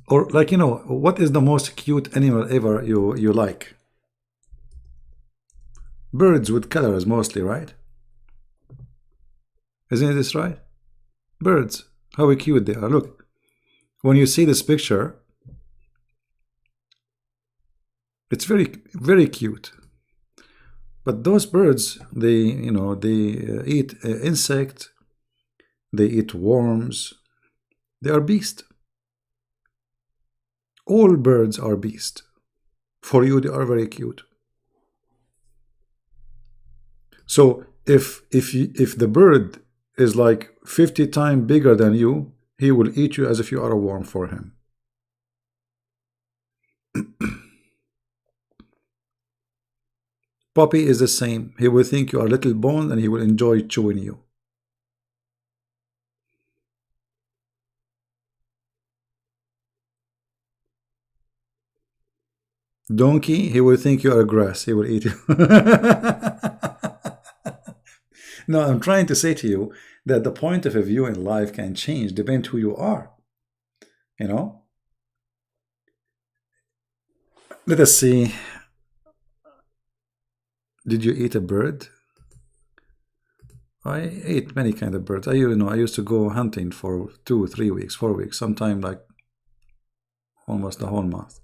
[SPEAKER 1] Or like, what is the most cute animal ever you like? Birds with colors mostly, right? Isn't this right? Birds, how cute they are. Look, when you see this picture, it's very, very cute. But those birds, they eat insects, they eat worms. They are beasts. All birds are beasts. For you, they are very cute. So if the bird is like 50 times bigger than you, he will eat you as if you are a worm for him. Puppy is the same. He will think you are little bone and he will enjoy chewing you. Donkey, he will think you are grass. He will eat you. No, I'm trying to say to you that the point of a view in life can change, depend who you are. Let us see. Did you eat a bird? I ate many kind of birds. I used to go hunting for 2, 3 weeks, 4 weeks, sometime like almost the whole month.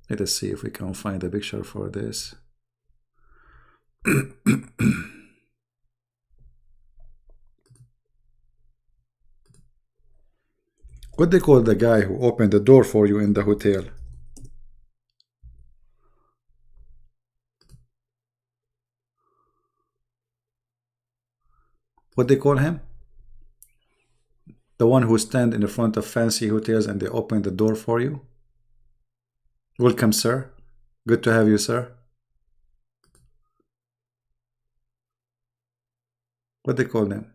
[SPEAKER 1] Let us see if we can find a picture for this. What they call the guy who opened the door for you in the hotel? What they call him? The one who stand in the front of fancy hotels and they open the door for you? Welcome, sir. Good to have you, sir. What they call them?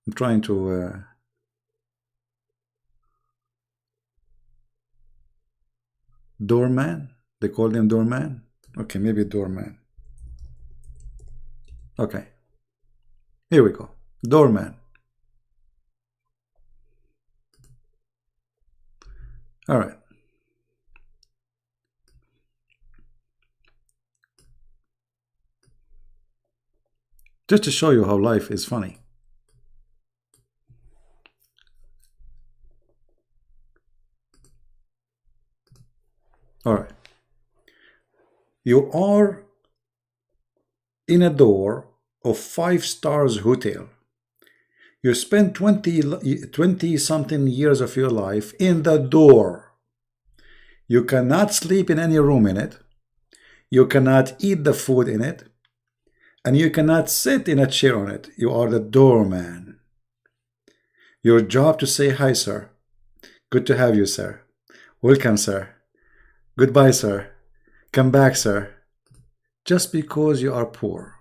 [SPEAKER 1] I'm trying to doorman? They call them doorman? Okay, maybe doorman. Okay. Here we go. Doorman. All right. Just to show you how life is funny. All right. You are in a door of 5 stars hotel. You spend 20 something years of your life in the door. You cannot sleep in any room in it. You cannot eat the food in it. And you cannot sit in a chair on it. You are the doorman. Your job to say hi, sir. Good to have you, sir. Welcome, sir. Goodbye, sir. Come back, sir. Just because you are poor.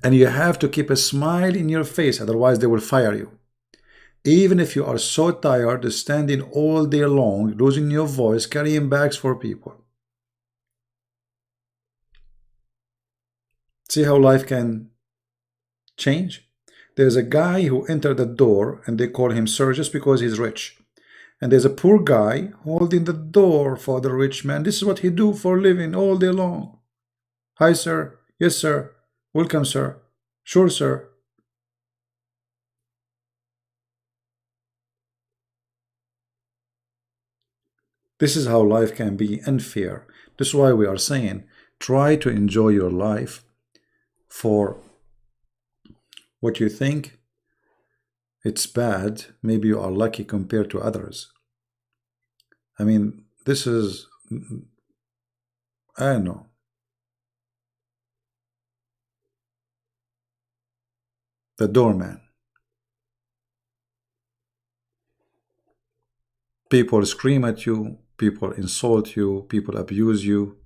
[SPEAKER 1] And you have to keep a smile in your face, otherwise they will fire you. Even if you are so tired of standing all day long, losing your voice, carrying bags for people. See how life can change? There's a guy who entered the door and they call him sir just because he's rich. And there's a poor guy holding the door for the rich man. This is what he do for a living all day long. Hi, sir. Yes, sir. Welcome, sir. Sure, sir. This is how life can be unfair. This is why we are saying, try to enjoy your life for what you think it's bad. Maybe you are lucky compared to others. I mean, this is, I don't know. The doorman. People scream at you, people insult you, people abuse you.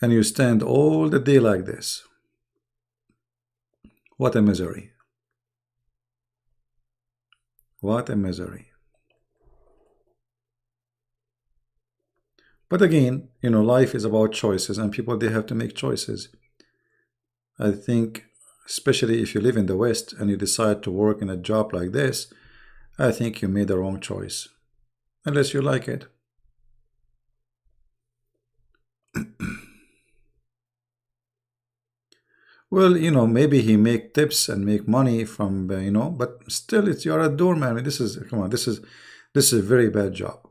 [SPEAKER 1] And you stand all the day like this. What a misery. What a misery. But again, you know, life is about choices, and people, they have to make choices. I think, especially if you live in the West and you decide to work in a job like this, I think you made the wrong choice. Unless you like it. Well, you know, maybe he make tips and make money from, you know, but still, it's, you're a doorman. I mean, this is, come on, this is a very bad job.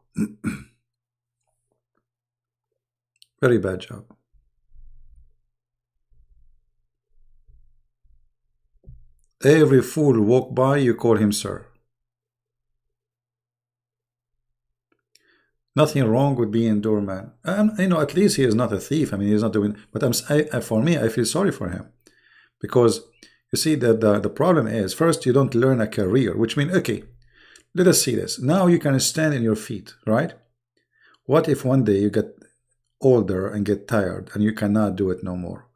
[SPEAKER 1] Very bad job. Every fool walk by, you call him sir. Nothing wrong with being doorman. And, you know, at least he is not a thief. I mean, he's not doing, but for me, I feel sorry for him. Because you see that the problem is, first, you don't learn a career, which means, okay, let us see this. Now you can stand in your feet, right? What if one day you get older and get tired and you cannot do it no more?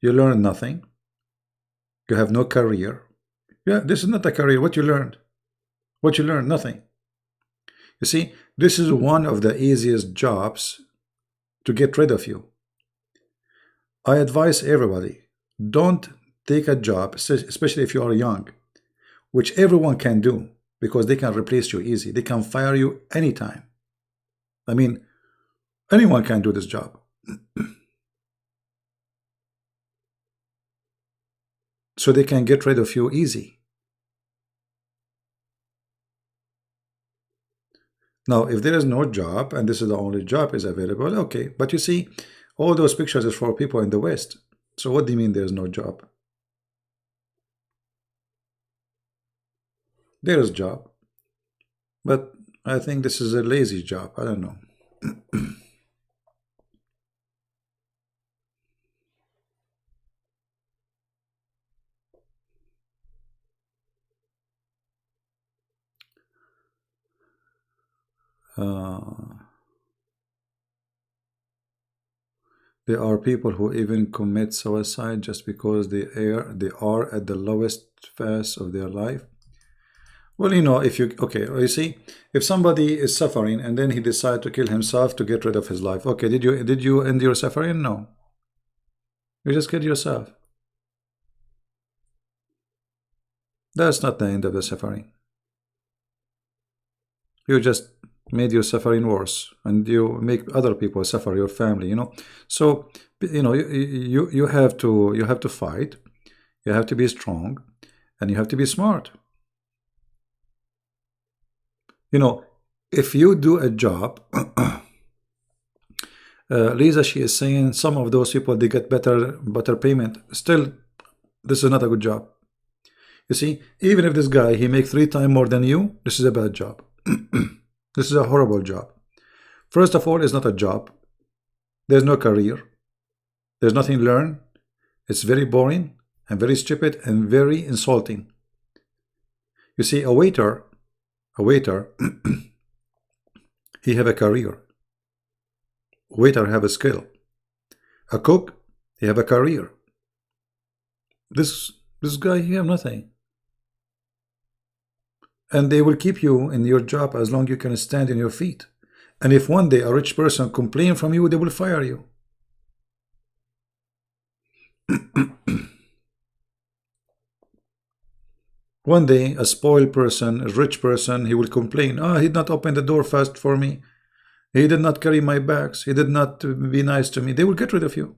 [SPEAKER 1] You learn nothing. You have no career. Yeah, this is not a career. What you learned? What you learned? Nothing. You see, this is one of the easiest jobs to get rid of you. I advise everybody, don't take a job, especially if you are young, which everyone can do, because they can replace you easy. They can fire you anytime. I mean, anyone can do this job. So they can get rid of you easy. Now, if there is no job and this is the only job is available, okay. But you see, all those pictures is for people in the West. So what do you mean there's no job? There is job. But I think this is a lazy job. I don't know. There are people who even commit suicide just because they are at the lowest phase of their life. Well, you know, if you, okay, you see, if somebody is suffering and then he decides to kill himself to get rid of his life, okay, did you end your suffering? No. You just killed yourself. That's not the end of the suffering. You just made your suffering worse, and you make other people suffer, your family, you know. So you know, you have to fight, you have to be strong, and you have to be smart. You know, if you do a job, Lisa, she is saying some of those people they get better payment. Still, this is not a good job. You see, even if this guy he makes 3 times more than you, this is a bad job. This is a horrible job. First of all, it's not a job. There's no career. There's nothing to learn. It's very boring and very stupid and very insulting. You see, a waiter, he have a career. Waiter have a skill. A cook, he have a career. This guy, he have nothing. And they will keep you in your job as long as you can stand on your feet. And if one day a rich person complain from you, they will fire you. One day, a spoiled person, a rich person, he will complain, he did not open the door fast for me. He did not carry my bags. He did not be nice to me. They will get rid of you.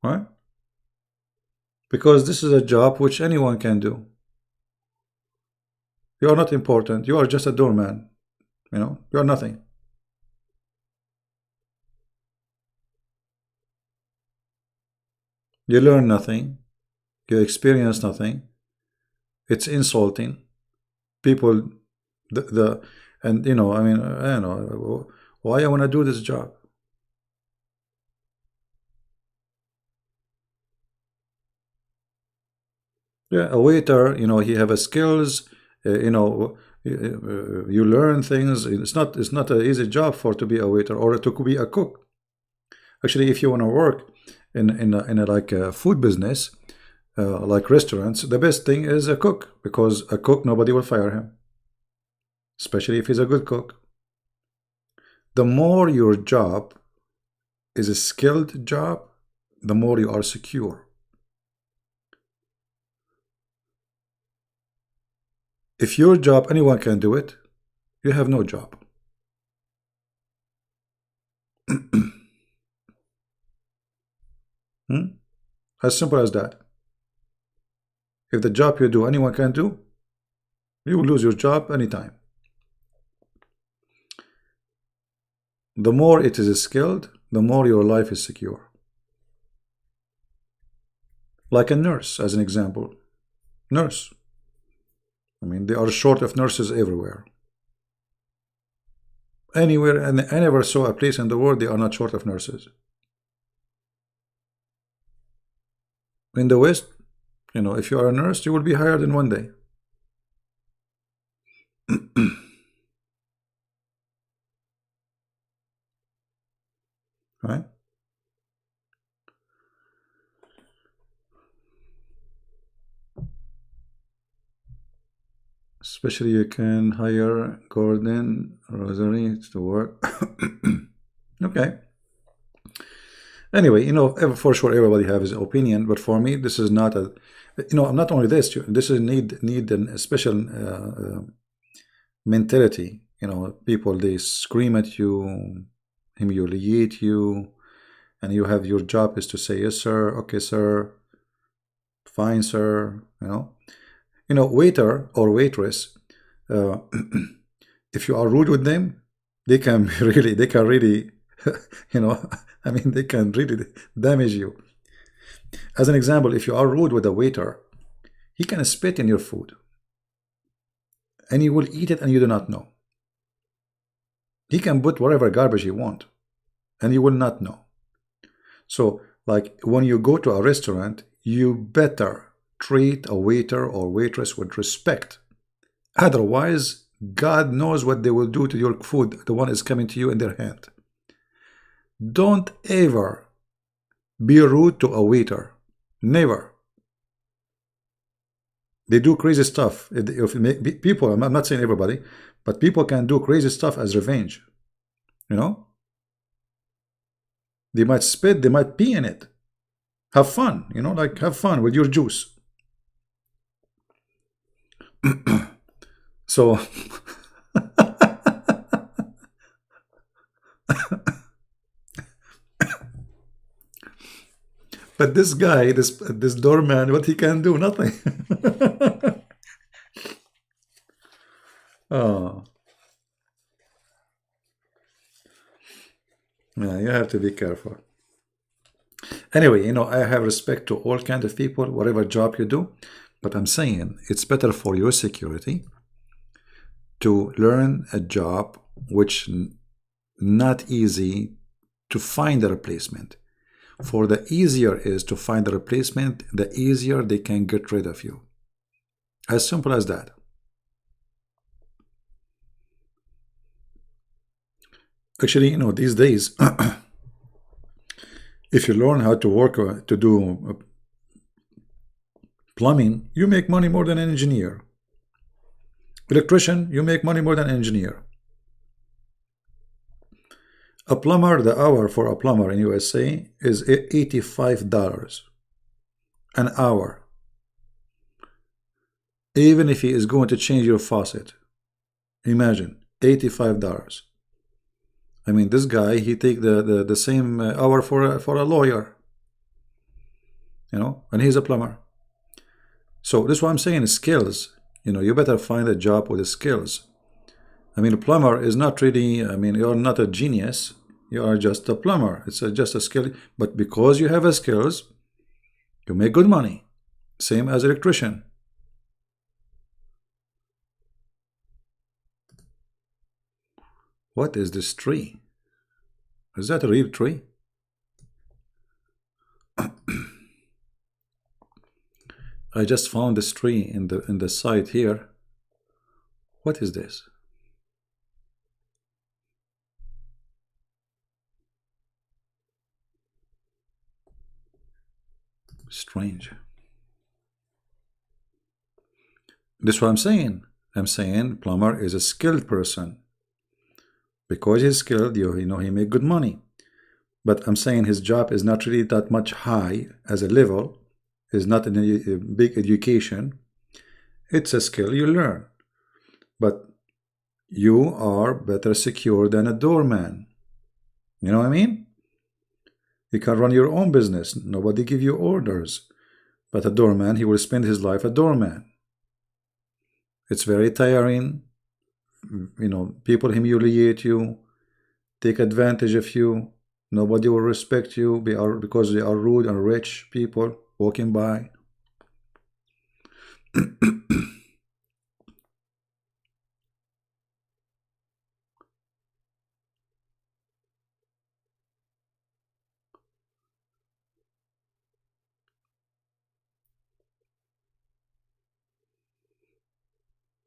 [SPEAKER 1] Right? Because this is a job which anyone can do. You are not important. You are just a doorman. You know, you are nothing. You learn nothing. You experience nothing. It's insulting. People, and you know, I mean, I don't know why I want to do this job. Yeah, a waiter, you know, he have a skills. You know, you learn things. It's not an easy job for to be a waiter or to be a cook. Actually, if you want to work in a like a food business, like restaurants, the best thing is a cook, because a cook nobody will fire him, especially if he's a good cook. The more your job is a skilled job, the more you are secure. If your job anyone can do it, you have no job. As simple as that. If the job you do anyone can do, you will lose your job anytime. The more it is skilled, the more your life is secure. Like a nurse, as an example. Nurse. I mean, they are short of nurses everywhere. Anywhere, and I never saw a place in the world they are not short of nurses. In the West, you know, if you are a nurse, you will be hired in one day. Right? Especially you can hire Gordon Rosary to work. Okay. Anyway, you know, for sure everybody have his opinion, but for me, this is not a, you know, not only this, this is need a special mentality. You know, people, they scream at you, humiliate you, and you have your job is to say, yes, sir, okay, sir, fine, sir, you know, waiter or waitress, if you are rude with them, they can really, you know, I mean, they can really damage you. As an example, if you are rude with a waiter, he can spit in your food, and you will eat it and you do not know. He can put whatever garbage he want, and you will not know. So, like, when you go to a restaurant, you better treat a waiter or waitress with respect. Otherwise, God knows what they will do to your food, the one is coming to you in their hand. Don't ever be rude to a waiter. Never. They do crazy stuff. People, I'm not saying everybody, but people can do crazy stuff as revenge. You know? They might spit, they might pee in it. Have fun, you know, like have fun with your juice. So this guy, this doorman, what he can do? Nothing. Oh, yeah, you have to be careful. Anyway, I have respect to all kinds of people, whatever job you do, but I'm saying it's better for your security to learn a job which not easy to find a replacement. For the easier is to find a replacement, the easier they can get rid of you. As simple as that. Actually, these days, if you learn how to work to do plumbing, you make money more than an engineer. Electrician, you make money more than an engineer. A plumber, the hour for a plumber in USA is $85 an hour. Even if he is going to change your faucet. Imagine, $85. I mean, this guy, he take the same hour for a lawyer. And he's a plumber. So this is what I'm saying is skills. You better find a job with the skills. I mean, a plumber is not really, you're not a genius. You are just a plumber. It's just a skill. But because you have a skills, you make good money. Same as electrician. What is this tree? Is that a real tree? I just found this tree in the site here. What is this? Strange. This is what I'm saying. I'm saying plumber is a skilled person. Because he's skilled, he make good money. But I'm saying his job is not really that much high as a level. Is not in a big education. It's a skill you learn. But you are better secure than a doorman. You know what I mean? You can run your own business. Nobody give you orders. But a doorman, he will spend his life a doorman. It's very tiring. People humiliate you, take advantage of you. Nobody will respect you because they are rude and rich people walking by.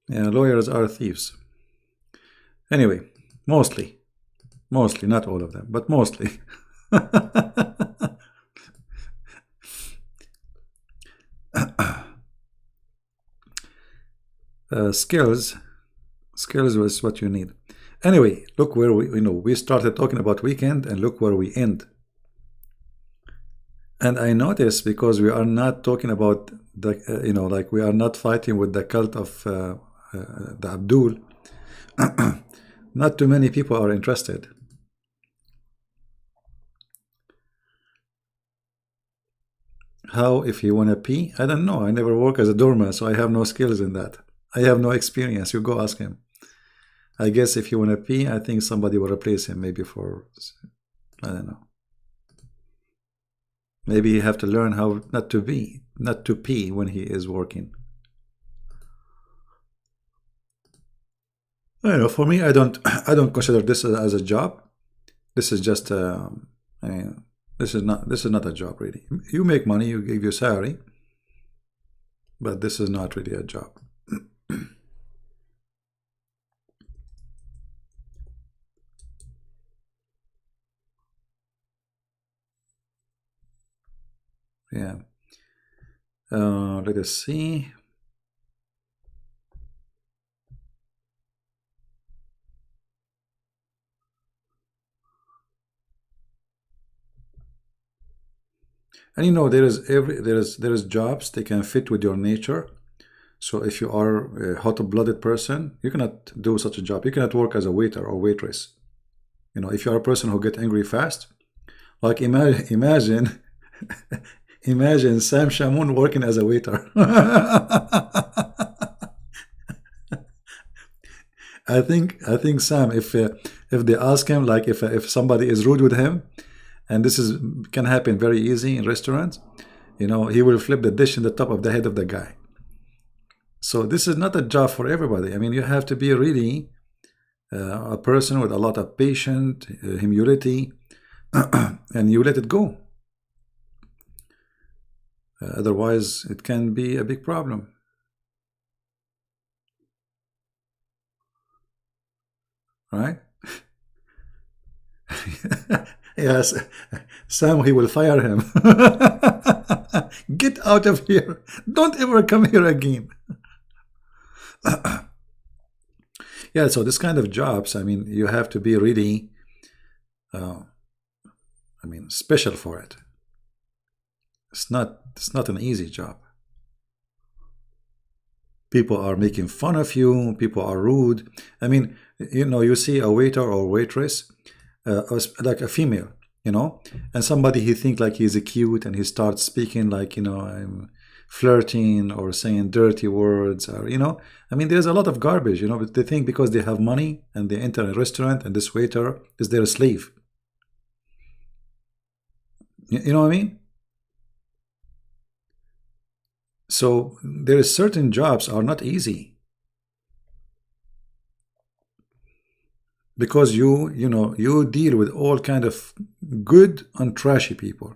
[SPEAKER 1] Yeah, lawyers are thieves. Anyway, mostly, not all of them, but mostly. Skills was what you need. Anyway, look where we started talking about weekend, and look where we end. And I notice, because we are not talking about the like we are not fighting with the cult of the Abdul. Not too many people are interested. How if you want to pee? I don't know. I never work as a doorman, so I have no skills in that. I have no experience. You go ask him. I guess if you want to pee, I think somebody will replace him, maybe for, I don't know. Maybe you have to learn how not to pee when he is working. I don't know. For me, I don't consider this as a job. This is just this is not a job really. You make money, you give your salary, but this is not really a job. Yeah. Let us see. And there is jobs they can fit with your nature. So if you are a hot-blooded person, you cannot do such a job. You cannot work as a waiter or waitress. If you are a person who get angry fast, like imagine Imagine Sam Shamoun working as a waiter. I think Sam, if they ask him, like if somebody is rude with him, and this is can happen very easy in restaurants, he will flip the dish in the top of the head of the guy. So this is not a job for everybody. I mean, you have to be really a person with a lot of patience, humility, and you let it go. Otherwise, it can be a big problem, right? Yes, Sam, he will fire him. Get out of here. Don't ever come here again. Yeah, so this kind of jobs, I mean, you have to be really, uh, special for it. It's not an easy job. People are making fun of you. People are rude. I mean, you see a waiter or waitress, like a female, and somebody he think like he's cute, and he starts speaking like I'm flirting or saying dirty words, or I mean, there's a lot of garbage, but they think because they have money and they enter a restaurant and this waiter is their slave. You know what I mean? So there is certain jobs are not easy because you deal with all kind of good and trashy people.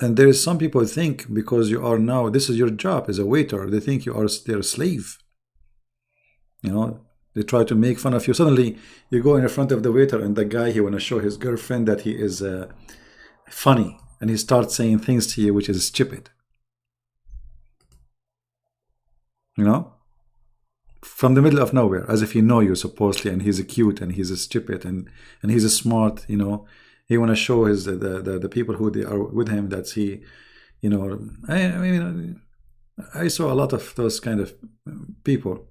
[SPEAKER 1] And there is some people think because you are now, this is your job as a waiter, they think you are their slave. They try to make fun of you. Suddenly you go in front of the waiter and the guy, he want to show his girlfriend that he is funny, and he starts saying things to you which is stupid. From the middle of nowhere, as if he know you supposedly, and he's cute and he's stupid and he's smart. He want to show his the people who they are with him that he, I saw a lot of those kind of people.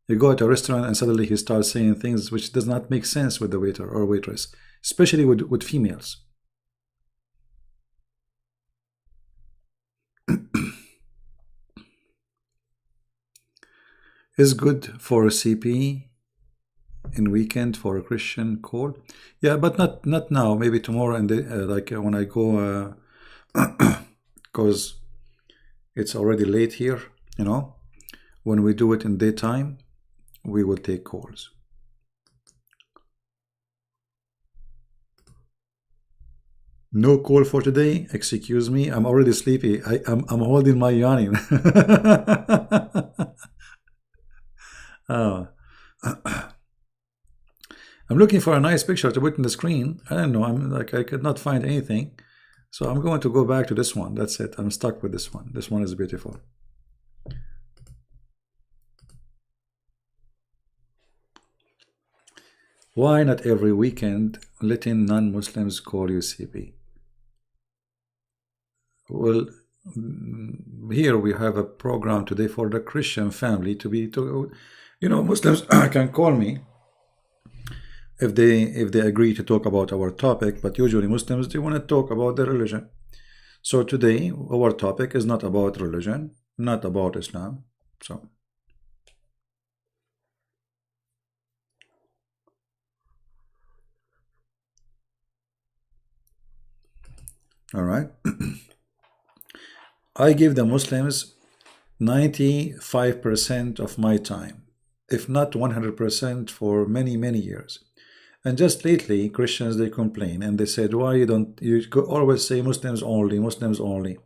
[SPEAKER 1] You go to a restaurant and suddenly he starts saying things which does not make sense with the waiter or waitress, especially with females. Is good for a CP in weekend for a Christian call. Yeah, but not now. Maybe tomorrow, and when I go, because it's already late here. When we do it in daytime, we will take calls. No call for today. Excuse me. I'm already sleepy. I'm holding my yawning. Oh. I'm looking for a nice picture to put in the screen. I don't know. I could not find anything. So I'm going to go back to this one. That's it. I'm stuck with this one. This one is beautiful. Why not every weekend letting non-Muslims call you CP? Well, here we have a program today for the Christian family Muslims can call me if they agree to talk about our topic, but usually Muslims, they want to talk about their religion. So today our topic is not about religion, not about Islam. So all right. I give the Muslims 95% of my time, if not 100%, for many years. And just lately, Christians, they complain and they said, why you always say Muslims only, Muslims only?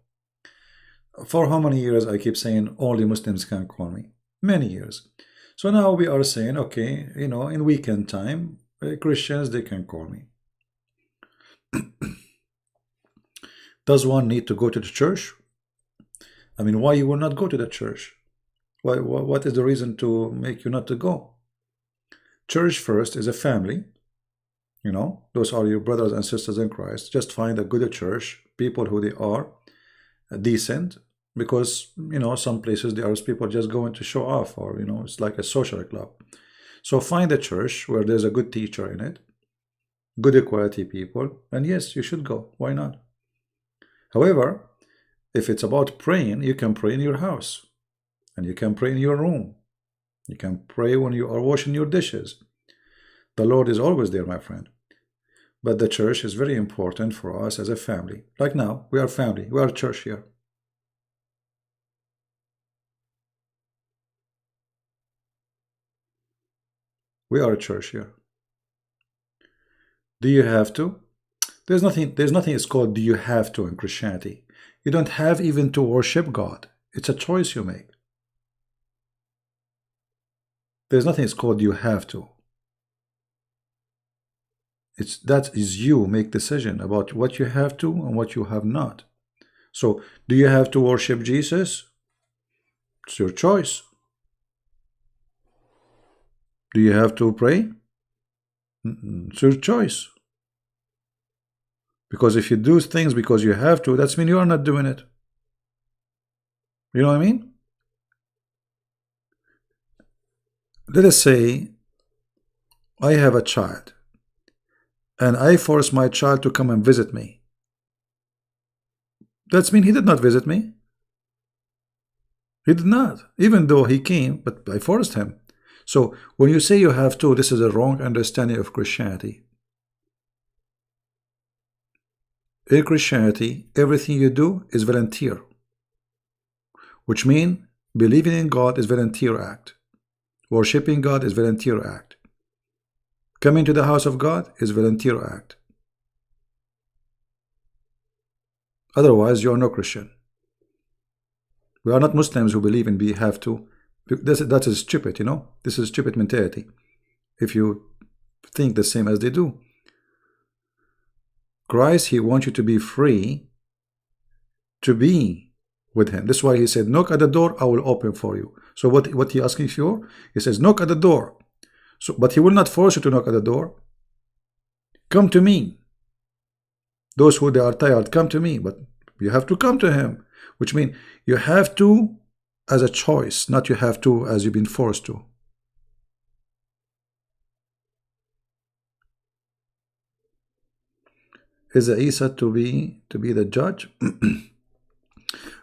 [SPEAKER 1] For how many years I keep saying only Muslims can call me? Many years. So now we are saying, okay, in weekend time, Christians, they can call me. Does one need to go to the church? I mean, why you will not go to the church? What is the reason to make you not to go? Church first is a family. Those are your brothers and sisters in Christ. Just find a good church, people who they are decent, because some places there are people just going to show off, or it's like a social club. So find a church where there's a good teacher in it, good quality people, and yes, you should go. Why not? However, if it's about praying, you can pray in your house, and you can pray in your room. You can pray when you are washing your dishes. The Lord is always there, my friend. But the church is very important for us as a family. Like now, we are family. We are church here. We are a church here. Do you have to? There's nothing it's called do you have to in Christianity. You don't have even to worship God. It's a choice you make. There's nothing it's called you have to. That is you make decision about what you have to and what you have not. So do you have to worship Jesus? It's your choice. Do you have to pray? It's your choice. Because if you do things because you have to, that's mean you are not doing it. You know what I mean? Let us say I have a child and I force my child to come and visit me. That's mean he did not visit me. He did not, even though he came, but I forced him. So when you say you have to, this is a wrong understanding of Christianity. In Christianity, everything you do is volunteer, which means believing in God is volunteer act. Worshipping God is volunteer act. Coming to the house of God is volunteer act. Otherwise, you are no Christian. We are not Muslims who believe in we have to. That is stupid, you know. This is stupid mentality. If you think the same as they do. Christ, he wants you to be free to be with him. That's why he said, knock at the door, I will open for you. So what he asking for? He says, knock at the door. So, but he will not force you to knock at the door. Come to me. Those who they are tired, come to me. But you have to come to him, which means you have to as a choice, not you have to as you've been forced to. Is Isa to be the judge?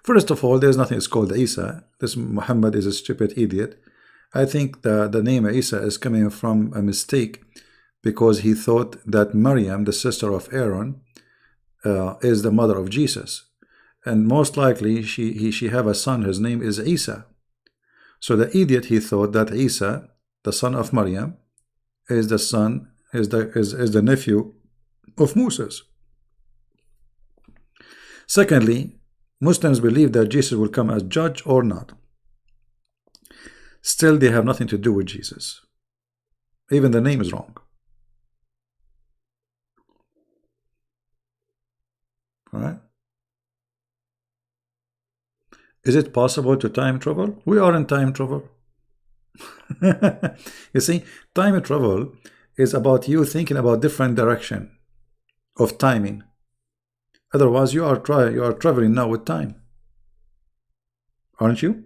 [SPEAKER 1] First of all, there's nothing called Isa. This Muhammad is a stupid idiot. I think the name Isa is coming from a mistake because he thought that Maryam, the sister of Aaron, is the mother of Jesus. And most likely she have a son, his name is Isa. So the idiot, he thought that Isa, the son of Maryam, is the nephew of Moses. Secondly, Muslims believe that Jesus will come as judge or not. Still, they have nothing to do with Jesus. Even the name is wrong. All right? Is it possible to time travel? We are in time travel. You see, time travel is about you thinking about different direction of timing. Otherwise, you are traveling now with time. Aren't you?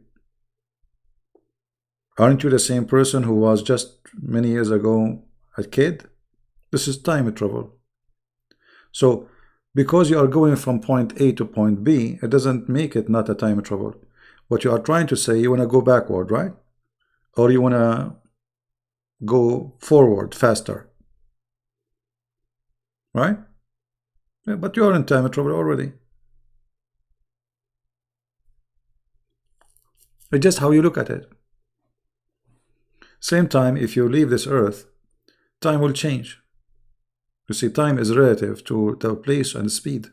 [SPEAKER 1] Aren't you the same person who was just many years ago a kid? This is time travel. So, because you are going from point A to point B, it doesn't make it not a time travel. What you are trying to say, you want to go backward, right? Or you want to go forward faster. Right? Yeah, but you are in time travel already. It's just how you look at it. Same time, if you leave this earth, time will change. You see, time is relative to place and speed.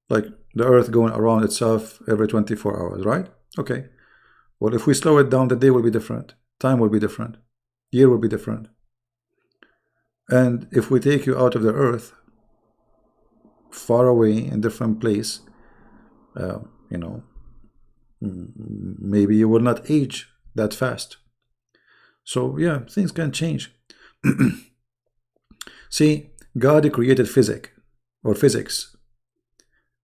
[SPEAKER 1] Like the earth going around itself every 24 hours, right? Okay. Well, if we slow it down, the day will be different. Time will be different. Year will be different. And if we take you out of the earth, far away in different place, you know, maybe you will not age that fast. So yeah, things can change. See, God created physics,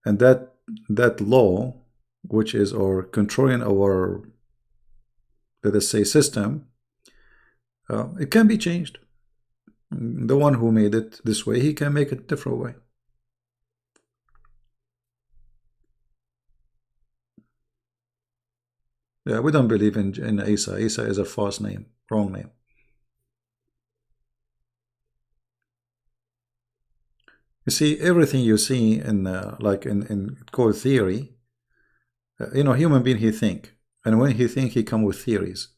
[SPEAKER 1] and that law, which is or controlling our, let us say, system, it can be changed. The one who made it this way, he can make it a different way. Yeah, we don't believe in Isa. Isa is a false name, wrong name. You see, everything you see in like in called theory, you know, human being he think, and when he think he come with theories,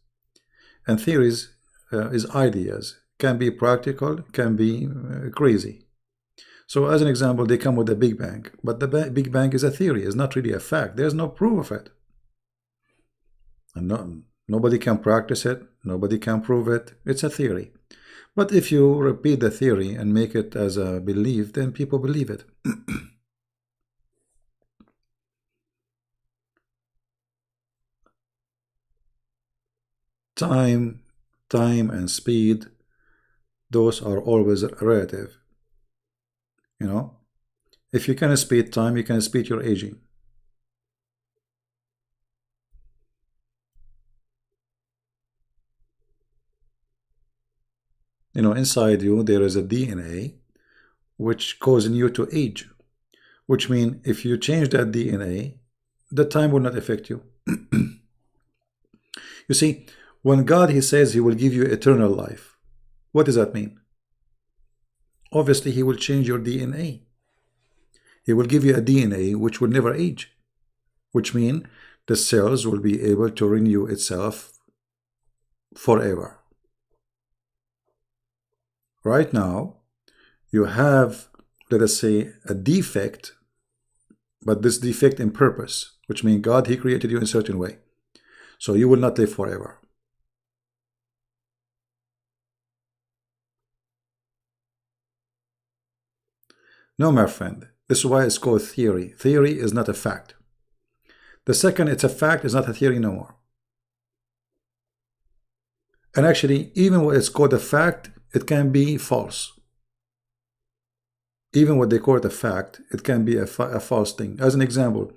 [SPEAKER 1] and theories is ideas, can be practical, can be crazy. So as an example, they come with the Big Bang, but the Big Bang is a theory, it's not really a fact. There's no proof of it, and nobody can practice it, nobody can prove it. It's a theory. But if you repeat the theory and make it as a belief, then people believe it. Time, time and speed, those are always relative. You know, if you can speed time, you can speed your aging. You know, inside you there is a DNA which causing you to age, which means if you change that DNA, the time will not affect you. You see, when God he says he will give you eternal life, what does that mean? Obviously, he will change your DNA. He will give you a DNA which will never age, which means the cells will be able to renew itself forever. Right now, you have, let us say, a defect, but this defect in purpose, which means God, he created you in a certain way. So you will not live forever. No, my friend. This is why it's called theory. Theory is not a fact. The second it's a fact, it's not a theory no more. And actually, even when it's called a fact, it can be false. Even what they call it a fact, it can be a false thing. As an example,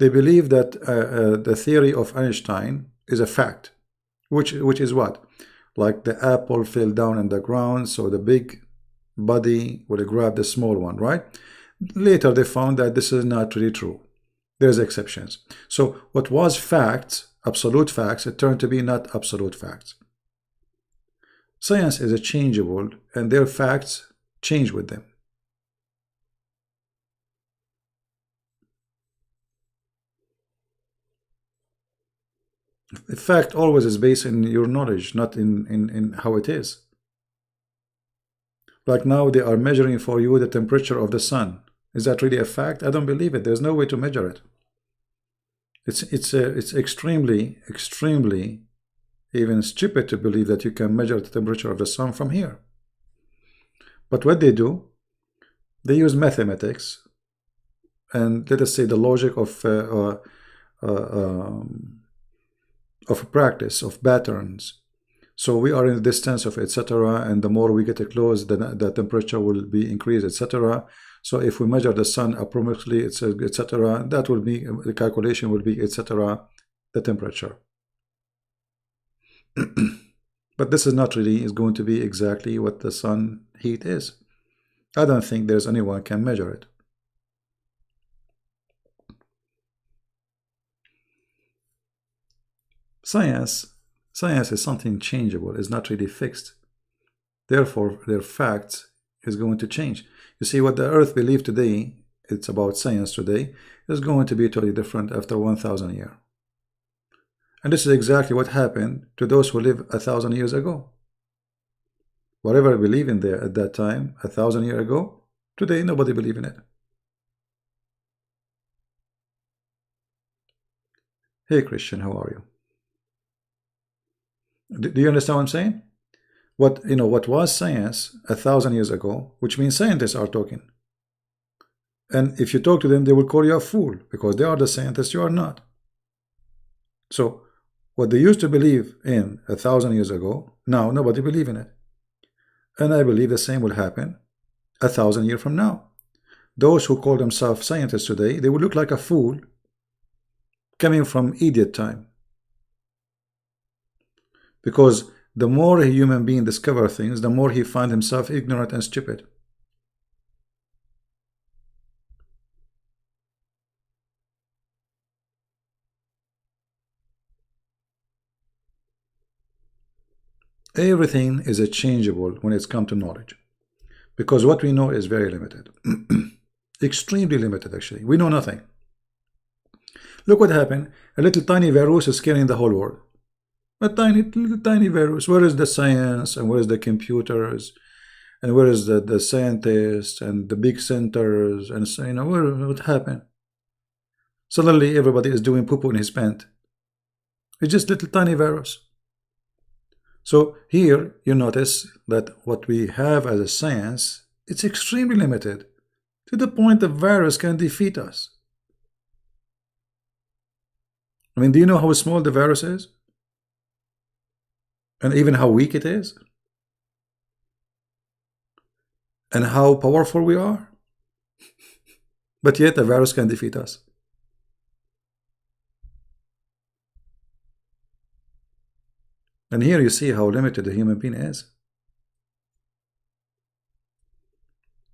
[SPEAKER 1] they believe that the theory of Einstein is a fact, which is what? Like the apple fell down on the ground, so the big body will grab the small one, right? Later they found that this is not really true. There's exceptions. So what was facts, absolute facts, it turned to be not absolute facts. Science is a changeable, and their facts change with them. The fact always is based in your knowledge, not in how it is. Like now they are measuring for you the temperature of the sun. Is that really a fact? I don't believe it. There's no way to measure it. It's extremely even stupid to believe that you can measure the temperature of the sun from here. But what they do, they use mathematics and let us say the logic of practice, of patterns. So we are in the distance of etc. and the more we get close, the temperature will be increased, etc. So if we measure the sun approximately, etc., that will be, the calculation will be, etc., the temperature. But this is not really is going to be exactly what the sun heat is. I don't think there's anyone can measure it. Science is something changeable, it's not really fixed. Therefore, their facts is going to change. You see, what the earth believes today, it's about science today, is going to be totally different after 1,000 years. And this is exactly what happened to those who lived 1,000 years ago. Whatever I believe in there at that time, 1,000 years ago, today nobody believes in it. Hey Christian, how are you? Do you understand what I'm saying? What was science 1,000 years ago, which means scientists are talking. And if you talk to them, they will call you a fool because they are the scientists, you are not. So what they used to believe in 1,000 years ago, now nobody believes in it. And I believe the same will happen 1,000 years from now. Those who call themselves scientists today, they will look like a fool coming from idiot time. Because the more a human being discovers things, the more he finds himself ignorant and stupid. Everything is a changeable when it's come to knowledge, because what we know is very limited. Extremely limited, actually. We know nothing. Look what happened. A little tiny virus is scaring the whole world. A tiny, little tiny virus. Where is the science, and where is the computers, and where is the scientists and the big centers, and so, what happened? Suddenly everybody is doing poo-poo in his pant. It's just little tiny virus. So here you notice that what we have as a science, it's extremely limited, to the point the virus can defeat us. I mean, do you know how small the virus is? And even how weak it is? And how powerful we are? But yet the virus can defeat us. And here you see how limited the human being is.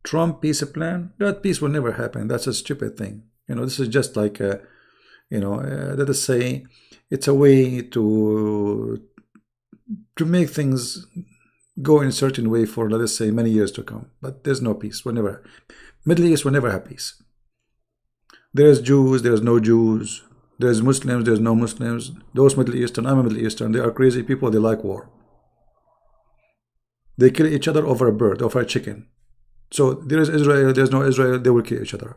[SPEAKER 1] Trump peace plan, that peace will never happen. That's a stupid thing. This is just like let us say it's a way to make things go in a certain way for, let us say, many years to come. But there's no peace. Middle East will never have peace. There's Jews, there's no Jews. There's Muslims, there's no Muslims. Those Middle Eastern, I'm a Middle Eastern, they are crazy people, they like war. They kill each other over a bird, over a chicken. So there is Israel, there's no Israel, they will kill each other.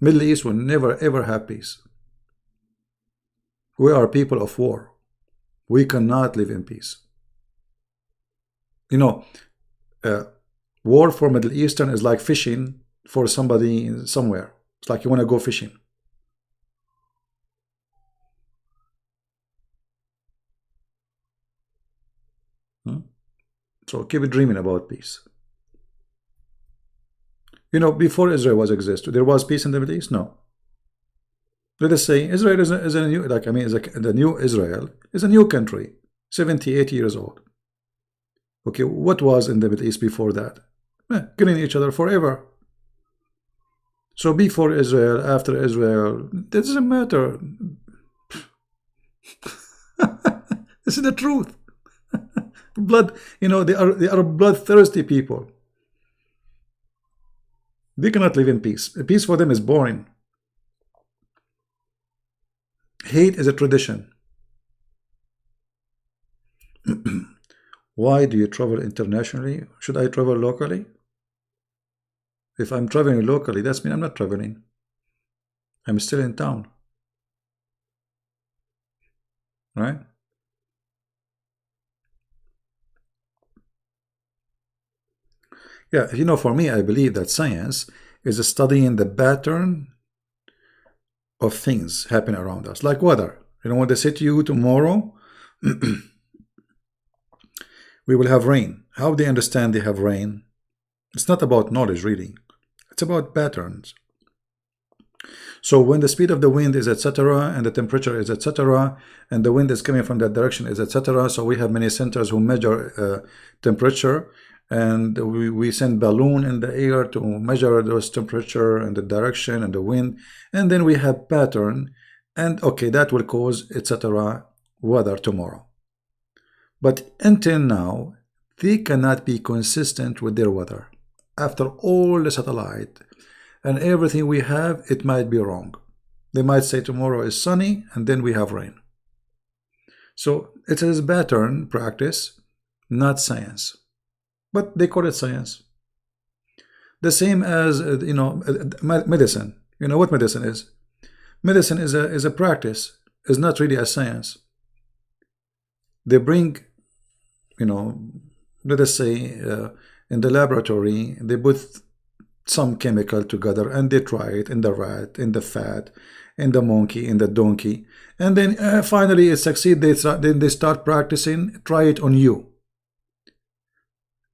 [SPEAKER 1] Middle East will never ever have peace. We are people of war. We cannot live in peace. War for Middle Eastern is like fishing for somebody somewhere. It's like you want to go fishing. So keep dreaming about peace. Before Israel was exist, there was peace in the Middle East? No. Let us say Israel is a new, the new Israel is a new country, 78 years old. Okay, what was in the Middle East before that? Killing each other forever. So before Israel, after Israel, that doesn't matter. This is the truth. Blood, they are bloodthirsty people. They cannot live in peace. Peace for them is boring. Hate is a tradition. Why do you travel internationally? Should I travel locally? If I'm traveling locally, that means I'm not traveling. I'm still in town. Right? Yeah, for me, I believe that science is studying the pattern of things happening around us, like weather. When they say to you tomorrow, we will have rain. How they understand they have rain? It's not about knowledge, really. It's about patterns. So when the speed of the wind is etc., and the temperature is etc., and the wind is coming from that direction is etc., so we have many centers who measure temperature, and we send balloon in the air to measure those temperature and the direction and the wind, and then we have pattern, and okay, that will cause etc. weather tomorrow. But until now, they cannot be consistent with their weather. After all the satellite and everything we have, it might be wrong. They might say tomorrow is sunny and then we have rain. So it is pattern practice, not science. But they call it science. The same as medicine. What medicine is? Medicine is a practice. It's not really a science. They bring, let us say, in the laboratory, they put some chemical together and they try it in the rat, in the fat, in the monkey, in the donkey, and then finally it succeeds. Then they start practicing, try it on you.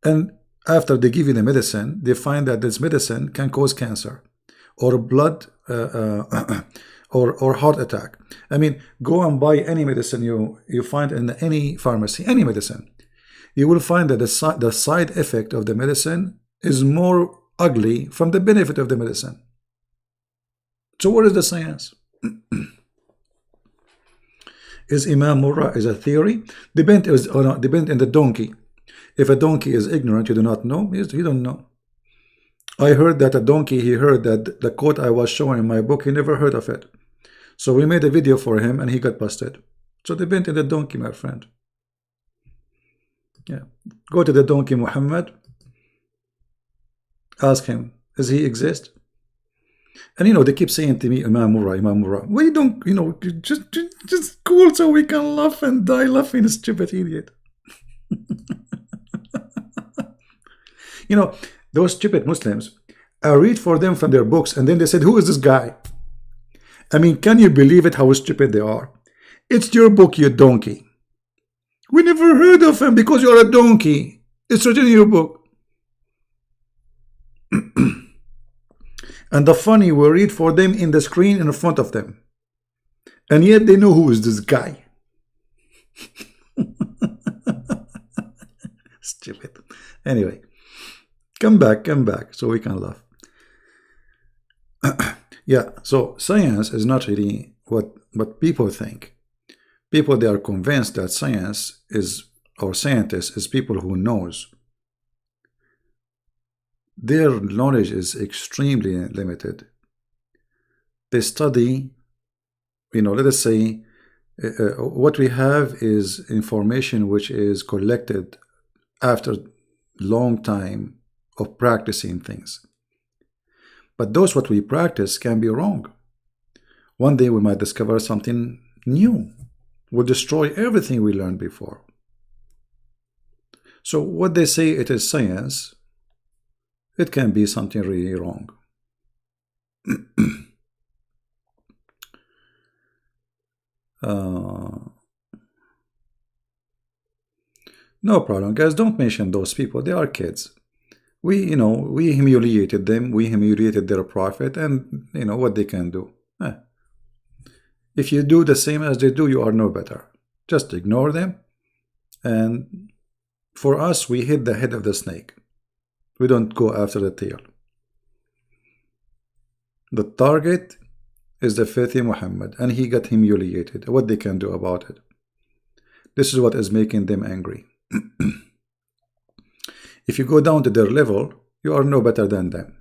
[SPEAKER 1] And after they give you the medicine, they find that this medicine can cause cancer or blood or heart attack. I mean, go and buy any medicine you find in any pharmacy, any medicine. You will find that the side effect of the medicine is more ugly from the benefit of the medicine. So what is the science? Is Imam Murrah is a theory? Depend on the donkey. If a donkey is ignorant, you do not know, you don't know. I heard that a donkey, he heard that the quote I was showing in my book, he never heard of it. So we made a video for him and he got busted. So depend on the donkey, my friend. Yeah. Go to the donkey Muhammad, ask him, does he exist? And you know, they keep saying to me, Imam Murrah, Imam Murrah. We don't, you know, just cool so we can laugh and die laughing, stupid idiot. You know, those stupid Muslims, I read for them from their books, and then they said, who is this guy? I mean, can you believe it, how stupid they are? It's your book, you donkey. We never heard of him because you're a donkey. It's written in your book. And the funny, we read for them in the screen in front of them. And yet they know who is this guy. Stupid. Anyway, come back so we can laugh. Yeah, so science is not really what people think. People, they are convinced that science is, or scientists is people who knows. Their knowledge is extremely limited. They study, you know, let us say, what we have is information which is collected after long time of practicing things. But those what we practice can be wrong. One day we might discover something new. We'll destroy everything we learned before. So what they say it is science, it can be something really wrong. No problem, guys. Don't mention those people. They are kids. We humiliated them. We humiliated their prophet, and you know what they can do. If you do the same as they do, you are no better. Just ignore them. And for us, we hit the head of the snake. We don't go after the tail. The target is the filthy Muhammad, and he got humiliated. What they can do about it? This is what is making them angry. If you go down to their level, you are no better than them.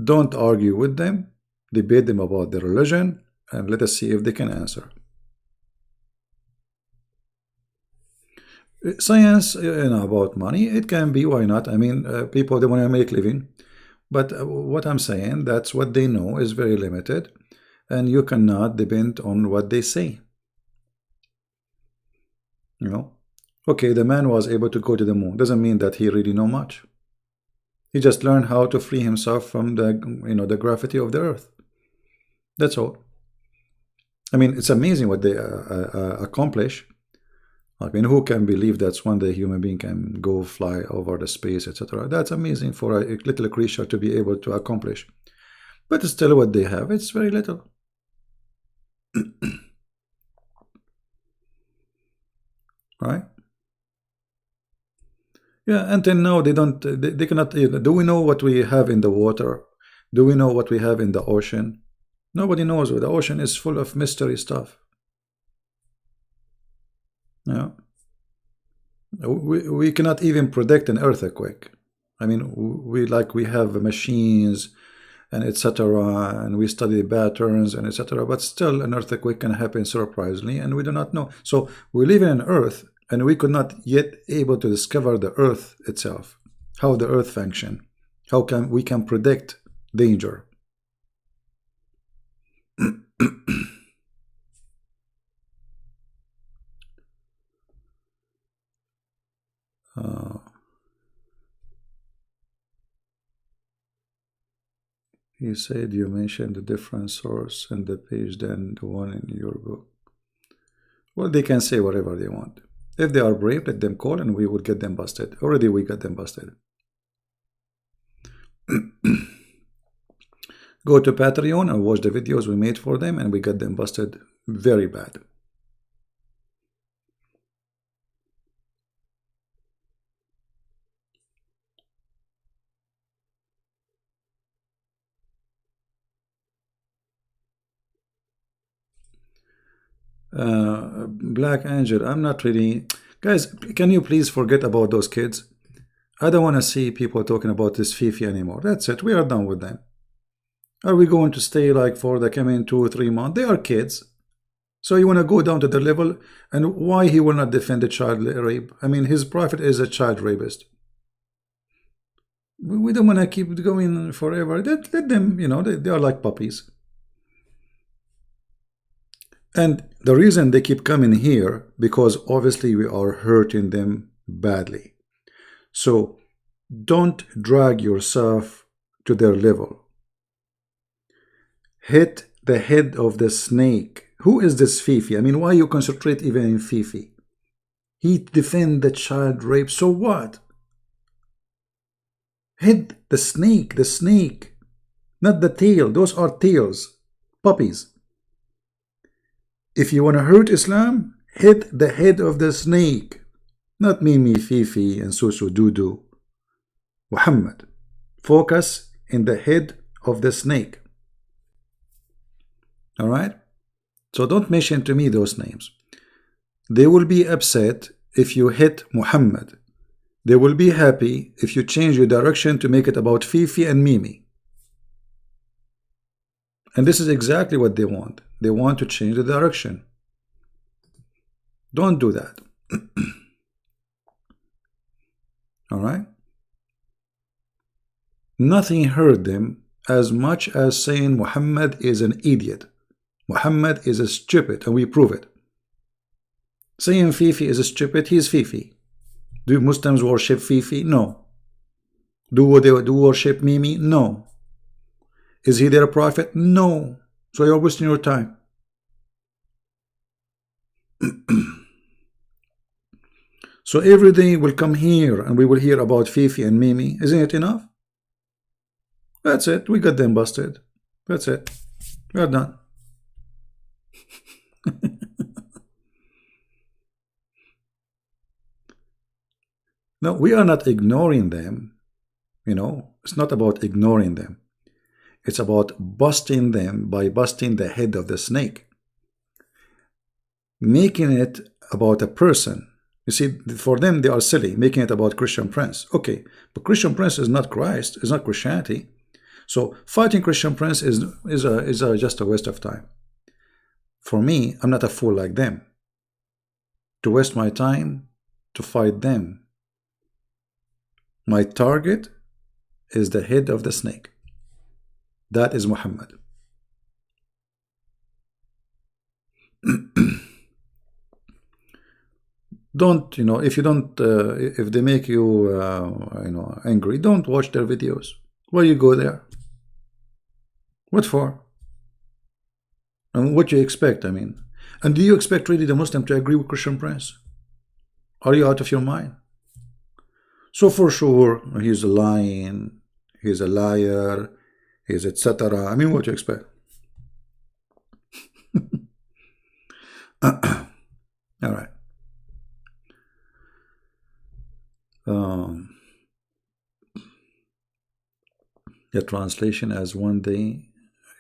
[SPEAKER 1] Don't argue with them. Debate them about their religion, and let us see if they can answer. Science, about money, it can be, why not? I mean, people, they want to make living. But what I'm saying, that's what they know is very limited, and you cannot depend on what they say. You know, okay, the man was able to go to the moon. Doesn't mean that he really know much. He just learned how to free himself from the gravity of the earth. That's all. I mean, it's amazing what they accomplish. I mean, who can believe that one day human being can go fly over the space, etc.? That's amazing for a little creature to be able to accomplish. But still, what they have, it's very little. Right? Yeah, until now they don't. They cannot. Do we know what we have in the water? Do we know what we have in the ocean? Nobody knows. The ocean is full of mystery stuff. Yeah. We cannot even predict an earthquake. I mean, we have machines and etc. and we study patterns and etc. But still, an earthquake can happen surprisingly, and we do not know. So we live in an Earth, and we could not yet able to discover the Earth itself, how the Earth function, how can we can predict danger. He said you mentioned a different source in the page than the one in your book. Well, they can say whatever they want. If they are brave, let them call and we will get them busted. Already we got them busted. Go to Patreon and watch the videos we made for them, and we got them busted very bad. Black Angel, I'm not really. Guys, can you please forget about those kids? I don't want to see people talking about this Fifi anymore. That's it. We are done with them. Are we going to stay like for the coming 2 or 3 months? They are kids. So you want to go down to their level, and why he will not defend the child rape? I mean, his prophet is a child rapist. We don't want to keep going forever. Let them, you know, they are like puppies. And the reason they keep coming here, because obviously we are hurting them badly. So don't drag yourself to their level. Hit the head of the snake. Who is this Fifi? I mean, why you concentrate even in Fifi? He defend the child rape, so what? Hit the snake, not the tail. Those are tails, puppies. If you want to hurt Islam, hit the head of the snake, not Mimi, Fifi, and Susu Dudu. Muhammad, focus in the head of the snake. All right? So don't mention to me those names. They will be upset if you hit Muhammad. They will be happy if you change your direction to make it about Fifi and Mimi. And this is exactly what they want. They want to change the direction. Don't do that. All right? Nothing hurt them as much as saying Muhammad is an idiot. Muhammad is a stupid, and we prove it. Saying Fifi is a stupid, he is Fifi. Do Muslims worship Fifi? No. Do they worship Mimi? No. Is he their prophet? No. So you're wasting your time. So every day we'll come here and we will hear about Fifi and Mimi. Isn't it enough? That's it. We got them busted. That's it. We're done. No, we are not ignoring them. You know, it's not about ignoring them. It's about busting them by busting the head of the snake. Making it about a person. You see, for them, they are silly, making it about Christian Prince. Okay, but Christian Prince is not Christ, is not Christianity. So fighting Christian Prince is just a waste of time. For me, I'm not a fool like them to waste my time to fight them. My target is the head of the snake. That is Muhammad. Don't, you know, if you don't, if they make you, you know, angry, don't watch their videos. Why you go there? What for? And what you expect, I mean. And do you expect really the Muslim to agree with Christian Prince? Are you out of your mind? So for sure, he's lying, he's a liar, he's etc. I mean, what do you expect? All right. The translation as one day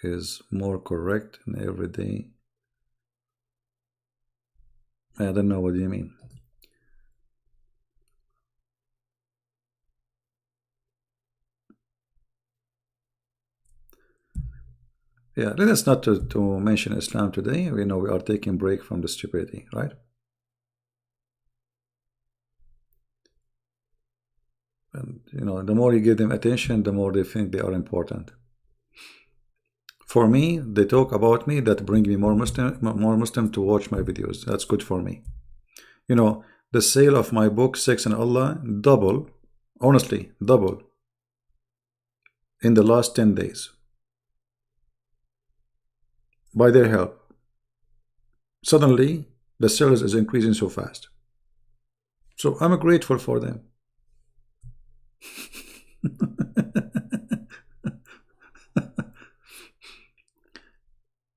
[SPEAKER 1] is more correct than every day. I don't know what you mean. Yeah, let us not to mention Islam today. We know we are taking break from the stupidity, right? And you know, the more you give them attention, the more they think they are important. For me, they talk about me, that bring me more Muslim to watch my videos. That's good for me. You know, the sale of my book, Sex and Allah, double, honestly, double in the last 10 days. By their help. Suddenly, the sales is increasing so fast. So I'm grateful for them.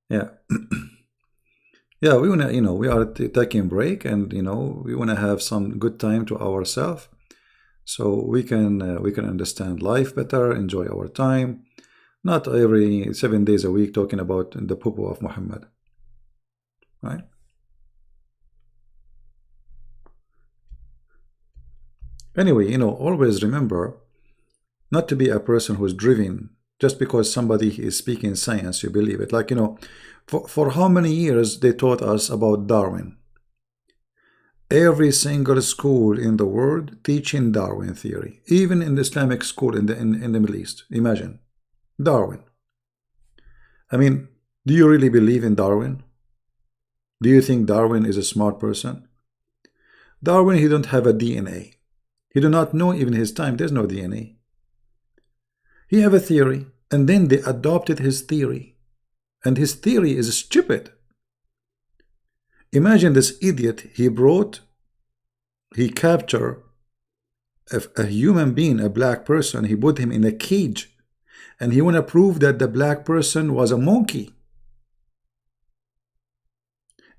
[SPEAKER 1] Yeah. Yeah, we wanna, you know, we are taking break, and you know, we wanna have some good time to ourselves, so we can understand life better, enjoy our time, not every 7 days a week talking about the poo of Muhammad, right? Anyway, always remember not to be a person who's driven just because somebody is speaking science, you believe it. Like, for how many years they taught us about Darwin? Every single school in the world teaching Darwin theory, even in the Islamic school in the Middle East. Imagine Darwin. I mean, do you really believe in Darwin? Do you think Darwin is a smart person? Darwin, he don't have a DNA. He do not know even his time. There's no DNA. He have a theory, and then they adopted his theory, and his theory is stupid. Imagine this idiot. He captured a human being, a black person. He put him in a cage, and he want to prove that the black person was a monkey.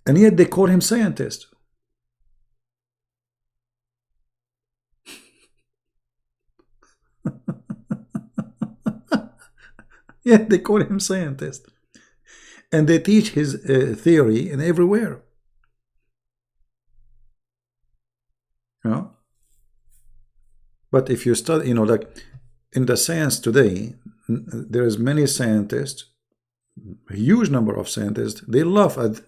[SPEAKER 1] And yet they call him scientist. Yet they call him scientist. And they teach his theory in everywhere. But if you study, like in the science today, there is many scientists, a huge number of scientists, they laugh at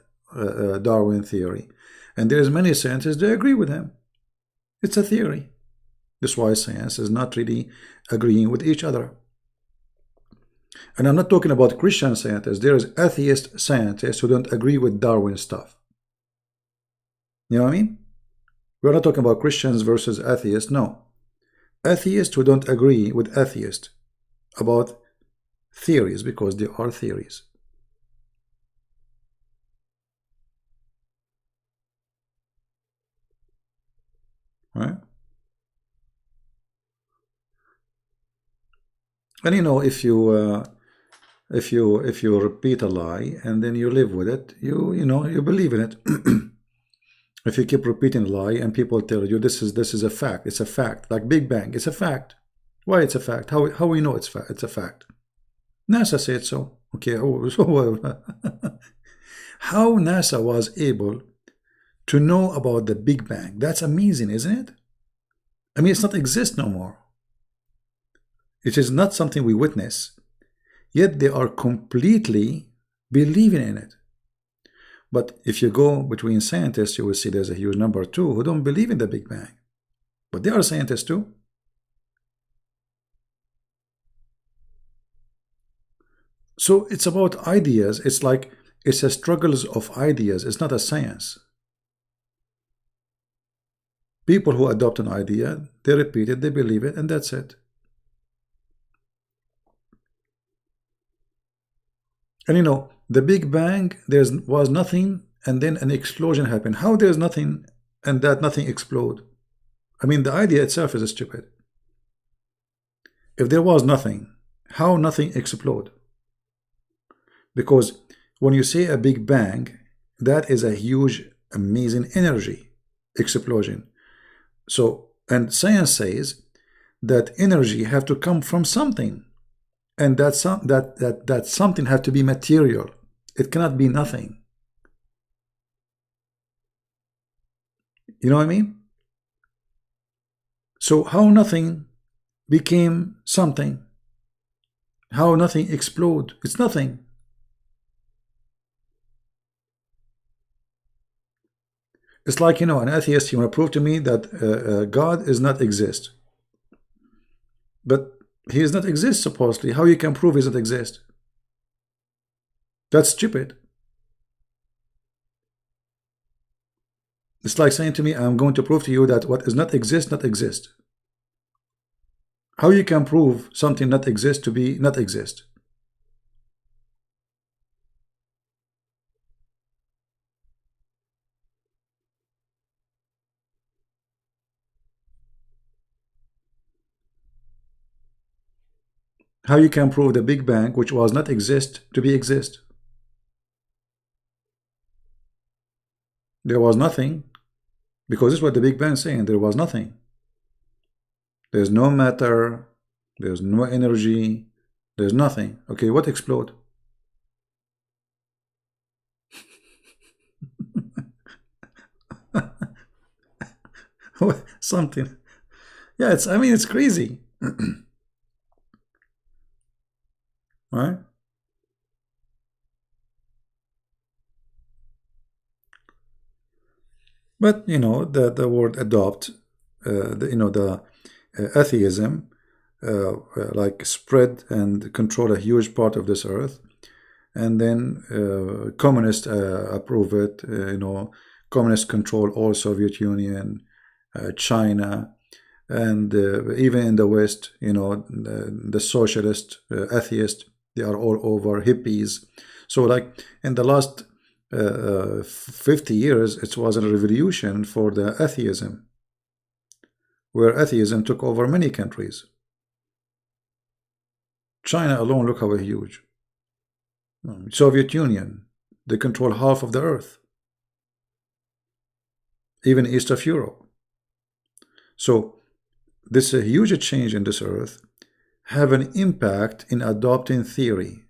[SPEAKER 1] Darwin theory. And there's many scientists, they agree with him. It's a theory. That's why science is not really agreeing with each other. And I'm not talking about Christian scientists. There is atheist scientists who don't agree with Darwin stuff. You know what I mean? We're not talking about Christians versus atheists. No. Atheists who don't agree with atheists about theories, because they are theories. Right? And if you repeat a lie and then you live with it, you believe in it. If you keep repeating a lie and people tell you this is a fact, it's a fact, like Big Bang, it's a fact. Why it's a fact? How we know it's a fact? NASA said so. Okay, so how NASA was able to know about the Big Bang? That's amazing, isn't it? I mean, it's not exist no more. It is not something we witness, yet they are completely believing in it. But if you go between scientists, you will see there's a huge number too who don't believe in the Big Bang. But they are scientists too. So it's about ideas. It's like it's a struggles of ideas. It's not a science. People who adopt an idea, they repeat it, they believe it, and that's it. And the Big Bang, there was nothing, and then an explosion happened. How there's nothing, and that nothing explode? I mean, the idea itself is stupid. If there was nothing, how nothing explode? Because when you say a Big Bang, that is a huge, amazing energy explosion. So, and science says that energy have to come from something. And that something has to be material. It cannot be nothing. You know what I mean? So how nothing became something? How nothing explode? It's nothing. It's like, an atheist, you want to prove to me that God is not exist. But he does not exist, supposedly. How you can prove he does not exist? That's stupid. It's like saying to me, I'm going to prove to you that what does not exist, not exist. How you can prove something not exist to be not exist? How you can prove the Big Bang, which was not exist, to be exist? There was nothing, because this is what the Big Bang is saying. There was nothing. There's no matter. There's no energy. There's nothing. Okay, what explode? Something. Yeah, it's, I mean, it's crazy. Right? But you know, the word adopt, you know, the atheism, like spread and control a huge part of this earth, and then communists approve it. You know, communists control all Soviet Union, China, and even in the West, you know, the socialist, atheist, they are all over, hippies. So like in the last 50 years, it was a revolution for the atheism, where atheism took over many countries. China alone, look how huge. Soviet Union, they control half of the earth, even east of Europe. So this huge change in this earth have an impact in adopting theory,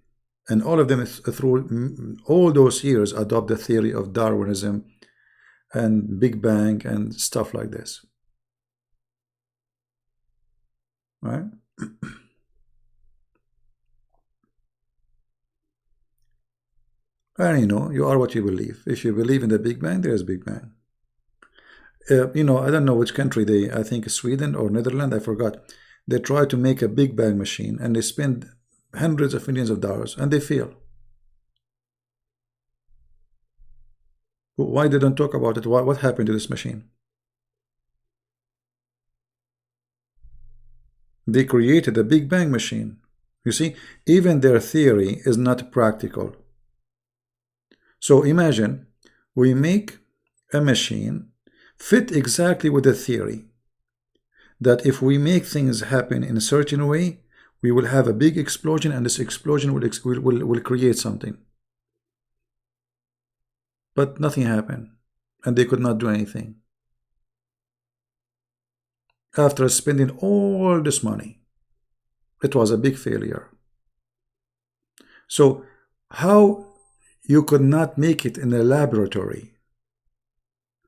[SPEAKER 1] and all of them through all those years adopt the theory of Darwinism and Big Bang and stuff like this, right? And you know, you are what you believe. If you believe in the Big Bang, there is Big Bang. You know, I don't know which country they, I think Sweden or Netherlands, I forgot. They try to make a Big Bang machine and they spend hundreds of millions of dollars and they fail. Why they don't talk about it? What happened to this machine? They created a Big Bang machine. You see, even their theory is not practical. So imagine we make a machine fit exactly with the theory that if we make things happen in a certain way, we will have a big explosion, and this explosion will create something. But nothing happened, and they could not do anything. After spending all this money, it was a big failure. So how you could not make it in a laboratory,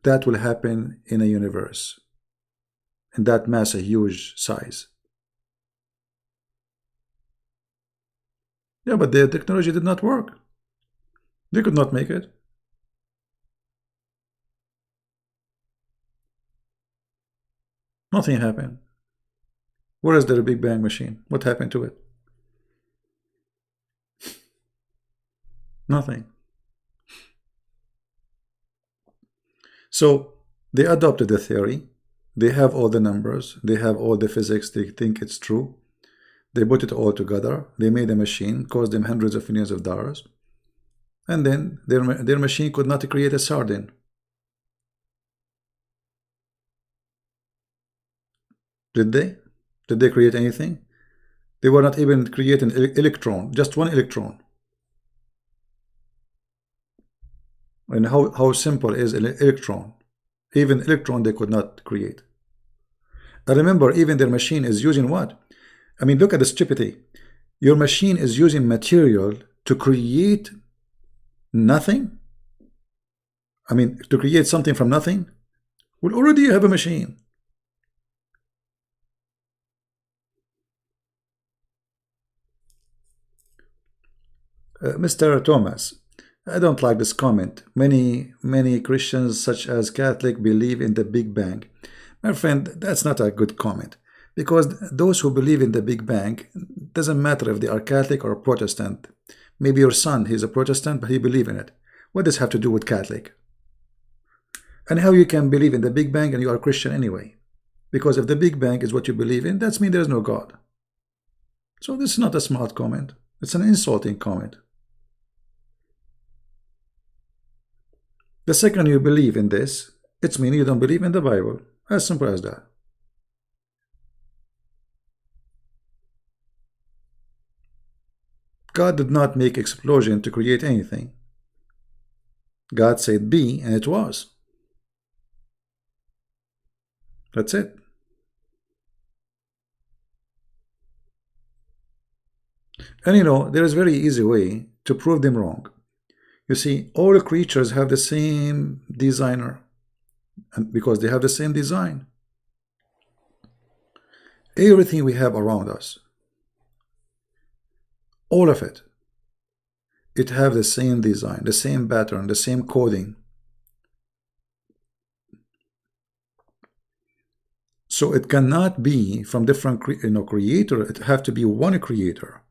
[SPEAKER 1] that will happen in a universe, and that mass a huge size. Yeah, but the technology did not work. They could not make it. Nothing happened. Where is the Big Bang machine? What happened to it? Nothing. So they adopted the theory. They have all the numbers. They have all the physics. They think it's true. They put it all together. They made a machine, cost them hundreds of millions of dollars. And then their machine could not create a sardine. Did they? Did they create anything? They were not even create an electron, just one electron. And how simple is an electron? Even electron they could not create. I remember even their machine is using what? I mean, look at the stupidity. Your machine is using material to create nothing. I mean, to create something from nothing. Well, already you have a machine. Mr. Thomas, I don't like this comment. Many Christians, such as Catholic, believe in the Big Bang. My friend, that's not a good comment, because those who believe in the Big Bang, doesn't matter if they are Catholic or Protestant. Maybe your son, he's a Protestant, but he believes in it. What does this have to do with Catholic? And how you can believe in the Big Bang and you are Christian anyway? Because if the Big Bang is what you believe in, that means there is no God. So this is not a smart comment. It's an insulting comment. The second you believe in this, it's meaning you don't believe in the Bible. As simple as that. God did not make explosion to create anything. God said be, and it was. That's it. And you know, there is a very easy way to prove them wrong. You see, all creatures have the same designer, and because they have the same design. Everything we have around us, all of it, it have the same design, the same pattern, the same coding. So it cannot be from different creator. It have to be one creator.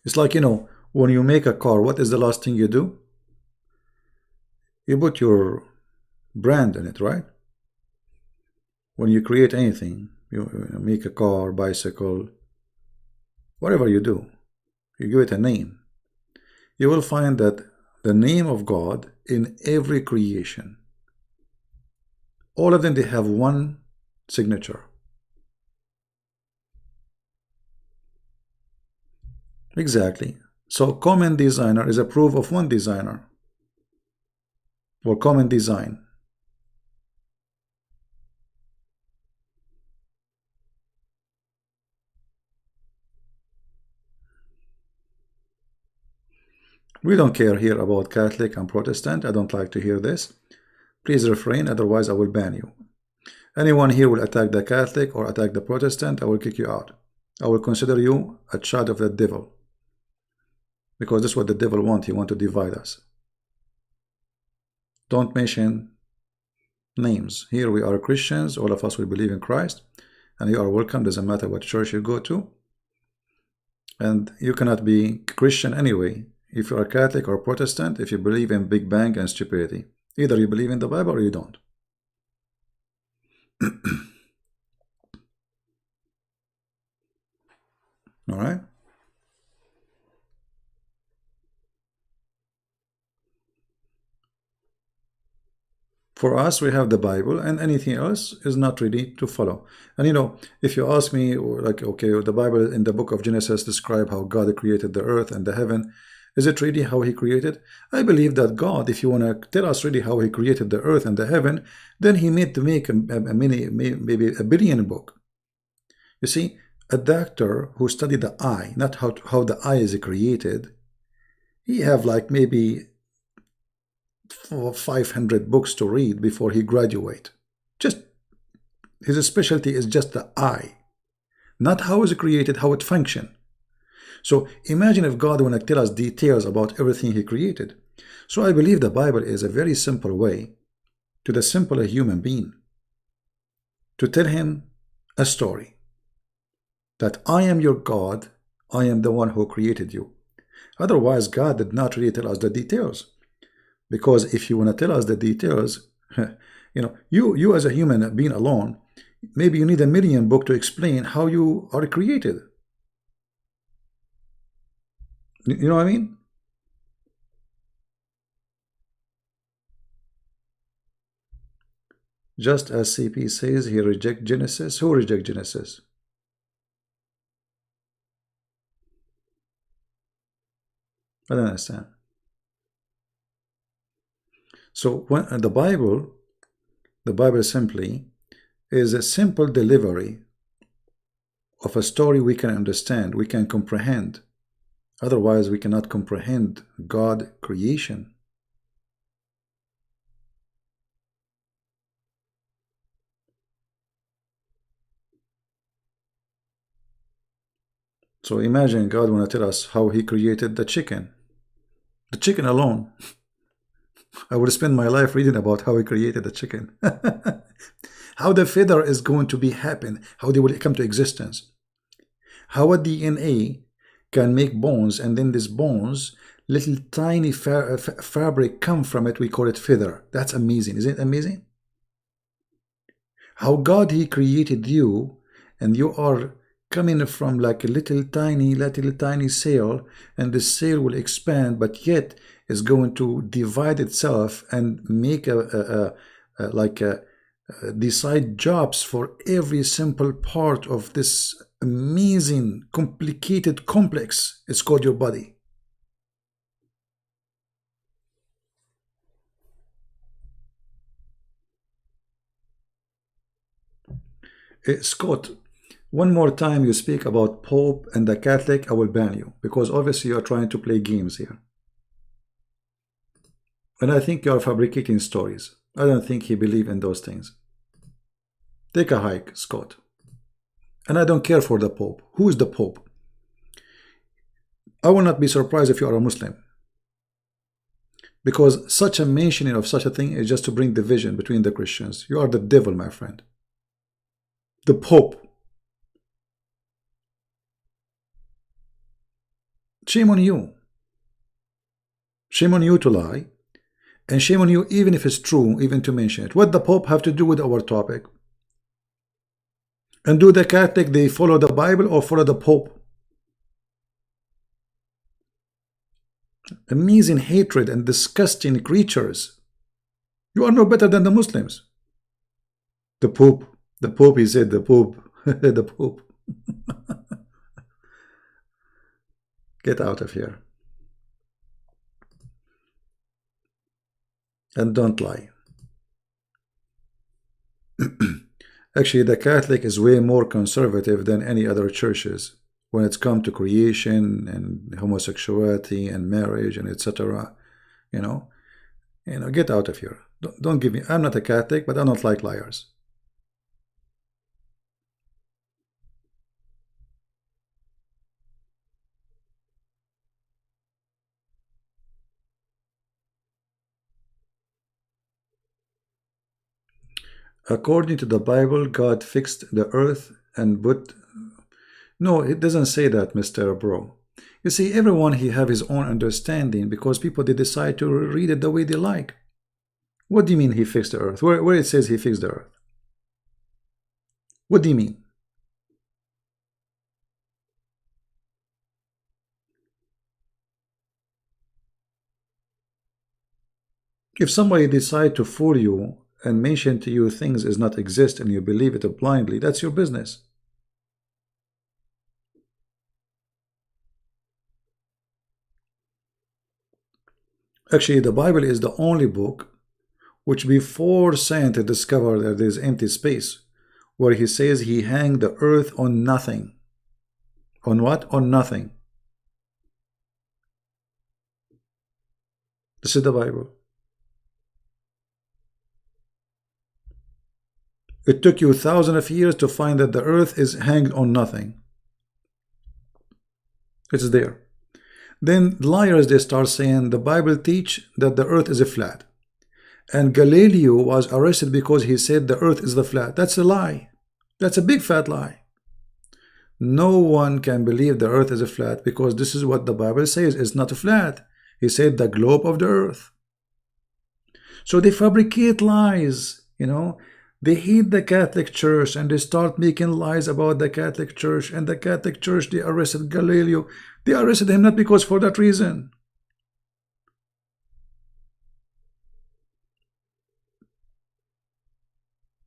[SPEAKER 1] It's like, when you make a car, what is the last thing you do? You put your brand in it, right? When you create anything, you make a car, bicycle, whatever you do, you give it a name. You will find that the name of God in every creation, all of them, they have one signature. Exactly. So common designer is a proof of one designer, or common design. We don't care here about Catholic and Protestant. I don't like to hear this. Please refrain, otherwise I will ban you. Anyone here will attack the Catholic or attack the Protestant, I will kick you out. I will consider you a child of the devil. Because this is what the devil wants. He wants to divide us. Don't mention names. Here we are Christians. All of us will believe in Christ. And you are welcome. Doesn't matter what church you go to. And you cannot be Christian anyway. If you are Catholic or Protestant, if you believe in Big Bang and stupidity. Either you believe in the Bible or you don't. All right? For us, we have the Bible, and anything else is not ready to follow. And if you ask me, like, okay, the Bible in the book of Genesis describe how God created the earth and the heaven. Is it really how he created? I believe that God, if you want to tell us really how he created the earth and the heaven, then he made to make maybe a billion book. You see, a doctor who studied the eye, not how the eye is created, he have like maybe 500 books to read before he graduate. Just his specialty is just the eye, not how is it created, how it function. So imagine if God want to tell us details about everything he created. So I believe the Bible is a very simple way to the simple human being to tell him a story that I am your God, I am the one who created you. Otherwise, God did not really tell us the details. Because if you want to tell us the details, you as a human being alone, maybe you need a million book to explain how you are created. You know what I mean? Just as CP says, he reject Genesis. Who reject Genesis? I don't understand. So when the Bible simply is a simple delivery of a story we can understand, we can comprehend. Otherwise, we cannot comprehend God creation. So imagine God want to tell us how he created the chicken. The chicken alone. I would spend my life reading about how he created the chicken. How the feather is going to be happen. How they will come to existence. How a DNA can make bones, and then these bones, little tiny fabric come from it. We call it feather. That's amazing. Isn't it amazing? How God, he created you, and you are coming from like a little tiny cell, and the cell will expand, but yet is going to divide itself and make decide jobs for every simple part of this amazing, complicated complex. It's called your body. Scott, one more time you speak about Pope and the Catholic, I will ban you, because obviously you are trying to play games here. And I think you are fabricating stories. I don't think he believes in those things. Take a hike, Scott. And I don't care for the Pope. Who is the Pope? I will not be surprised if you are a Muslim. Because such a mentioning of such a thing is just to bring division between the Christians. You are the devil, my friend. The Pope. Shame on you. Shame on you to lie. And shame on you even if it's true, even to mention it. What the Pope have to do with our topic? And do the Catholic, they follow the Bible or follow the Pope? Amazing hatred and disgusting creatures. You are no better than the Muslims. The Pope, he said, the Pope, the Pope. Get out of here. And don't lie. Actually, the Catholic is way more conservative than any other churches when it's come to creation and homosexuality and marriage and etc. You know, get out of here. Don't give me. I'm not a Catholic, but I don't like liars. According to the Bible, God fixed the earth and put... No, it doesn't say that, Mr. Bro. You see, everyone he have his own understanding because people they decide to read it the way they like. What do you mean he fixed the earth? Where it says he fixed the earth? What do you mean? If somebody decide to fool you and mention to you things does not exist and you believe it blindly, that's your business. Actually, the Bible is the only book which before scientists discovered that there is empty space, where he says he hanged the earth on nothing. On what? On nothing. This is the Bible. It took you thousands of years to find that the earth is hanged on nothing. It's there. Then liars, they start saying the Bible teach that the earth is a flat. And Galileo was arrested because he said the earth is the flat. That's a lie. That's a big fat lie. No one can believe the earth is a flat because this is what the Bible says. It's not a flat. He said the globe of the earth. So they fabricate lies, They hate the Catholic Church and they start making lies about the Catholic Church. And the Catholic Church, they arrested Galileo. They arrested him not because for that reason.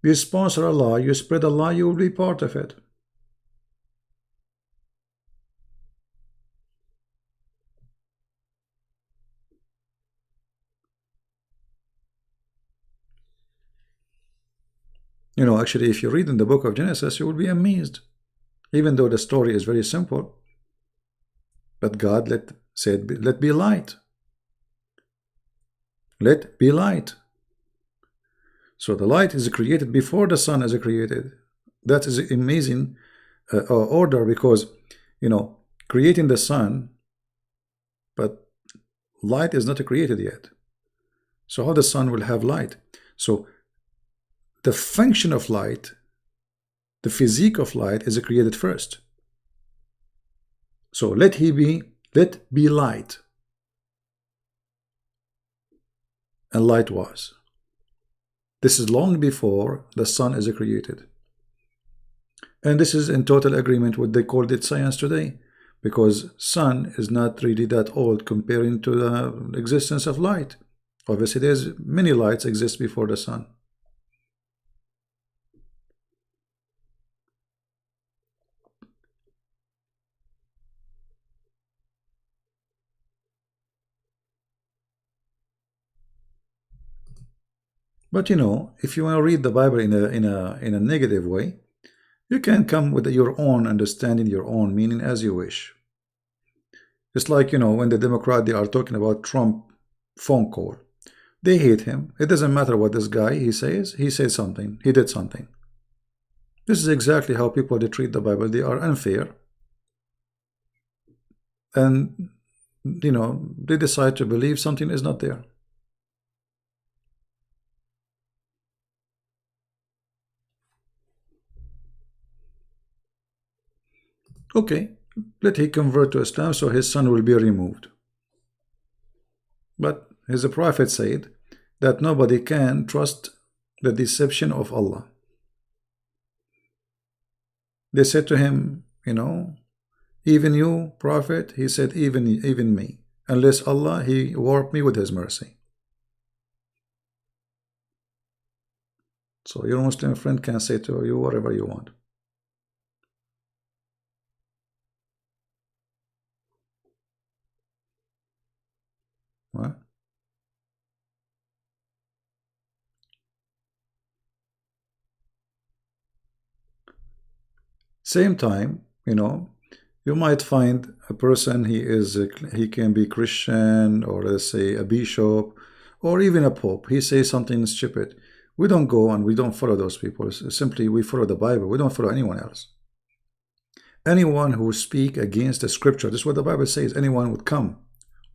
[SPEAKER 1] You sponsor a lie, you spread a lie, you will be part of it. Actually, if you read in the book of Genesis, you will be amazed. Even though the story is very simple. But God said, let be light. Let be light. So the light is created before the sun is created. That is amazing order because, creating the sun, but light is not created yet. So how the sun will have light? So the function of light, the physique of light is created first. So let be light. And light was. This is long before the sun is created. And this is in total agreement with they called it science today, because sun is not really that old comparing to the existence of light. Obviously, there's many lights exist before the sun. But if you want to read the Bible in a negative way, you can come with your own understanding, your own meaning as you wish. It's like when the Democrat they are talking about Trump phone call. They hate him. It doesn't matter what this guy he says. He said something. He did something. This is exactly how people they treat the Bible. They are unfair. And, you know, they decide to believe something is not there. Okay, let he convert to Islam so his son will be removed. But his prophet said that nobody can trust the deception of Allah. They said to him, you know, even you, prophet, he said, even me, unless Allah, he warped me with his mercy. So your Muslim friend can say to you whatever you want. What? Same time, you know, you might find a person he can be Christian, or let's say a bishop, or even a pope. He says something stupid. We don't go and we don't follow those people. Simply we follow the Bible. We don't follow anyone else. Anyone who speak against the scripture, this is what the Bible says, anyone would come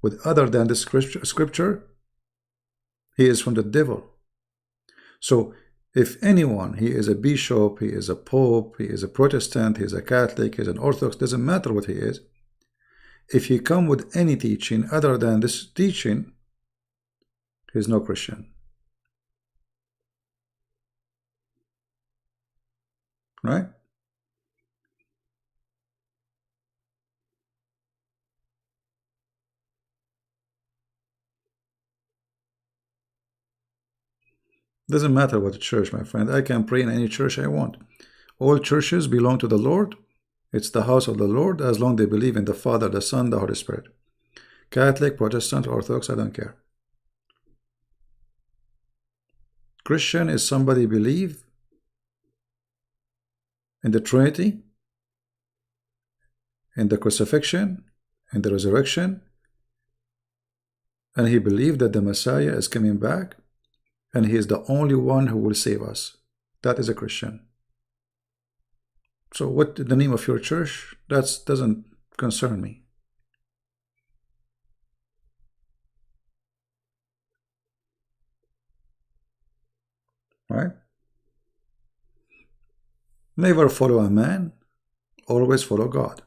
[SPEAKER 1] with other than the scripture, he is from the devil. So if anyone, he is a bishop, he is a pope, he is a Protestant, he is a Catholic, he is an Orthodox, doesn't matter what he is, if he come with any teaching other than this teaching, he is no Christian. Right? Doesn't matter what church, my friend. I can pray in any church I want. All churches belong to the Lord. It's the house of the Lord as long as they believe in the Father, the Son, the Holy Spirit. Catholic, Protestant, Orthodox, I don't care. Christian is somebody believe in the Trinity, in the crucifixion, in the resurrection, and he believed that the Messiah is coming back and he is the only one who will save us. That is a Christian. So what the name of your church, that doesn't concern me. Right? Never follow a man, always follow God.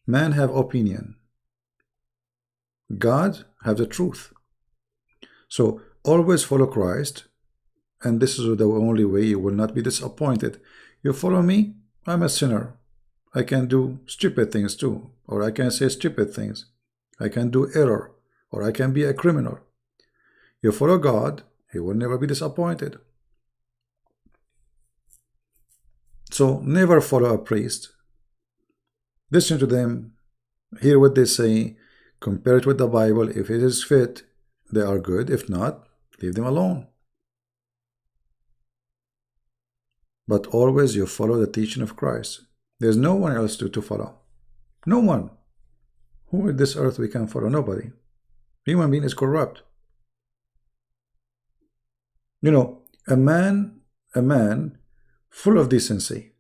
[SPEAKER 1] Man have opinion. God have the truth. So always follow Christ, and this is the only way you will not be disappointed. You follow me, I'm a sinner. I can do stupid things too, or I can say stupid things. I can do error, or I can be a criminal. You follow God, He will never be disappointed. So never follow a priest. Listen to them, hear what they say, compare it with the Bible. If it is fit, they are good. If not, leave them alone. But always you follow the teaching of Christ. There's no one else to follow. No one. Who in this earth we can follow? Nobody. Human being is corrupt. You know, a man full of decency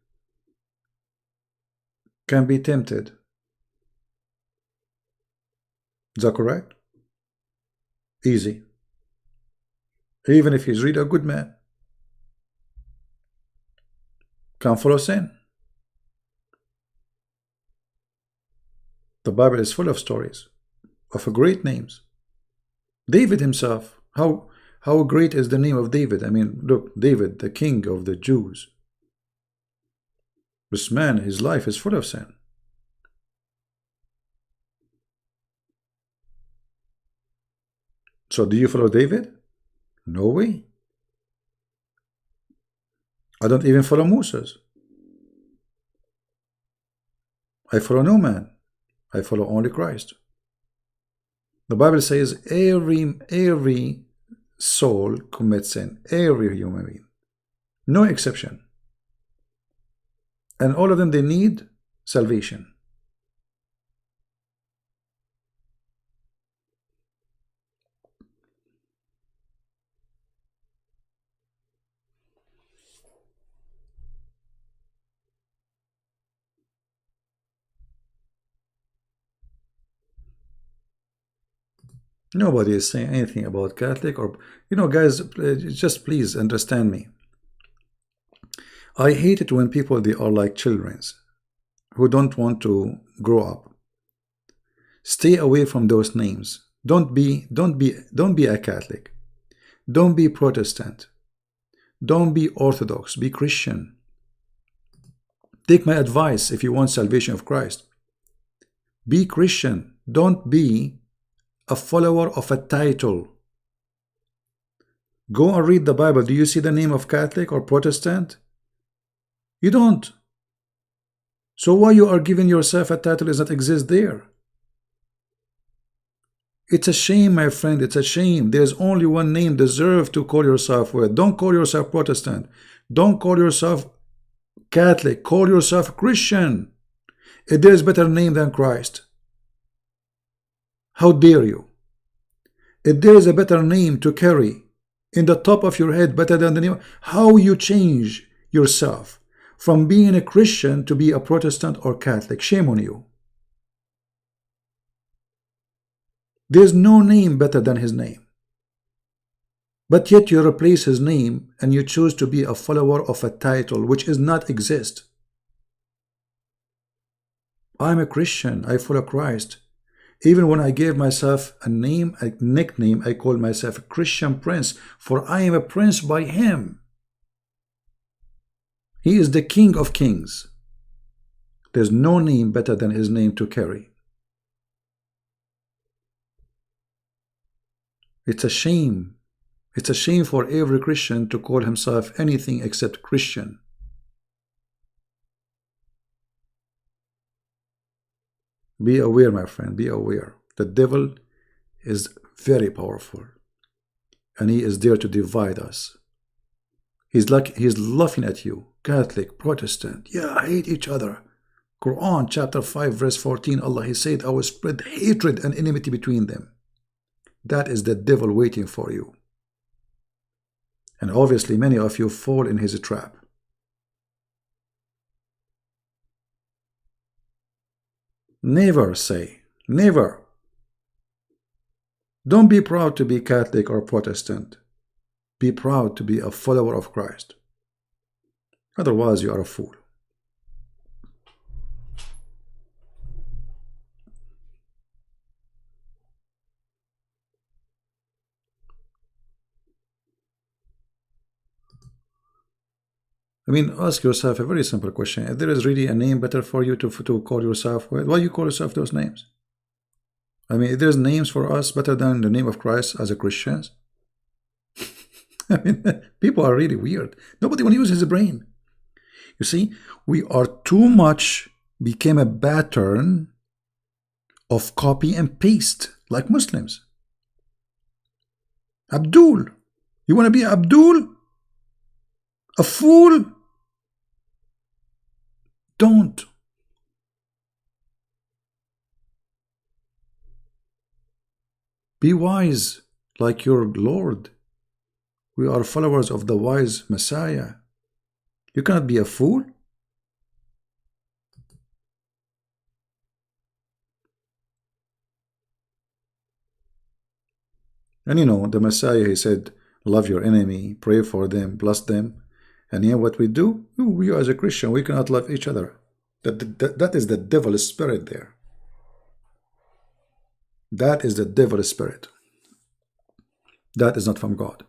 [SPEAKER 1] can be tempted. Is that correct? Easy. Even if he's really a good man, can follow sin. The Bible is full of stories of great names. David himself, how great is the name of David? I mean, look, David, the king of the Jews. This man, his life is full of sin. So do you follow David? No way. I don't even follow Moses. I follow no man. I follow only Christ. The Bible says every soul commits sin. Every human being. No exception. And all of them, they need salvation. Nobody is saying anything about Catholic or, guys, just please understand me. I hate it when people, they are like children who don't want to grow up. Stay away from those names. Don't be a Catholic. Don't be Protestant. Don't be Orthodox. Be Christian. Take my advice if you want salvation of Christ. Be Christian. Don't be a follower of a title. Go and read the Bible. Do you see the name of Catholic or Protestant? You don't. So why you are giving yourself a title does not exist there? It's a shame, my friend. It's a shame. There's only one name deserve to call yourself with. Don't call yourself Protestant. Don't call yourself Catholic. Call yourself Christian. If there is better name than Christ, how dare you? If there is a better name to carry in the top of your head better than the name, how you change yourself from being a Christian to be a Protestant or Catholic? Shame on you. There's no name better than his name. But yet you replace his name and you choose to be a follower of a title which does not exist. I'm a Christian. I follow Christ. Even when I gave myself a name, a nickname, I called myself a Christian Prince, for I am a prince by him. He is the King of Kings. There's no name better than his name to carry. It's a shame. It's a shame for every Christian to call himself anything except Christian. Be aware, my friend, be aware. The devil is very powerful and he is there to divide us. He's laughing at you. Catholic, Protestant, yeah, hate each other. Quran chapter 5 verse 14, Allah, he said, I will spread hatred and enmity between them. That is the devil waiting for you. And obviously many of you fall in his trap. Never say, never. Don't be proud to be Catholic or Protestant. Be proud to be a follower of Christ. Otherwise, you are a fool. I mean, ask yourself a very simple question. If there is really a name better for you to call yourself with, why you call yourself those names? I mean, if there's names for us better than the name of Christ as a Christians, I mean, people are really weird. Nobody want to use his brain. You see, we are too much became a pattern of copy and paste, like Muslims. Abdul. You want to be Abdul? A fool? Don't. Be wise like your Lord. We are followers of the wise Messiah. You cannot be a fool. And you know, the Messiah, he said, love your enemy, pray for them, bless them. And yet what we do, we as a Christian, we cannot love each other. That is the devil's spirit there. That is the devil's spirit. That is not from God.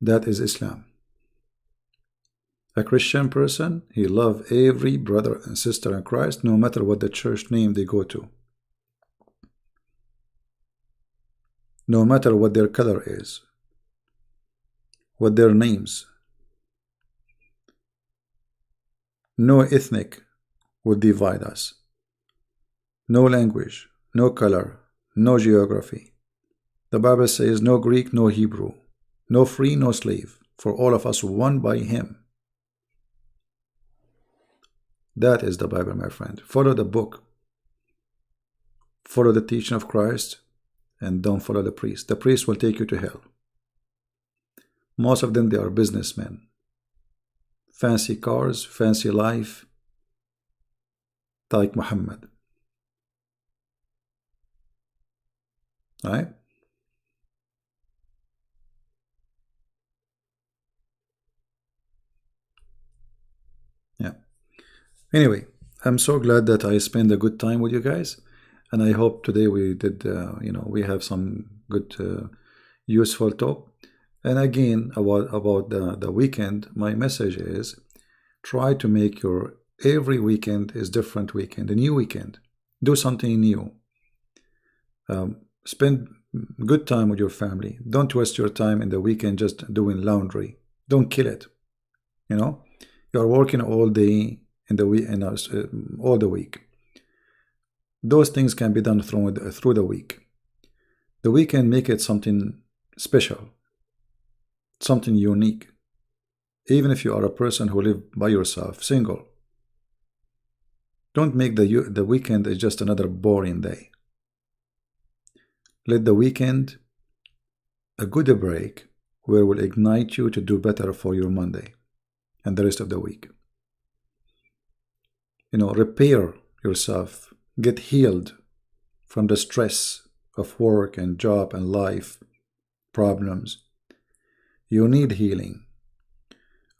[SPEAKER 1] That is Islam. A Christian person, he loves every brother and sister in Christ, no matter what the church name they go to. No matter what their color is. What their names. No ethnic would divide us. No language, no color, no geography. The Bible says no Greek, no Hebrew, no free, no slave, for all of us one by him. That is the Bible, my friend. Follow the book. Follow the teaching of Christ and don't follow the priest. The priest will take you to hell. Most of them, they are businessmen. Fancy cars, fancy life, like Muhammad. right? Yeah. Anyway, I'm so glad that I spent a good time with you guys, and I hope today we did, we have some good, useful talk. And again, about the weekend, my message is try to make your every weekend is different weekend, a new weekend. Do something new. Spend good time with your family. Don't waste your time in the weekend just doing laundry. Don't kill it. You know, you are working all day in the week and all the week. Those things can be done through the week. The weekend make it something special, something unique. Even if you are a person who live by yourself, single, don't make the weekend is just another boring day. Let the weekend a good break where will ignite you to do better for your Monday and the rest of the week. Repair yourself, get healed from the stress of work and job and life problems. You need healing.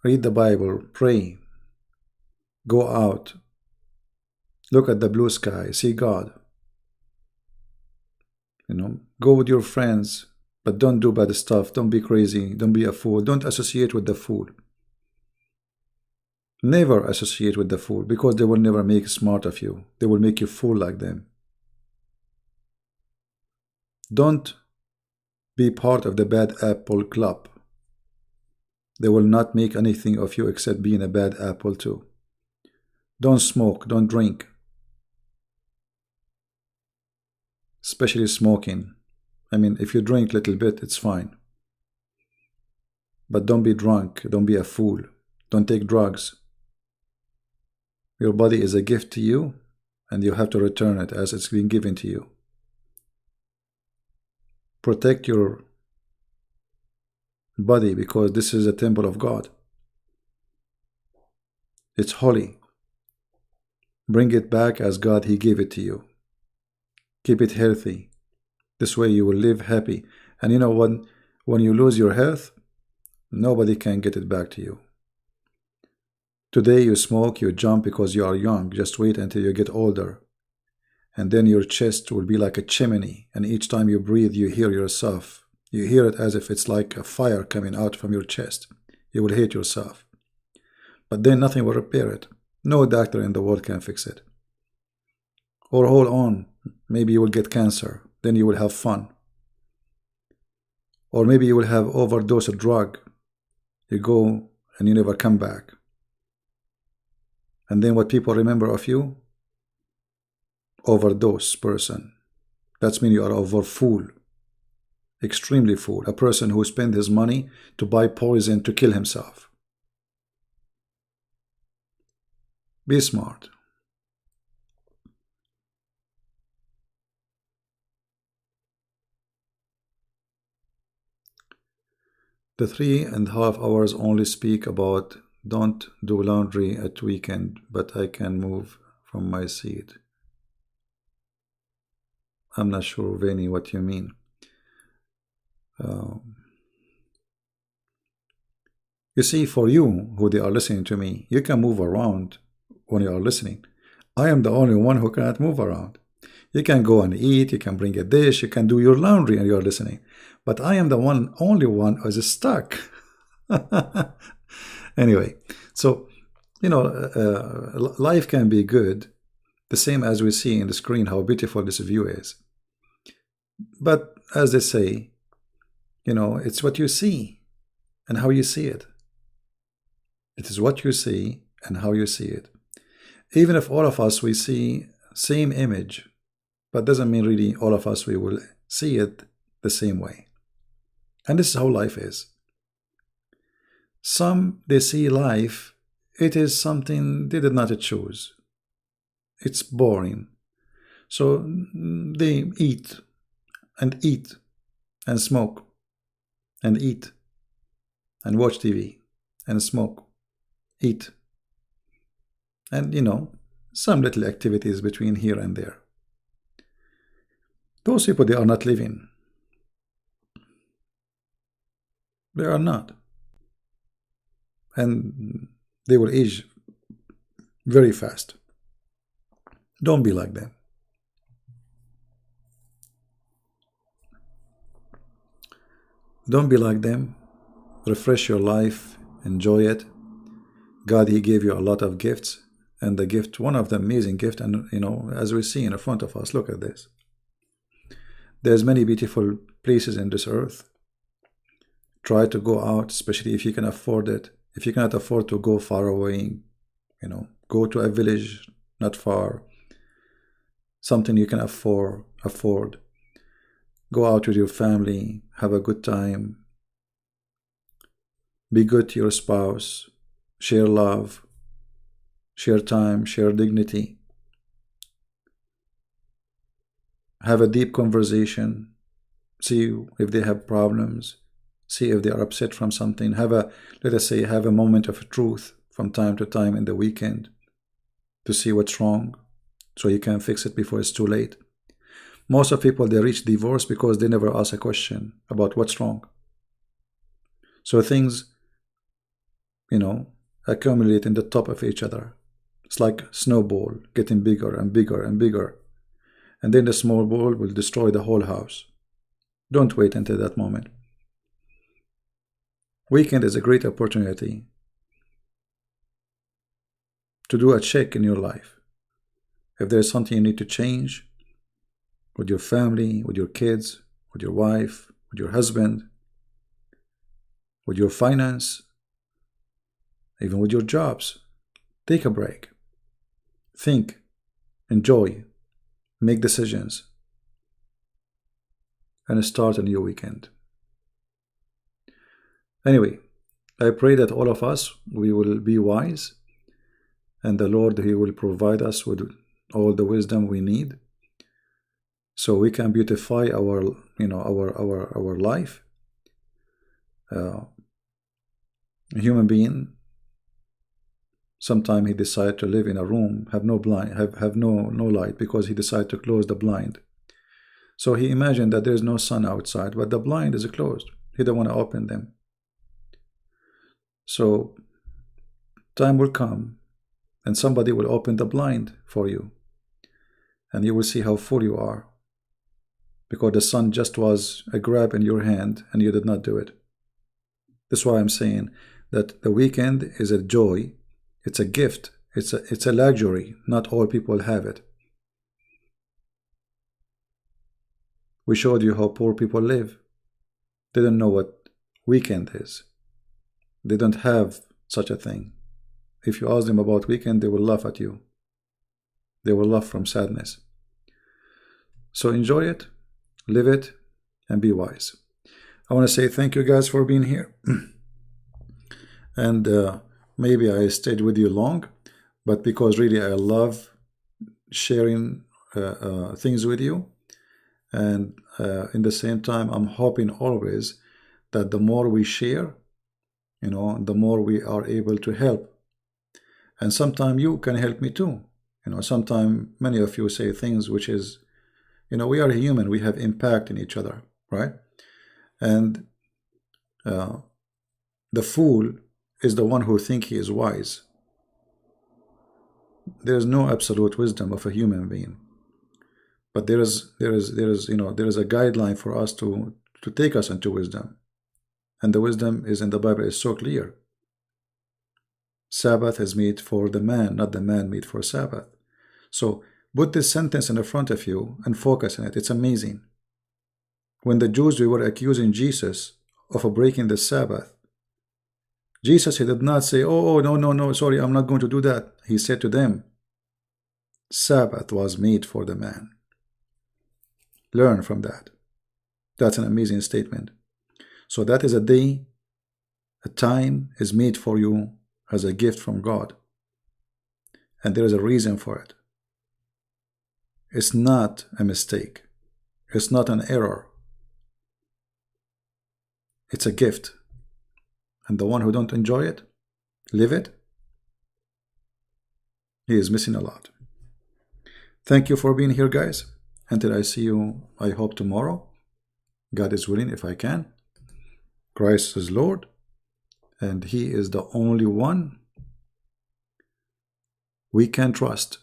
[SPEAKER 1] Read the Bible, pray, go out, look at the blue sky, see God. Go with your friends, but don't do bad stuff. Don't be crazy. Don't be a fool. Don't associate with the fool. Never associate with the fool, because they will never make smart of you. They will make you fool like them. Don't be part of the bad apple club. They will not make anything of you except being a bad apple too. Don't smoke. Don't drink. Especially smoking. I mean, if you drink a little bit, it's fine. But don't be drunk. Don't be a fool. Don't take drugs. Your body is a gift to you, and you have to return it as it's been given to you. Protect your body, because this is a temple of God. It's holy. Bring it back as God He gave it to you. Keep it healthy. This way you will live happy. And when you lose your health, nobody can get it back to you. Today you smoke, you jump because you are young. Just wait until you get older. And then your chest will be like a chimney. And each time you breathe, you hear yourself. You hear it as if it's like a fire coming out from your chest. You will hate yourself. But then nothing will repair it. No doctor in the world can fix it. Or hold on. Maybe you will get cancer. Then you will have fun. Or maybe you will have overdose of drug. You go and you never come back. And then what people remember of you? Overdose person. That means you are over fool. Extremely fool. A person who spent his money to buy poison to kill himself. Be smart. The 3.5 hours only speak about don't do laundry at weekend, but I can move from my seat. I'm not sure, Vinny, what you mean. You see, for you, who they are listening to me, you can move around when you are listening. I am the only one who cannot move around. You can go and eat, you can bring a dish, you can do your laundry and you are listening. But I am the only one who is stuck. Anyway, so, life can be good, the same as we see in the screen how beautiful this view is. But as they say, it's what you see and how you see it. It is what you see and how you see it. Even if all of us, we see same image, but doesn't mean really all of us, we will see it the same way. And this is how life is. Some, they see life, it is something they did not choose. It's boring. So they eat and smoke and eat and watch TV and smoke, eat. And some little activities between here and there. Those people, they are not living. They are not. And they will age very fast. Don't be like them. Don't be like them. Refresh your life. Enjoy it. God, He gave you a lot of gifts. And the gift, one of the amazing gift, and as we see in front of us, look at this. There's many beautiful places in this earth. Try to go out, especially if you can afford it. If you cannot afford to go far away, go to a village not far. Something you can afford. Go out with your family, have a good time. Be good to your spouse. Share love. Share time, share dignity. Have a deep conversation. See if they have problems. See if they are upset from something. Let us say, have a moment of truth from time to time in the weekend to see what's wrong so you can fix it before it's too late. Most of people, they reach divorce because they never ask a question about what's wrong. So things, accumulate in the top of each other. It's like snowball getting bigger and bigger and bigger. And then the small ball will destroy the whole house. Don't wait until that moment. Weekend is a great opportunity to do a check in your life. If there's something you need to change with your family, with your kids, with your wife, with your husband, with your finance, even with your jobs, take a break. Think, enjoy, make decisions, and start a new weekend. Anyway, I pray that all of us, we will be wise, and the Lord, He will provide us with all the wisdom we need, so we can beautify our life. A human being, sometime he decided to live in a room, have no blind, have no light, because he decided to close the blind. So he imagined that there's no sun outside, but the blind is closed. He don't want to open them. So time will come and somebody will open the blind for you, and you will see how full you are, because the sun just was a grab in your hand and you did not do it. That's why I'm saying that the weekend is a joy. It's a gift. It's a luxury. Not all people have it. We showed you how poor people live. They don't know what weekend is. They don't have such a thing. If you ask them about weekend, they will laugh at you. They will laugh from sadness. So enjoy it, live it, and be wise. I want to say thank you guys for being here. And maybe I stayed with you long, but because really I love sharing things with you. And in the same time, I'm hoping always that the more we share, the more we are able to help. And sometimes you can help me too. Sometimes many of you say things which is, we are human, we have impact in each other, right? And the fool is the one who thinks he is wise. There is no absolute wisdom of a human being, but there is a guideline for us to take us into wisdom, and the wisdom is in the Bible is so clear. Sabbath is made for the man, not the man made for Sabbath. So put this sentence in the front of you and focus on it. It's amazing. When the Jews were accusing Jesus of breaking the Sabbath, Jesus, he did not say, oh, no, sorry, I'm not going to do that. He said to them, Sabbath was made for the man. Learn from that. That's an amazing statement. So that is a day, a time is made for you as a gift from God. And there is a reason for it. It's not a mistake. It's not an error. It's a gift. And the one who don't enjoy it, live it, he is missing a lot. Thank you for being here, guys. Until I see you, I hope tomorrow. God is willing, if I can. Christ is Lord, and He is the only one we can trust,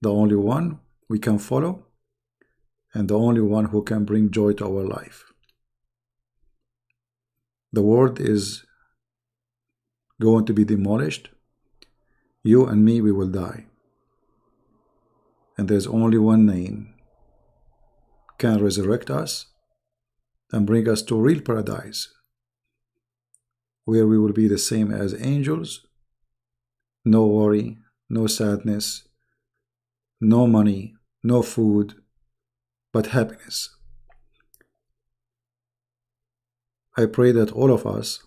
[SPEAKER 1] the only one we can follow, and the only one who can bring joy to our life. The world is going to be demolished. You and me, we will die. And there's only one name can resurrect us and bring us to real paradise, where we will be the same as angels. No worry, no sadness, no money, no food, but happiness. I pray that all of us,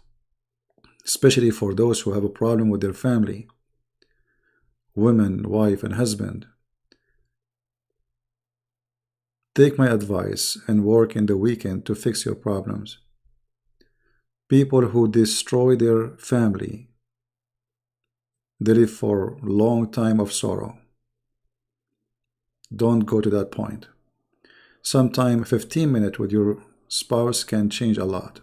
[SPEAKER 1] especially for those who have a problem with their family, women, wife, and husband, take my advice and work in the weekend to fix your problems. People who destroy their family, they live for a long time of sorrow. Don't go to that point. Sometime 15 minutes with your spouse can change a lot.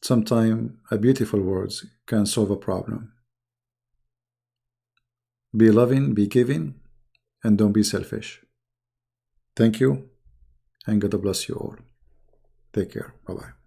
[SPEAKER 1] Sometime a beautiful words can solve a problem. Be loving, be giving, and don't be selfish. Thank you, and God bless you all. Take care. Bye-bye.